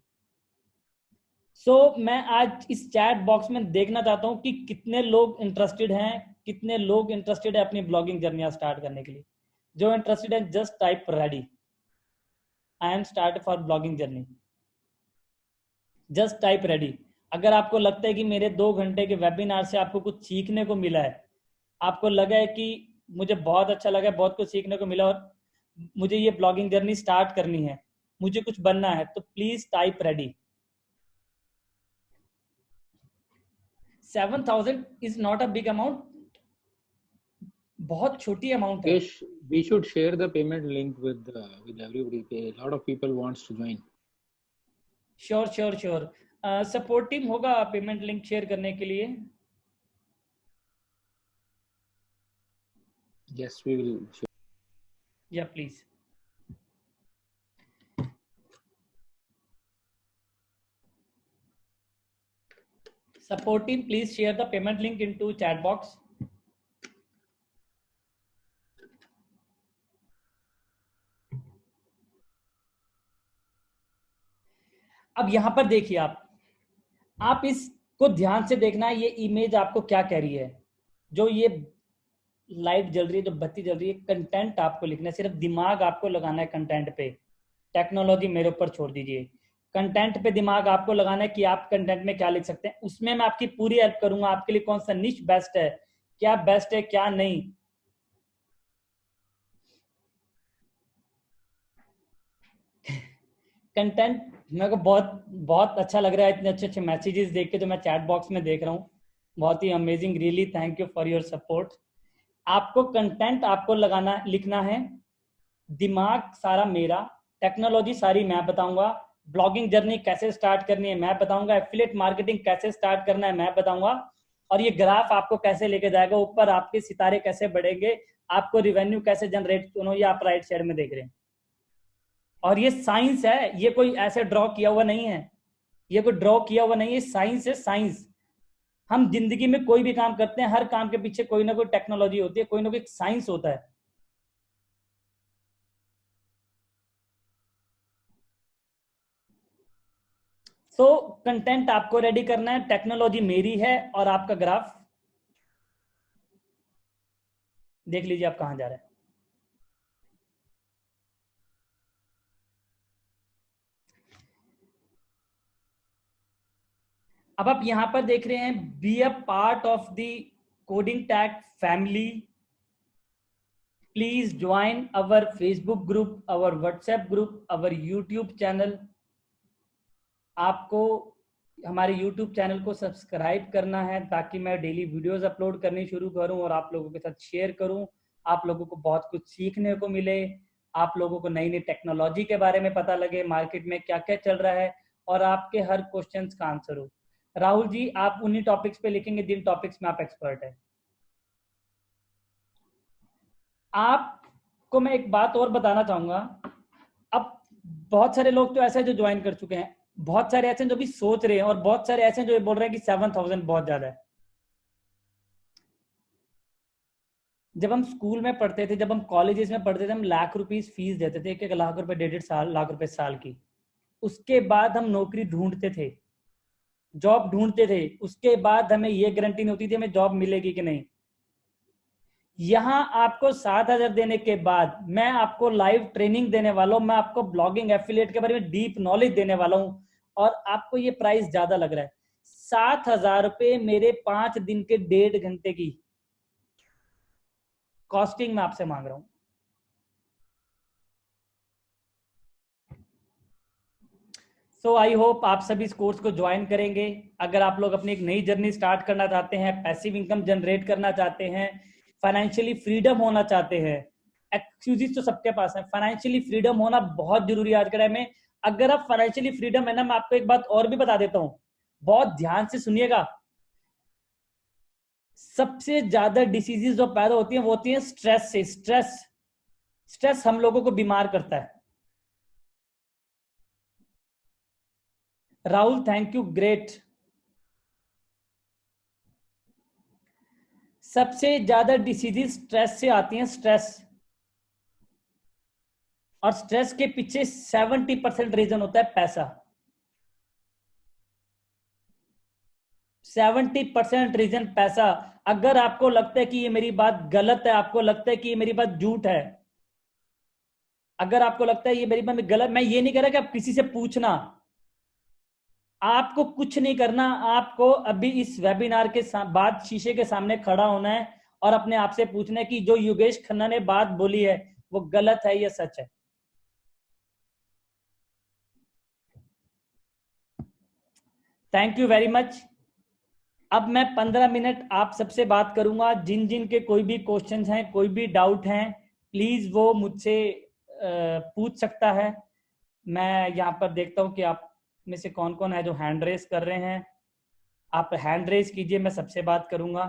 मैं आज इस चैट बॉक्स में देखना चाहता हूं कि कितने लोग इंटरेस्टेड हैं, कितने लोग इंटरेस्टेड है अपनी ब्लॉगिंग जर्नी स्टार्ट करने के लिए। जो इंटरेस्टेड है just type ready, I am start for blogging journey, just type ready. अगर आपको लगता है कि मेरे 2 घंटे के वेबिनार से आपको कुछ सीखने को मिला है, आपको लगा है कि मुझे बहुत अच्छा लगा, बहुत कुछ सीखने को मिला और मुझे ये ब्लॉगिंग जर्नी स्टार्ट करनी है, मुझे कुछ बनना है, तो please type ready. 7,000 is not a big amount, बहुत छोटी अमाउंट है। We should share the payment link with everybody. A lot of people wants to join. Sure sure sure. Support team होगा पेमेंट लिंक शेयर करने के लिए? Yes, we will share. या please. Support team please share the payment link into chat box. अब यहां पर देखिए, आप इसको ध्यान से देखना है, ये इमेज आपको क्या कह रही है। जो ये लाइट जल रही है, जो बत्ती जल रही है, कंटेंट आपको लिखना है, सिर्फ दिमाग आपको लगाना है कंटेंट पे। टेक्नोलॉजी मेरे ऊपर छोड़ दीजिए, कंटेंट पे दिमाग आपको लगाना है कि आप कंटेंट में क्या लिख सकते हैं। उसमें मैं आपकी पूरी हेल्प करूंगा, आपके लिए कौन सा निश बेस्ट है, क्या बेस्ट है क्या नहीं। कंटेंट मेरे को बहुत बहुत अच्छा लग रहा है, इतने अच्छे अच्छे मैसेजेस देख के जो मैं चैट बॉक्स में देख रहा हूँ, बहुत ही amazing, really thank you for your support. आपको कंटेंट आपको लगाना, लिखना है, दिमाग सारा मेरा, टेक्नोलॉजी सारी मैं बताऊंगा, ब्लॉगिंग जर्नी कैसे स्टार्ट करनी है मैं बताऊंगा, एफिलिएट मार्केटिंग कैसे स्टार्ट करना है मैं बताऊंगा, और ये ग्राफ आपको कैसे लेके जाएगा ऊपर, आपके सितारे कैसे बढ़ेंगे, आपको रिवेन्यू कैसे जनरेट, दोनों ये आप राइट साइड में देख रहे हैं। और ये साइंस है, ये कोई ऐसे ड्रॉ किया हुआ नहीं है, ये कोई ड्रॉ किया हुआ नहीं है, साइंस है, साइंस। हम जिंदगी में कोई भी काम करते हैं, हर काम के पीछे कोई ना कोई टेक्नोलॉजी होती है, कोई ना कोई साइंस होता है। कंटेंट आपको रेडी करना है, टेक्नोलॉजी मेरी है, और आपका ग्राफ देख लीजिए आप कहां जा रहे हैं। अब आप यहाँ पर देख रहे हैं, be a part of the coding tag family, please join our Facebook group, our WhatsApp group, our YouTube channel. आपको हमारे यूट्यूब चैनल को सब्सक्राइब करना है ताकि मैं डेली वीडियोस अपलोड करनी शुरू करूं और आप लोगों के साथ शेयर करूं। आप लोगों को बहुत कुछ सीखने को मिले, आप लोगों को नई नई टेक्नोलॉजी के बारे में पता लगे, मार्केट में क्या क्या चल रहा है, और आपके हर क्वेश्चन का आंसर हो। राहुल जी, आप उन्हीं टॉपिक्स पे लिखेंगे जिन टॉपिक्स में आप एक्सपर्ट है। आपको मैं एक बात और बताना चाहूंगा। अब बहुत सारे लोग तो ऐसे हैं जो ज्वाइन कर चुके हैं, बहुत सारे ऐसे हैं जो भी सोच रहे हैं, और बहुत सारे ऐसे हैं जो बोल रहे हैं कि 7,000 बहुत ज्यादा है। जब हम स्कूल में पढ़ते थे, जब हम कॉलेजेस में पढ़ते थे, हम लाख रुपीस फीस देते थे, 1,00,000 रुपए, 1.5 लाख रुपए साल की। उसके बाद हम नौकरी ढूंढते थे, जॉब ढूंढते थे, उसके बाद हमें ये गारंटी नहीं होती थी हमें जॉब मिलेगी कि नहीं। यहाँ आपको 7,000 देने के बाद मैं आपको लाइव ट्रेनिंग देने वाला हूँ, मैं आपको ब्लॉगिंग एफिलिएट के बारे में डीप नॉलेज देने वाला हूँ, और आपको ये प्राइस ज्यादा लग रहा है। 7,000 रुपए मेरे 5 दिन के 1.5 घंटे की कॉस्टिंग मैं आपसे मांग रहा हूं। सो आई होप आप सभी इस कोर्स को ज्वाइन करेंगे। अगर आप लोग अपनी एक नई जर्नी स्टार्ट करना चाहते हैं, पैसिव इनकम जनरेट करना चाहते हैं, फाइनेंशियली फ्रीडम होना चाहते हैं, एक्सक्यूजेस तो सबके पास है, फाइनेंशियली फ्रीडम होना बहुत जरूरी है आज के टाइम में। अगर आप फाइनेंशियली फ्रीडम है ना, मैं आपको एक बात और भी बता देता हूं, बहुत ध्यान से सुनिएगा। सबसे ज्यादा डिसीजेस जो पैदा होती हैं वो होती हैं स्ट्रेस से। स्ट्रेस हम लोगों को बीमार करता है। Rahul, thank you, great. सबसे ज्यादा डिसीजेस स्ट्रेस से आती हैं, स्ट्रेस। और स्ट्रेस के पीछे 70% रीजन होता है पैसा। 70% रीजन पैसा। अगर आपको लगता है कि ये मेरी बात गलत है, आपको लगता है कि ये मेरी बात झूठ है, अगर आपको लगता है ये मेरी बात गलत, मैं ये नहीं कह रहा कि आप किसी से पूछना, आपको कुछ नहीं करना, आपको अभी इस वेबिनार के बाद शीशे के सामने खड़ा होना है और अपने आप से पूछना है कि जो योगेश खन्ना ने बात बोली है वो गलत है या सच है। Thank you very much. अब मैं 15 मिनट आप सबसे बात करूंगा। जिन जिन के कोई भी क्वेश्चंस हैं, कोई भी डाउट हैं, प्लीज वो मुझसे पूछ सकता है। मैं यहाँ पर देखता हूँ कि आप में से कौन कौन है जो हैंड रेस कर रहे हैं। आप हैंड रेस कीजिए, मैं सबसे बात करूंगा।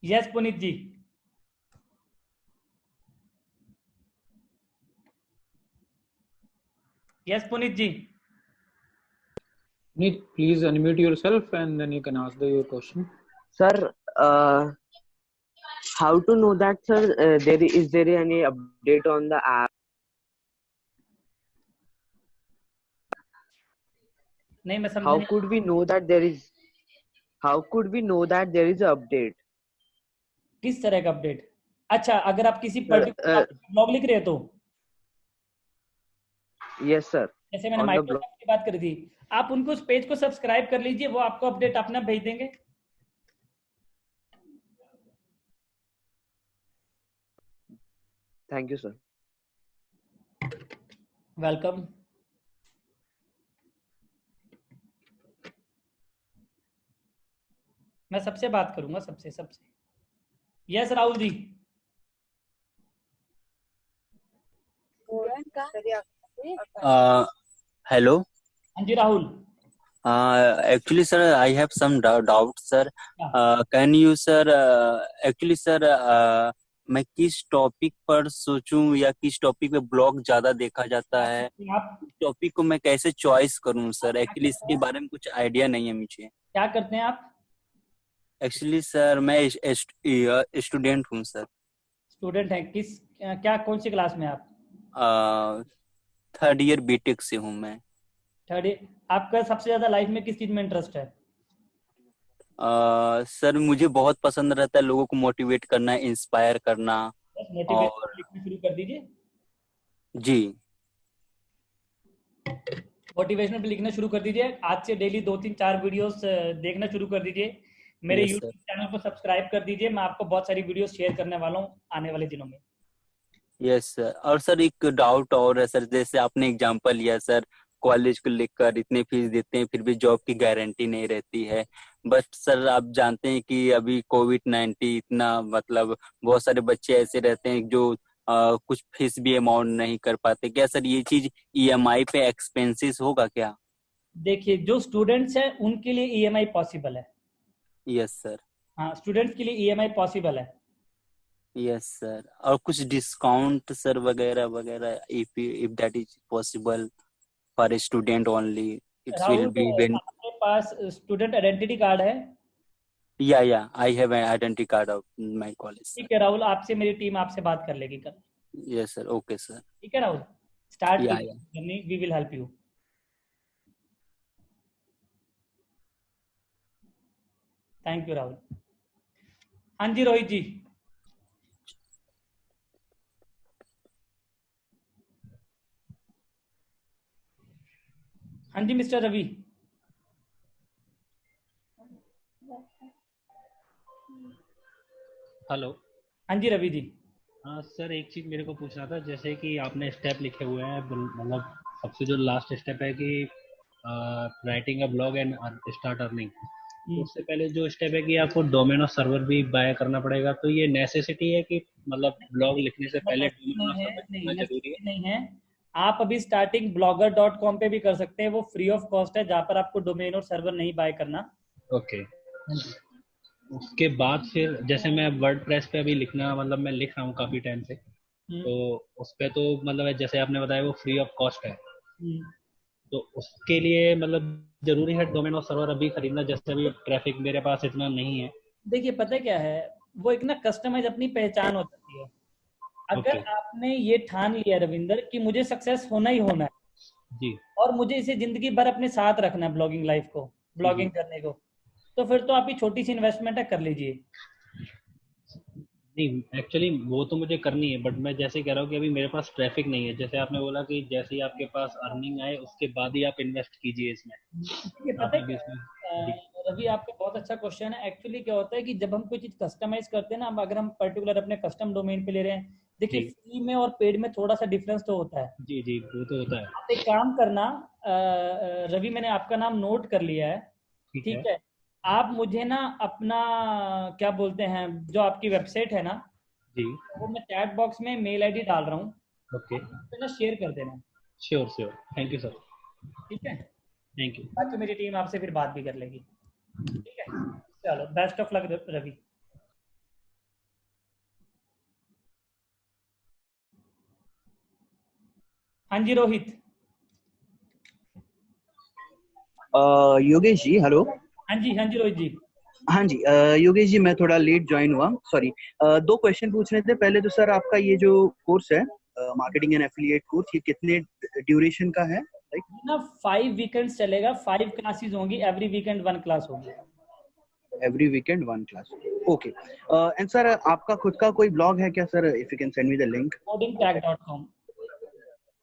Yes Puneet ji. Yes Puneet ji. Need please unmute yourself and then you can ask your question. Sir, how to know that, sir? Is there any update on the app? नहीं, मैं समझा How नहीं। could we know that there is? How could we know that there is an update? किस तरह का अपडेट? अच्छा, अगर आप किसी Sir, पर्टिकुलर ब्लॉग लिख रहे हो तो yes, sir. जैसे मैंने On the blog. माइक्रोसॉफ्ट की बात करी थी, आप उनको उस पेज को सब्सक्राइब कर लीजिए, वो आपको अपडेट अपना भेज देंगे। Thank you, sir. वेलकम। मैं सबसे बात करूंगा, सबसे। यस राहुल जी। Hello. हाँ जी Rahul. Actually, sir, I have some doubt, sir. Can you, sir? Actually, sir, मैं किस टॉपिक पर सोचूं या किस टॉपिक पे ब्लॉग ज्यादा देखा जाता है, आप टॉपिक को मैं कैसे चॉइस करूं, सर? एक्चुअली इसके बारे में कुछ आइडिया नहीं है मुझे। क्या करते हैं आप? एक्चुअली सर मैं स्टूडेंट हूं सर। स्टूडेंट हैं? कौन सी क्लास में आप? 3rd ईयर बीटेक से हूं मैं। 3rd year. आपका सबसे ज्यादा लाइफ में किस चीज में इंटरेस्ट है? सर मुझे बहुत पसंद रहता है लोगों को मोटिवेट करना, इंस्पायर करना। मोटिवेट और लिखना शुरू कर दीजिए। जी मोटिवेशनल पे लिखना शुरू कर दीजिए। आज से डेली 2-3-4 वीडियोस देखना शुरू कर दीजिए। मेरे यस यूट्यूब सर। चैनल को सब्सक्राइब कर दीजिए। मैं आपको बहुत सारी वीडियोस शेयर करने वाला हूँ आने वाले दिनों में। Yes sir. और सर एक डाउट और है सर, जैसे आपने एग्जांपल लिया सर, कॉलेज को लेकर इतने फीस देते हैं फिर भी जॉब की गारंटी नहीं रहती है। बट सर आप जानते हैं कि अभी कोविड-19 इतना मतलब बहुत सारे बच्चे ऐसे रहते हैं जो कुछ फीस भी अमाउंट नहीं कर पाते। क्या सर ये चीज ईएमआई पे एक्सपेंसेस होगा क्या? देखिए, जो स्टूडेंट्स हैं उनके लिए ईएमआई पॉसिबल है। Yes sir. हाँ, स्टूडेंट्स के लिए ईएमआई पॉसिबल है। Yes sir. और कुछ डिस्काउंट सर वगैरह वगैरह, if that is possible for a student only, it's will Rahul, be when. आपके पास स्टूडेंट आइडेंटिटी कार्ड है? या I have an identity card of my college sir. ठीक है राहुल, आपसे मेरी टीम आपसे बात कर लेगी कल। Yes sir. Okay sir. ठीक है राहुल, स्टार्ट या कीजिए, we will help you. Thank you Rahul. हाँ जी रोहित जी। हाँ जी मिस्टर रवि। हेलो। हाँ जी रवि जी। हाँ सर, एक चीज़ मेरे को पूछना था, जैसे कि आपने स्टेप लिखे हुए हैं, मतलब सबसे जो लास्ट स्टेप है कि writing a blog and start earning, तो उससे पहले जो स्टेप है कि आपको डोमेन और सर्वर भी बाय करना पड़ेगा, तो ये नेसेसिटी है कि मतलब ब्लॉग लिखने से पहले डोमेन और नहीं है, सर्वर नहीं होना जरूरी है? necessary नहीं है। आप अभी स्टार्टिंग blogger.com पे भी कर सकते हैं, वो फ्री ऑफ कॉस्ट है, जहाँ पर आपको डोमेन और सर्वर नहीं बाय करना। ओके। उसके बाद फिर जैसे मैं वर्ड प्रेस पे अभी लिखना, मतलब मैं लिख रहा हूँ काफ़ी टाइम से, हम्म, तो उस पे तो मतलब जैसे आपने बताया वो फ्री ऑफ कॉस्ट है, हम्म। तो उसके लिए मतलब जरूरी है डोमेन और सर्वर अभी खरीदना, जैसे अभी ट्रैफिक मेरे पास इतना नहीं है? देखिए पता है क्या है, वो एक ना कस्टमाइज अपनी पहचान हो जाती है। अगर ओके। आपने ये ठान लिया रविंदर कि मुझे सक्सेस होना ही होना है जी और मुझे इसे जिंदगी भर अपने साथ रखना है, ब्लॉगिंग लाइफ को, जी। ब्लॉगिंग करने को, तो फिर तो आपकी छोटी सी इन्वेस्टमेंट है, कर लीजिए। नहीं, एक्चुअली वो तो मुझे करनी है, बट मैं जैसे कह रहा हूँ कि अभी मेरे पास ट्रैफिक नहीं है, जैसे आपने बोला कि जैसे ही आपके पास अर्निंग आए उसके बाद ही आप इन्वेस्ट कीजिए इसमें। ये पता है आपने भी क्या इसमें। है, जी रवि आपका बहुत अच्छा क्वेश्चन है। एक्चुअली क्या होता है कि जब हम कोई चीज कस्टमाइज करते हैं ना, अब अगर हम पर्टिकुलर अपने कस्टम डोमेन पे ले रहे हैं, देखिए जी फ्री में और पेड में थोड़ा सा डिफरेंस तो होता है। जी। जी वो तो होता है। आप एक काम करना, रवि मैंने आपका नाम नोट कर लिया है। ठीक है। ठीक है, आप मुझे ना अपना क्या बोलते हैं, जो आपकी वेबसाइट है ना, जी। वो मैं चैट बॉक्स में मेल आईडी डाल रहा हूँ, ओके। आप मुझे ना शेयर कर देना। Sure sure, thank you sir. ठीक है, थैंक यू। बाकी मेरी टीम आपसे फिर बात भी कर लेगी। ठीक है, चलो बेस्ट ऑफ लक रवि। हाँ जी रोहित। योगेश जी हेलो। हाँ जी, हाँ जी रोहित जी। हाँ जी, योगेश जी मैं थोड़ा लेट ज्वाइन हुआ, सॉरी। दो क्वेश्चन पूछने थे। पहले तो सर आपका ये जो कोर्स है मार्केटिंग एंड एफिलिएट कोर्स, ये कितने ड्यूरेशन का है लाइक? ये ना 5 वीकेंड्स चलेगा, 5 क्लासेस होंगी, एवरी वीकेंड 1 क्लास होगी। Every weekend one class. Okay. And sir आपका खुद का कोई ब्लॉग है क्या sir? If you can send me the link. codingtag.com।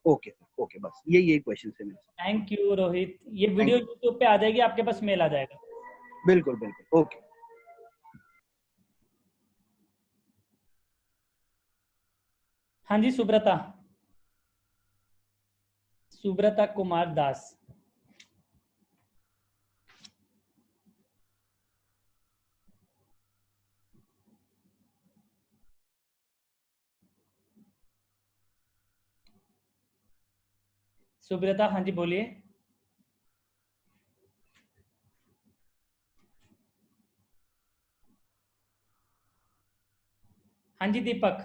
Okay okay, बस ये क्वेश्चन है मेरे। थैंक यू रोहित, ये थैंक वीडियो यू। यूट्यूब पे आ जाएगी, आपके पास मेल आ जाएगा। बिल्कुल बिल्कुल, ओके। हाँ जी सुब्रता, सुब्रता कुमार दास। सुब्रता हाँ जी बोलिए। हाँ जी दीपक।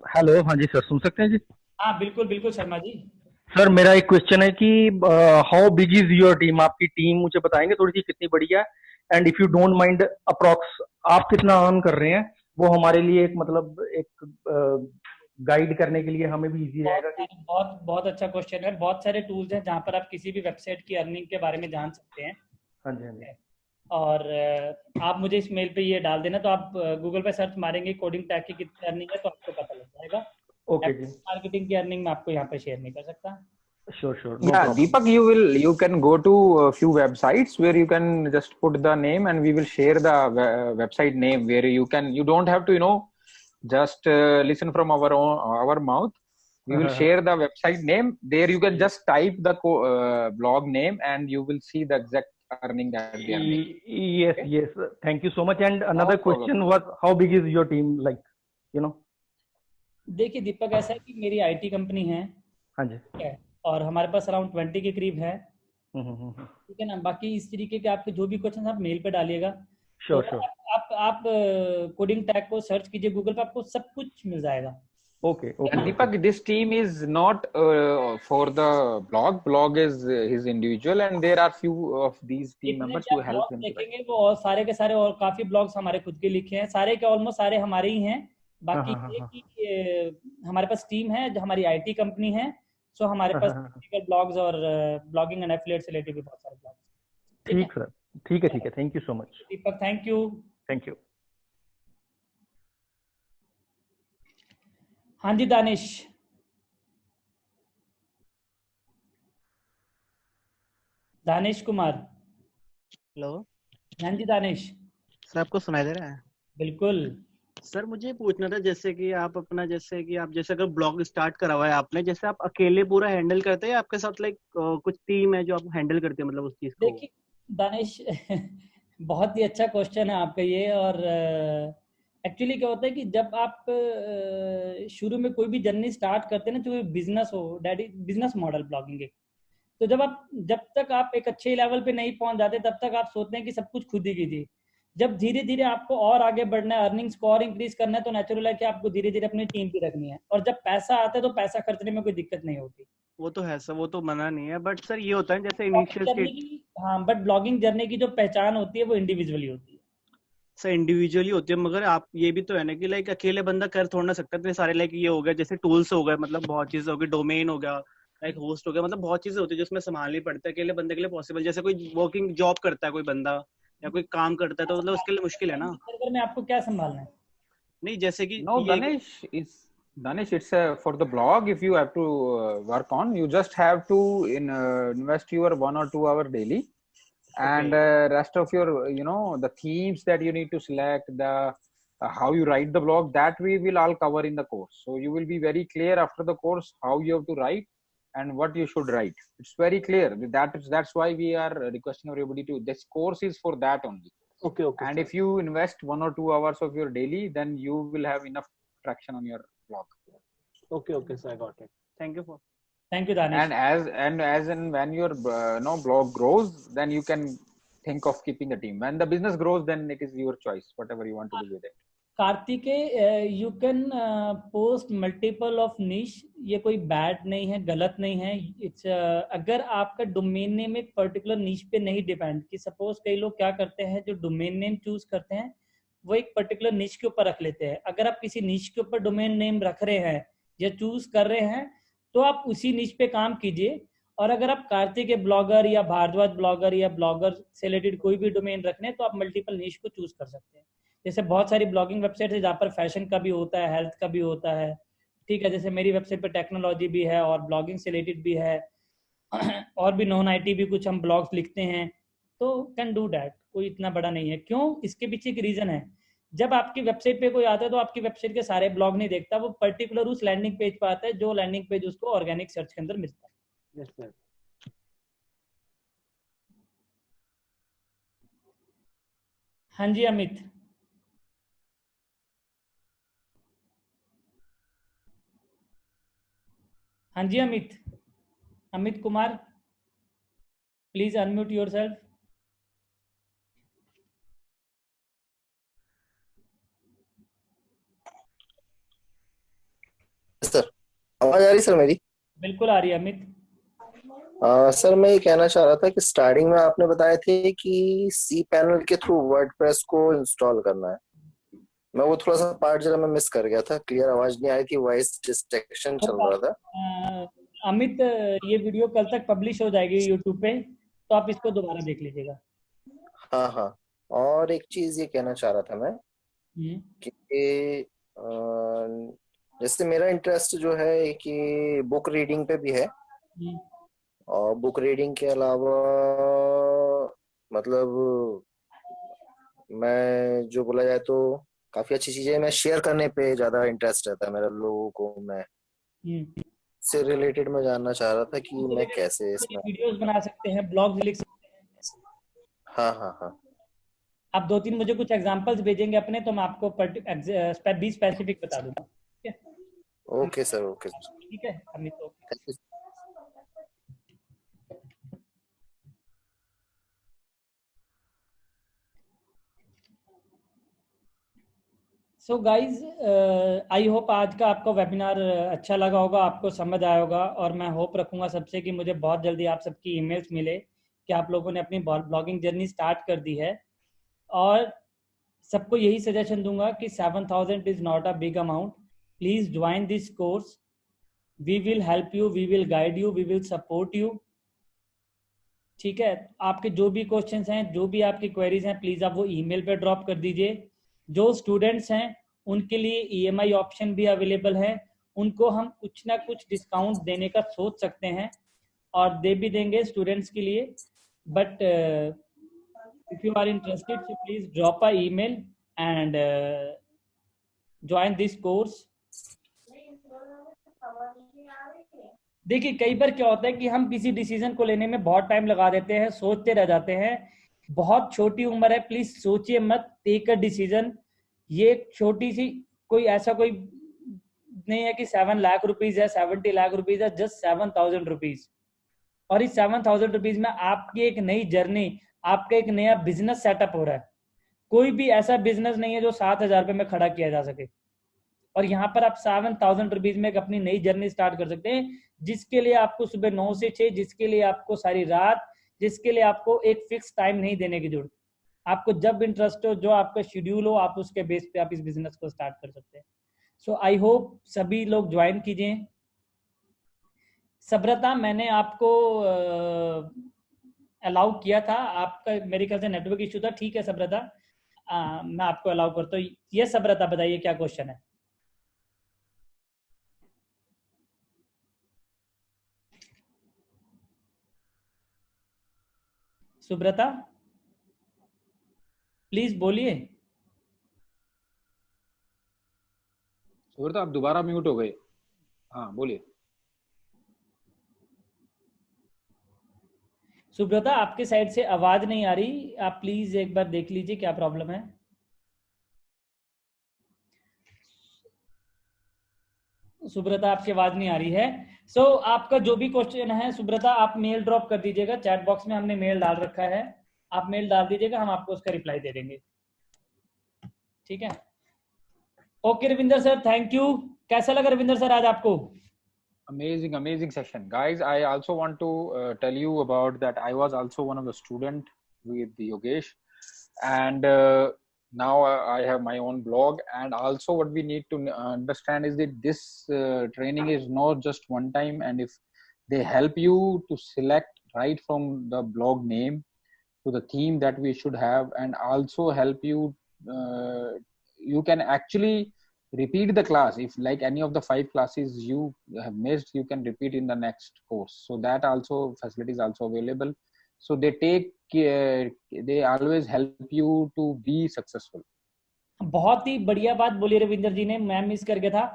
हेलो। हाँ जी सर, सुन सकते हैं जी? हाँ बिल्कुल बिल्कुल शर्मा जी। सर मेरा एक क्वेश्चन है कि how big is your team? आपकी टीम मुझे बताएंगे थोड़ी सी कितनी बड़ी है? And if you don't mind, approx आप कितना अर्न कर रहे हैं? वो हमारे लिए एक मतलब एक गाइड करने के लिए हमें भी इजी रहेगा कि। बहुत बहुत अच्छा क्वेश्चन है। बहुत सारे टूल्स हैं जहाँ पर आप किसी भी वेबसाइट की अर्निंग के बारे में जान सकते हैं। हाँ जी हाँ जी। और आप मुझे इस मेल पे ये डाल देना, तो आप गूगल पे सर्च मारेंगे कोडिंग टैग की कितनी अर्निंग है तो आपको पता लग जाएगा। ओके जी, मार्केटिंग की अर्निंग मैं आपको यहाँ पे शेयर नहीं कर सकता। Sure sure, no Yeah, problem. Deepak, you can go to a few websites where you can just put the name, and we will share the website name where you don't have to just listen from our mouth. We will share the website name. There you can just type the blog name, and you will see the exact earning that they are making. Yes, Okay? yes, thank you so much. And No another problem. question was, how big is your team, like, you know? देखिए दीपक, ऐसा है कि मेरी आईटी कंपनी है, हाँ जी। ठीक है, और हमारे पास अराउंड 20 के करीब है, हम्म। ठीक है ना। बाकी इस तरीके के आपके जो भी क्वेश्चन आप मेल पे डालिएगा, तो श्योर श्योर, आप कोडिंग टैग को सर्च कीजिए गूगल पे, आपको सब कुछ मिल जाएगा। Okay Yeah, okay. Deepak, this team is not for the blog. Blog is his individual, and there are few of these team जितने members भी to आप help blog him to write. देखेंगे वो और सारे के सारे, और काफी ब्लॉग्स हमारे खुद के लिखे हैं, सारे के ऑलमोस्ट सारे हमारे ही हैं। बाकी हाँ ये कि हमारे पास टीम है जो हमारी आईटी कंपनी है, सो हमारे पास ब्लॉग्स और ब्लॉगिंग एंड एफिलिएट से रिलेटेड भी बहुत सारे ब्लॉग्स। ठीक सर, ठीक है, thank you so much Deepak, thank you. Thank you. हाँ जी दानिश, दानिश कुमार। हेलो हाँ जी दानिश, सर, आपको सुनाई दे रहा है? बिल्कुल। सर मुझे पूछना था, जैसे कि आप अपना, जैसे अगर ब्लॉग स्टार्ट करा हुआ है आपने, जैसे आप अकेले पूरा हैंडल करते हैं या आपके साथ लाइक कुछ टीम है जो आप हैंडल करते हैं, मतलब उस चीज को? देखिए दानिश बहुत ही अच्छा क्वेश्चन है आपका ये। और एक्चुअली क्या होता है कि जब आप शुरू में कोई भी जर्नी स्टार्ट करते हैं ना, चाहे बिजनेस हो, डैडी बिजनेस मॉडल ब्लॉगिंग एक, तो जब तक आप एक अच्छे लेवल पे नहीं पहुंच जाते, तब तक आप सोचते हैं कि सब कुछ खुद ही कीजिए। जब धीरे धीरे आपको और आगे बढ़ना है, अर्निंग्स को और इंक्रीज करना है, तो नेचुरल है कि आपको धीरे धीरे अपनी टीम भी रखनी है। और जब पैसा आता है तो पैसा खर्चने में कोई दिक्कत नहीं होती। वो तो है सर, वो तो मना नहीं है, बट सर ये होता है जैसे ब्लॉगिंग इनिशियल जर्नी स्टेज। की, हाँ, बट ब्लॉगिंग जर्नी की जो पहचान होती है वो इंडिविजुअली होती है। सर इंडिविजुअली होती है, मगर आप ये भी तो है ना कि लाइक अकेले बंदा कर थोड़ा ना सकता। इतने सारे लाइक ये हो गया, जैसे टूल्स हो गए, मतलब बहुत चीजें हो गई, डोमेन हो गया, लाइक होस्ट हो गया, मतलब बहुत चीजें होती है जिसमें संभालनी पड़ता है। अकेले बंदे के लिए पॉसिबल, जैसे कोई वर्किंग जॉब करता है कोई बंदा या कोई काम करता है, तो मतलब उसके लिए मुश्किल है ना। सर्वर में आपको क्या संभालना है? नहीं, जैसे कि No, ये Danish, it's for the blog. If you have to work on, you just have to invest your 1 or 2 hour daily, and rest of your, the themes that you need to select, the how you write the blog, that we will all cover in the course. So you will be very clear after the course how you have to write and what you should write. It's very clear. That's why we are requesting everybody to. This course is for that only. okay, And sir. if you invest 1 or 2 hours of your daily, then you will have enough traction on your blog. Okay, sir, I got it. Thank you for. Thank you Danish. And when your blog grows, then you can think of keeping a team. When the business grows, then it is your choice, whatever you want to do with it. Kartikeya, you can post multiple of निश, ये कोई बैड नहीं है, गलत नहीं है। इट्स अगर आपका डोमेन नेम एक पर्टिकुलर निश पे नहीं डिपेंड, कि सपोज कई लोग क्या करते हैं, जो डोमेन नेम चूज करते हैं वो एक पर्टिकुलर निश के ऊपर रख लेते हैं। अगर आप किसी निश के ऊपर डोमेन नेम रख रहे हैं या चूज कर रहे हैं, तो आप उसी निश पे काम कीजिए। और अगर आप कार्तिक ब्लॉगर या भारद्वाज ब्लॉगर या ब्लॉगर से रिलेटेड कोई भी डोमेन रखने हैं, तो आप मल्टीपल निश को चूज कर सकते हैं। जैसे बहुत सारी ब्लॉगिंग वेबसाइट है जहाँ पर फैशन का भी होता है, हेल्थ का भी होता है, ठीक है। जैसे मेरी वेबसाइट पर टेक्नोलॉजी भी है और ब्लॉगिंग से रिलेटेड भी है, और भी नॉन आईटी भी कुछ हम ब्लॉग्स लिखते हैं, तो कैन डू डैट। कोई इतना बड़ा नहीं है। क्यों? इसके पीछे एक रीजन है। जब आपकी वेबसाइट पे कोई आता है तो आपकी वेबसाइट के सारे ब्लॉग नहीं देखता, वो पर्टिकुलर उस लैंडिंग पेज पर आता है, जो लैंडिंग पेज उसको ऑर्गेनिक सर्च के अंदर मिलता है। Yes, sir. हाँ जी अमित। हाँ जी Amit, Amit Kumar, please unmute yourself. Sir आवाज आ रही सर मेरी? बिल्कुल आ रही है अमित। सर मैं ये कहना चाह रहा था कि स्टार्टिंग में आपने बताए थे कि सी पैनल के थ्रू वर्डप्रेस को इंस्टॉल करना है। मैं वो थोड़ा सा पार्ट जरा मैं मिस कर गया था, क्लियर आवाज नहीं आई थी, वॉइस डिस्ट्रैक्शन चल रहा था। अमित, ये वीडियो कल तक पब्लिश हो जाएगी यूट्यूब पे, तो आप इसको दोबारा देख लीजिएगा। हाँ, और एक चीज ये कहना चाह रहा था मैं कि जैसे मेरा इंटरेस्ट जो है कि बुक रीडिंग पे भी है, और बुक रीडिंग के अलावा मतलब मैं जो बोला जाए तो काफी अच्छी चीजें मैं शेयर करने पे ज्यादा इंटरेस्ट रहता है मेरा लोगों को। मैं से रिलेटेड मैं जानना चाह रहा था कि मैं कैसे इसमें। वीडियोस बना सकते हैं, ब्लॉग्स लिख सकते हैं। हाँ हाँ हाँ। आप 2-3 मुझे कुछ एग्जांपल्स भेजेंगे अपने, तो मैं आपको बी स्पेसिफिक बता दूंगा। ठीक है? Okay sir, okay sir. ठीक है Amit, okay. So guys, I hope आज का आपको वेबिनार अच्छा लगा होगा, आपको समझ आया होगा, और मैं होप रखूंगा सबसे कि मुझे बहुत जल्दी आप सबकी ईमेल्स मिले कि आप लोगों ने अपनी ब्लॉगिंग जर्नी स्टार्ट कर दी है। और सबको यही सजेशन दूंगा कि 7,000 is not a big amount. Please join this course, we will help you, we will guide you, we will support you. ठीक है, आपके जो भी क्वेश्चंस हैं, जो भी आपकी क्वेरीज हैं, प्लीज आप वो ईमेल पे ड्रॉप कर दीजिए। जो स्टूडेंट्स हैं उनके लिए ईएमआई ऑप्शन भी अवेलेबल है, उनको हम कुछ ना कुछ डिस्काउंट देने का सोच सकते हैं, और दे भी देंगे स्टूडेंट्स के लिए। But if you are interested, so please drop a email and join this course. देखिए, कई बार क्या होता है कि हम किसी डिसीजन को लेने में बहुत टाइम लगा देते हैं, सोचते रह जाते हैं। बहुत छोटी उम्र है, प्लीज सोचिए मत, टेक अ डिसीजन। ये छोटी सी कोई ऐसा कोई नहीं है कि 7 लाख रुपीज है, 70 लाख रुपीज है, जस्ट 7,000 रुपीज। और इस 7,000 रुपीज में आपकी एक नई जर्नी, आपका एक नया बिजनेस सेटअप हो रहा है। कोई भी ऐसा बिजनेस नहीं है जो 7,000 रुपए में खड़ा किया जा सके, और यहाँ पर आप 7,000 रुपीज में एक अपनी नई जर्नी स्टार्ट कर सकते हैं, जिसके लिए आपको सुबह 9 से 6, जिसके लिए आपको सारी रात, जिसके लिए आपको एक फिक्स टाइम नहीं देने की जरूरत। आपको जब इंटरेस्ट हो, जो आपका शेड्यूल हो, आप उसके बेस पे आप इस बिजनेस को स्टार्ट कर सकते हैं। सो आई होप सभी लोग ज्वाइन कीजिए। सब्रता, मैंने आपको अलाउ किया था, आपका मेरे ख्याल से नेटवर्क इशू था। ठीक है सब्रता, मैं आपको अलाउ करता हूँ। ये सब्रता बताइए क्या क्वेश्चन है। सुब्रता प्लीज बोलिए। सुब्रता आप दोबारा म्यूट हो गए। हाँ बोलिए। सुब्रता, आपके साइड से आवाज नहीं आ रही, आप प्लीज एक बार देख लीजिए क्या प्रॉब्लम है। सुब्रता, आपकी आवाज नहीं आ रही है। सो आपका जो भी क्वेश्चन है सुब्रता, आप मेल ड्रॉप कर दीजिएगा, चैट बॉक्स में हमने मेल डाल रखा है, आप मेल डाल दीजिएगा, हम आपको उसका रिप्लाई दे देंगे। ठीक है, okay Ravinder sir, thank you. कैसा लगा रविंदर सर आज आपको? Amazing session, guys. I also want to tell you about that I was also one of the student with Yogesh, and now I have my own blog. And also what we need to understand is that this training is not just one time, and if they help you to select right from the blog name to the theme that we should have, and also help you, you can actually repeat the class. If like any of the 5 classes you have missed, you can repeat in the next course. So that also facility is also available. So they take they always help you to be successful. बहुत ही बढ़िया बात बोली रविंदर जी ने, मैं मिस करके था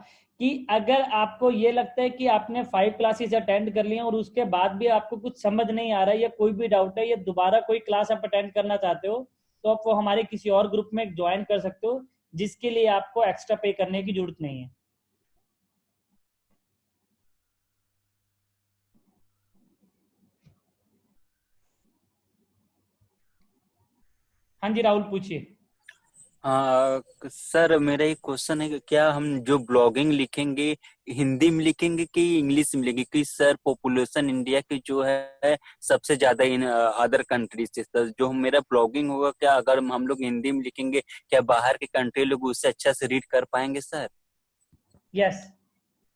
कि अगर आपको ये लगता है कि आपने 5 क्लासेस अटेंड कर लिए और उसके बाद भी आपको कुछ समझ नहीं आ रहा है या कोई भी डाउट है या दोबारा कोई क्लास आप अटेंड करना चाहते हो, तो आप वो हमारे किसी और ग्रुप में ज्वाइन कर सकते हो, जिसके लिए आपको एक्स्ट्रा पे करने की जरूरत नहीं है। हाँ जी राहुल, पूछिए। सर मेरा एक क्वेश्चन है कि क्या हम जो ब्लॉगिंग लिखेंगे हिंदी में लिखेंगे कि इंग्लिश में लिखेंगे? कि सर पॉपुलेशन इंडिया की जो है सबसे ज्यादा इन अदर कंट्रीज से, सर जो मेरा ब्लॉगिंग होगा, क्या अगर हम लोग हिंदी में लिखेंगे क्या बाहर के कंट्री लोग उससे अच्छा से रीड कर पाएंगे सर? यस,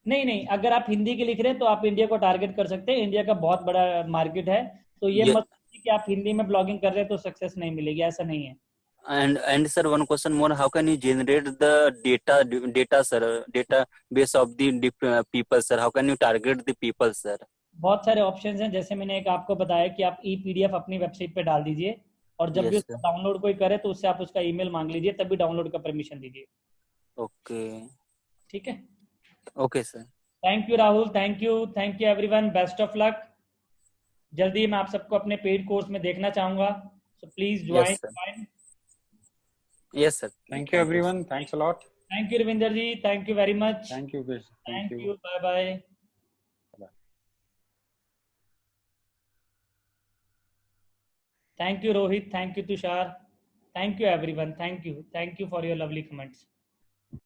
नहीं, अगर आप हिंदी के लिख रहे हैं तो आप इंडिया को टारगेट कर सकते हैं, इंडिया का बहुत बड़ा मार्केट है, तो ये मत कि आप हिंदी में ब्लॉगिंग कर रहे हैं तो सक्सेस नहीं मिलेगी, ऐसा नहीं है। And sir, one question more. How can you generate the data sir, database of the people sir? How can you target the people sir? बहुत सारे ऑप्शंस हैं, जैसे मैंने एक आपको बताया कि आप ई-पीडीएफ अपनी वेबसाइट पे डाल दीजिए, और जब भी Yes उसको sir. डाउनलोड कोई करे तो उससे आप उसका ईमेल मांग लीजिए, तभी डाउनलोड का परमिशन दीजिए। Okay. ठीक है, Okay sir. Thank you Rahul, thank you everyone, best of luck. जल्दी ही मैं आप सबको अपने पेड कोर्स में देखना चाहूंगा, so please Yes sir. Join. Yes sir. Thank you, everyone. Thanks a lot. Thank you Ravinder ji, thank you very much. Thank you, guys. Thank thank you. You, bye bye. Bye. Thank you Rohit, thank you Tushar, thank you everyone, thank you for your lovely comments.